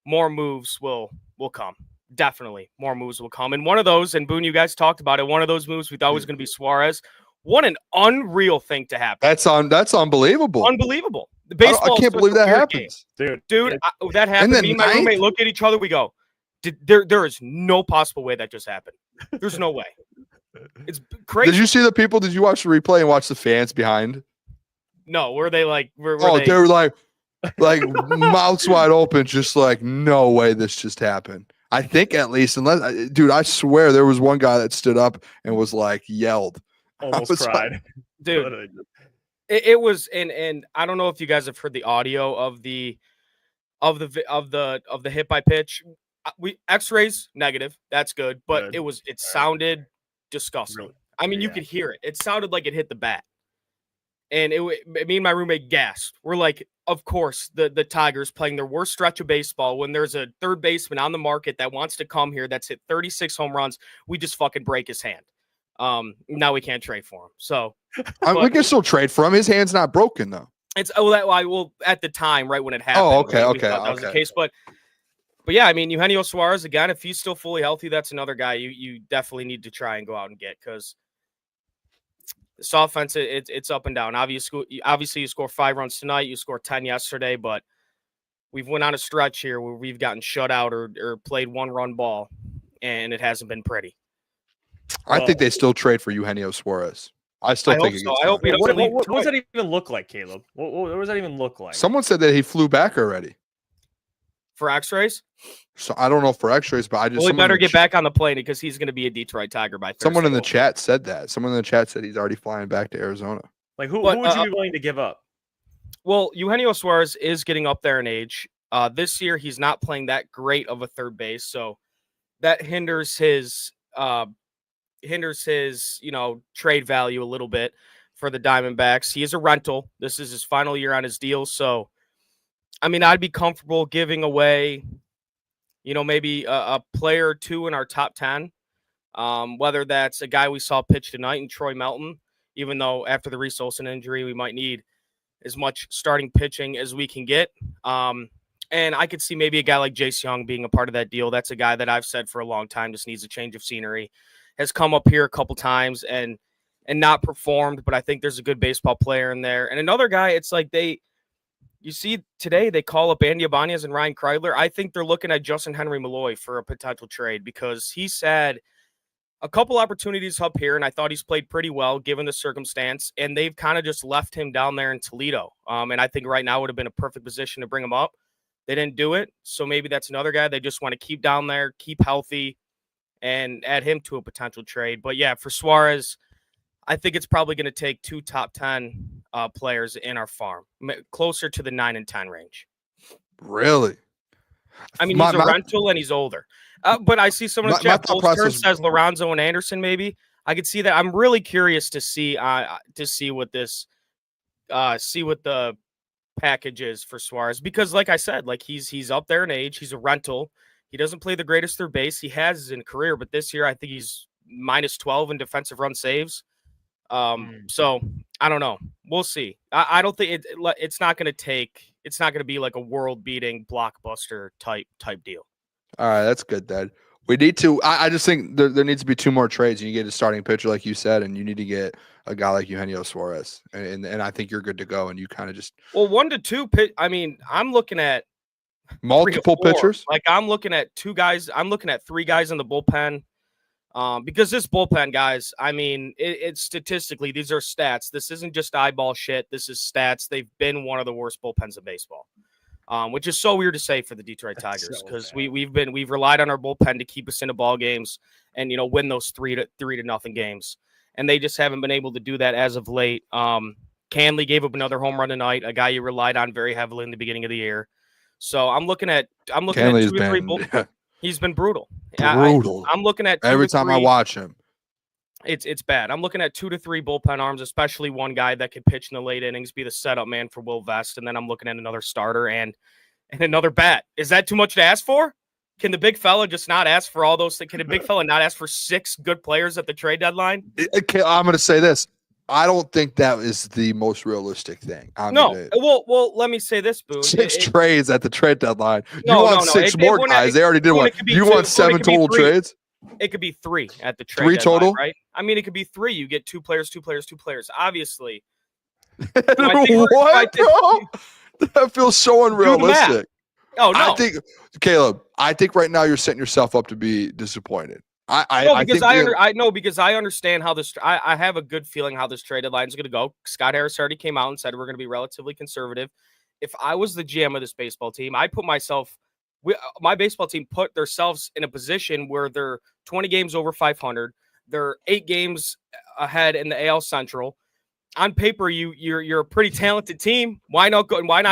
More moves will come. Definitely more moves will come. And one of those, and Boone, you guys talked about it, one of those moves we thought was going to be Suarez. What an unreal thing to happen. That's unbelievable. Unbelievable. The baseball I can't believe that happens. Dude, that happened. Me and my roommate look at each other, we go, there is no possible way that just happened. There's no way. It's crazy. Did you see the people? Did you watch the replay and watch the fans behind? No, were they like they were like mouths wide open, just like, no way this just happened. I think at least, dude, I swear there was one guy that stood up and was like, yelled. Almost cried. Like, dude, it was, and I don't know if you guys have heard the audio of the hit by pitch. X-rays negative. That's good, but Good. it sounded disgusting. Really? I mean, you Yeah. could hear it. It sounded like it hit the bat. And me and my roommate gasped. We're like, of course, the Tigers playing their worst stretch of baseball when there's a third baseman on the market that wants to come here that's hit 36 home runs. We just fucking break his hand. Now we can't trade for him. So we can still trade for him. His hand's not broken though. it's at the time, right when it happened. Oh, okay, we thought that was the okay. case, but yeah, I mean, Eugenio Suarez again. If he's still fully healthy, that's another guy you definitely need to try and go out and get because this offense it's up and down. Obviously, you score 5 runs tonight. You scored 10 yesterday, but we've went on a stretch here where we've gotten shut out or played 1-run ball, and it hasn't been pretty. I think they still trade for Eugenio Suarez. I still think hope so. I hope he doesn't leave. What does that even look like, Caleb? What does that even look like? Someone said that he flew back already. For X-rays? So I don't know for X-rays, but I just. Well, he better get back on the plane because he's going to be a Detroit Tiger by Thursday. Someone in the chat said that. Someone in the chat said he's already flying back to Arizona. Like who would you be willing to give up? Well, Eugenio Suarez is getting up there in age. This year, he's not playing that great of a third base, so that hinders his trade value a little bit for the Diamondbacks. He is a rental. This is his final year on his deal, so I mean, I'd be comfortable giving away, maybe a player or two in our top 10, whether that's a guy we saw pitch tonight in Troy Melton, even though after the Reese Olson injury, we might need as much starting pitching as we can get. And I could see maybe a guy like Jace Young being a part of that deal. That's a guy that I've said for a long time just needs a change of scenery, has come up here a couple times and not performed, but I think there's a good baseball player in there. And another guy, it's like you see today they call up Andy Ibanez and Ryan Kreidler. I think they're looking at Justin Henry Malloy for a potential trade because he's had a couple opportunities up here, and I thought he's played pretty well given the circumstance, and they've kind of just left him down there in Toledo. And I think right now would have been a perfect position to bring him up. They didn't do it, so maybe that's another guy they just want to keep down there, keep healthy, and add him to a potential trade. But, yeah, for Suarez, I think it's probably going to take 2 top 10 players in our farm, closer to the 9 and 10 range. Really? I mean, he's a rental and he's older. But I see someone in the chat, Stern says Lorenzo and Anderson maybe. I could see that. I'm really curious to see what this see what the package is for Suarez because, like I said, like he's up there in age. He's a rental. He doesn't play the greatest third base. He has in career, but this year I think he's -12 in defensive run saves. So I don't know. We'll see. I don't think it's not going to be like a world beating blockbuster type deal. All right. That's good, Dad. We need to, I just think there needs to be 2 more trades and you get a starting pitcher, like you said, and you need to get a guy like Eugenio Suarez. And I think you're good to go. And you kind of just, 1 to 2 pitch. I mean, I'm looking at multiple 3 or 4. pitchers. Like I'm looking at 2 guys. I'm looking at 3 guys in the bullpen. Because this bullpen, guys, I mean, it's statistically, these are stats. This isn't just eyeball shit. This is stats. They've been one of the worst bullpens in baseball, which is so weird to say for the Detroit Tigers because we've relied on our bullpen to keep us into ball games and win those 3-0 games, and they just haven't been able to do that as of late. Canley gave up another home run tonight, a guy you relied on very heavily in the beginning of the year. So I'm looking at 2 to 3 bullpen. He's been brutal. Brutal. I'm looking at every time I watch him. It's bad. I'm looking at 2 to 3 bullpen arms, especially one guy that could pitch in the late innings, be the setup man for Will Vest, and then I'm looking at another starter and another bat. Is that too much to ask for? Can the big fella just not ask for all those things? Can the big fella not ask for 6 good players at the trade deadline? Okay, I'm going to say this. I don't think that is the most realistic thing. Well, let me say this, Boone. 6 trades at the trade deadline. You want 6 more guys. They already did one. You want 7 total trades? It could be 3 at the trade 3 deadline, total? right? I mean, it could be 3. You get 2 players. Obviously. What, bro? That feels so unrealistic. Oh, no. Caleb, I think right now you're setting yourself up to be disappointed. Because I understand how this. I have a good feeling how this trade deadline is going to go. Scott Harris already came out and said we're going to be relatively conservative. If I was the GM of this baseball team, I put my baseball team put themselves in a position where they're 20 games over 500. They're 8 games ahead in the AL Central. on paper, you're a pretty talented team. Why not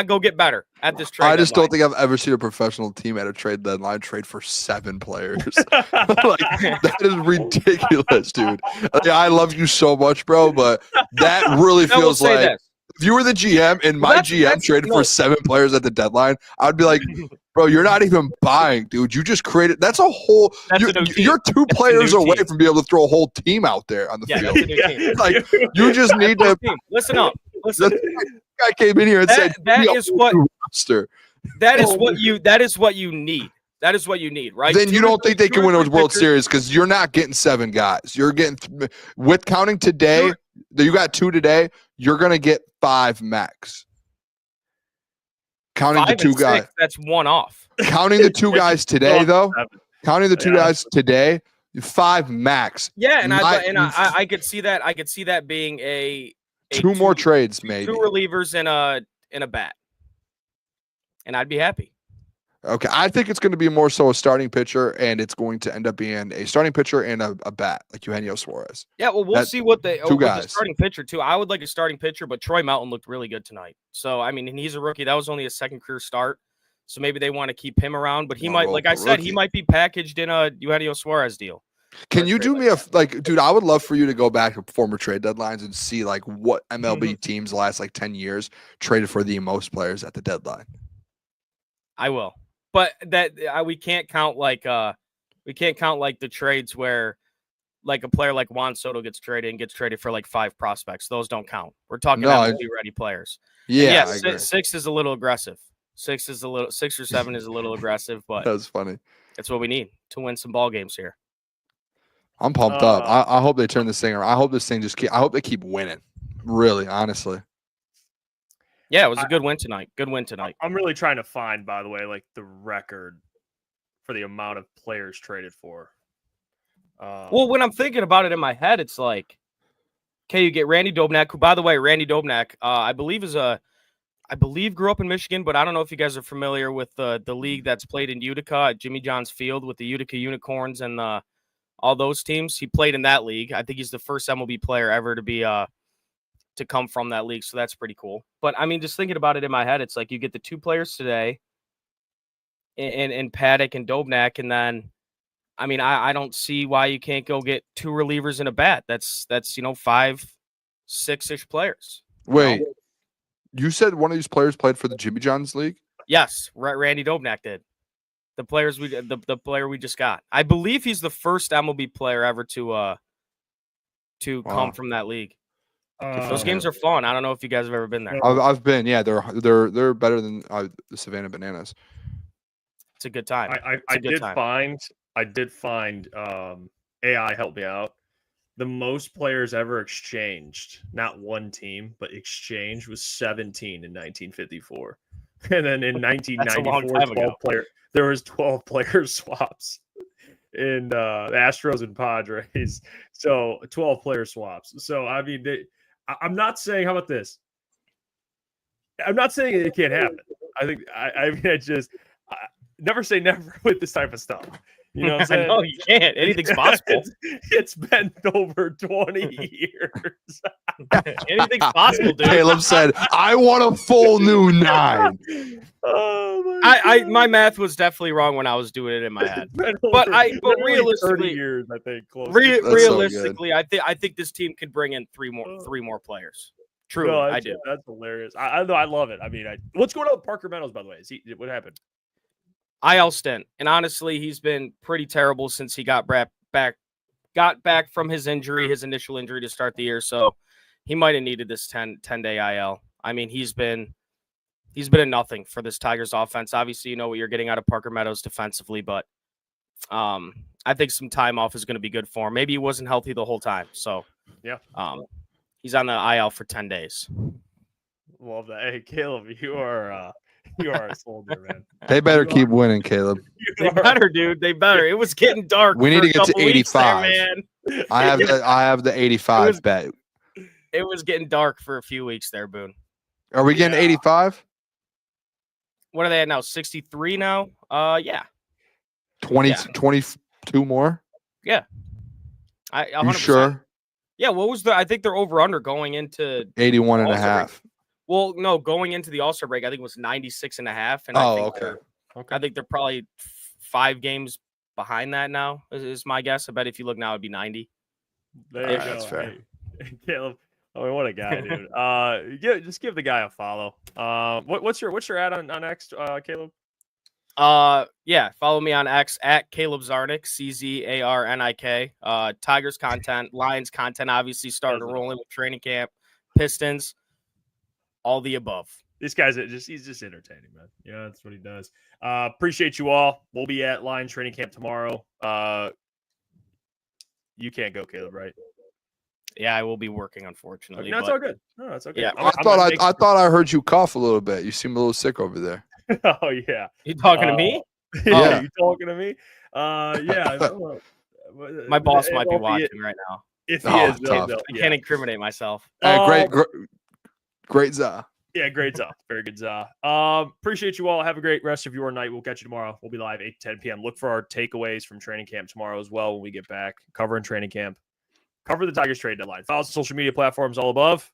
go get better at this trade? I just deadline? don't think I've ever seen a professional team at a trade deadline trade for 7 players. That is ridiculous, dude. Like, I love you so much, bro, but that really feels like if you were the GM and my GM traded for 7 players at the deadline, I'd be like, bro, you're not even buying, dude. You just created. That's a whole. You're 2 players away from being able to throw a whole team out there on the field. That's a new team. Like you just need to listen up. Listen. Guy came in here and said that is what roster. That is what you need. That is what you need, right? Then you don't think they can win a World Series because you're not getting 7 guys. You're getting with counting today. You got 2 today. You're gonna get 5 max. Counting the 2 guys. That's 1 off. Counting the 2 guys today, though. Counting the 2 guys today, 5 max. Yeah, and I could see that. I could see that being a 2 more trades, maybe 2 relievers in a bat, and I'd be happy. Okay, I think it's going to be more so a starting pitcher, and it's going to end up being a starting pitcher and a bat, like Eugenio Suarez. Yeah, well, we'll see what the guys. starting pitcher too. I would like a starting pitcher, but Troy Mountain looked really good tonight. So I mean, and he's a rookie. That was only his 2nd career start, so maybe they want to keep him around. But he might, like I said, he might be packaged in a Eugenio Suarez deal. Can you do me dude? I would love for you to go back to former trade deadlines and see like what MLB teams the last 10 years traded for the most players at the deadline. I will. But that we can't count the trades where like a player like Juan Soto gets traded for 5 prospects. Those don't count. We're talking about ready players. Yeah, and 6 is a little aggressive. 6 or 7 is a little aggressive, but that's funny. That's what we need to win some ball games here. I'm pumped up. I hope they turn this thing around. I hope this thing I hope they keep winning. Really, honestly. Yeah, it was a good win tonight. Good win tonight. I'm really trying to find, by the way, the record for the amount of players traded for. Well, when I'm thinking about it in my head, it's like, okay, you get Randy Dobnak, who, by the way, Randy Dobnak, I believe grew up in Michigan, but I don't know if you guys are familiar with the league that's played in Utica at Jimmy John's Field with the Utica Unicorns and all those teams. He played in that league. I think he's the first MLB player ever to be to come from that league, so that's pretty cool. But I mean, just thinking about it in my head, it's like you get the 2 players today in Paddock and Dobnak, and then I mean, I don't see why you can't go get 2 relievers in a bat. That's 5, 6-ish players. Wait, you said one of these players played for the Jimmy John's league? Yes, Randy Dobnak did. The player we just got. I believe he's the first MLB player ever to come from that league. Those games are fun. I don't know if you guys have ever been there. I've been. Yeah, they're better than the Savannah Bananas. It's a good time. I did find AI helped me out. The most players ever exchanged, not one team, but exchanged, was 17 in 1954. And then in 1994, there was 12 player swaps in the Astros and Padres. So 12 player swaps. So I mean, I'm not saying, how about this? I'm not saying it can't happen. I think I mean, never say never with this type of stuff. You know what I'm saying? No, you can't. Anything's possible. It's been over 20 years. Anything's possible, dude. Caleb said, I want a full new 9. My math was definitely wrong when I was doing it in my head. But realistically, 30 years, I think. Realistically, I think this team could bring in 3 more players. Truly, no, I do. That's hilarious. I love it. I mean, what's going on with Parker Meadows, by the way? What happened? IL stint, and honestly, he's been pretty terrible since he got back from his initial injury to start the year. So he might have needed this 10-day IL. I mean, he's been a nothing for this Tigers offense. Obviously, you know what you're getting out of Parker Meadows defensively, but I think some time off is going to be good for him. Maybe he wasn't healthy the whole time, so yeah, he's on the IL for 10 days. Love that. Hey, Caleb, you are a soldier, man. They better keep winning, Caleb. They better, dude. They better. It was getting dark. We need to get to 85. There, man. I have the 85 bet. It was getting dark for a few weeks there, Boone. Are we getting 85? What are they at now? 63 now? Yeah. 22 more? Yeah. 100%. You sure? Yeah, what was I think they're over under going into 81 and a All-Star half. break. Well, no, going into the All-Star break, I think it was 96 and a half. And Okay. I think they're probably 5 games behind that now, is my guess. I bet if you look now, it'd be 90. There you go. That's fair. Hey, Caleb. I mean, what a guy, dude. Just give the guy a follow. What's your ad on X, Caleb? Yeah, follow me on X at Caleb Czarnik, CZARNIK. Tigers content, Lions content, obviously started rolling with training camp, Pistons, all the above. This guy's he's just entertaining, man. Yeah, that's what he does. Appreciate you all. We'll be at Lions training camp tomorrow. You can't go, Caleb, right? Yeah, I will be working, unfortunately. No, it's all good. No, it's okay. Yeah, I thought I heard you cough a little bit. You seem a little sick over there. Oh yeah. You talking to me? Yeah, you talking to me? Yeah. My boss might be watching right now. If he is, tough. I can't incriminate myself. Great za. Yeah, great za. Very good za. Appreciate you all. Have a great rest of your night. We'll catch you tomorrow. We'll be live 8 to 10 p.m. Look for our takeaways from training camp tomorrow as well when we get back. Covering training camp. Cover the Tigers trade deadline. Follow us on social media platforms all above.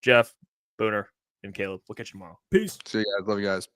Jeff, Booner, and Caleb. We'll catch you tomorrow. Peace. See you guys. Love you guys.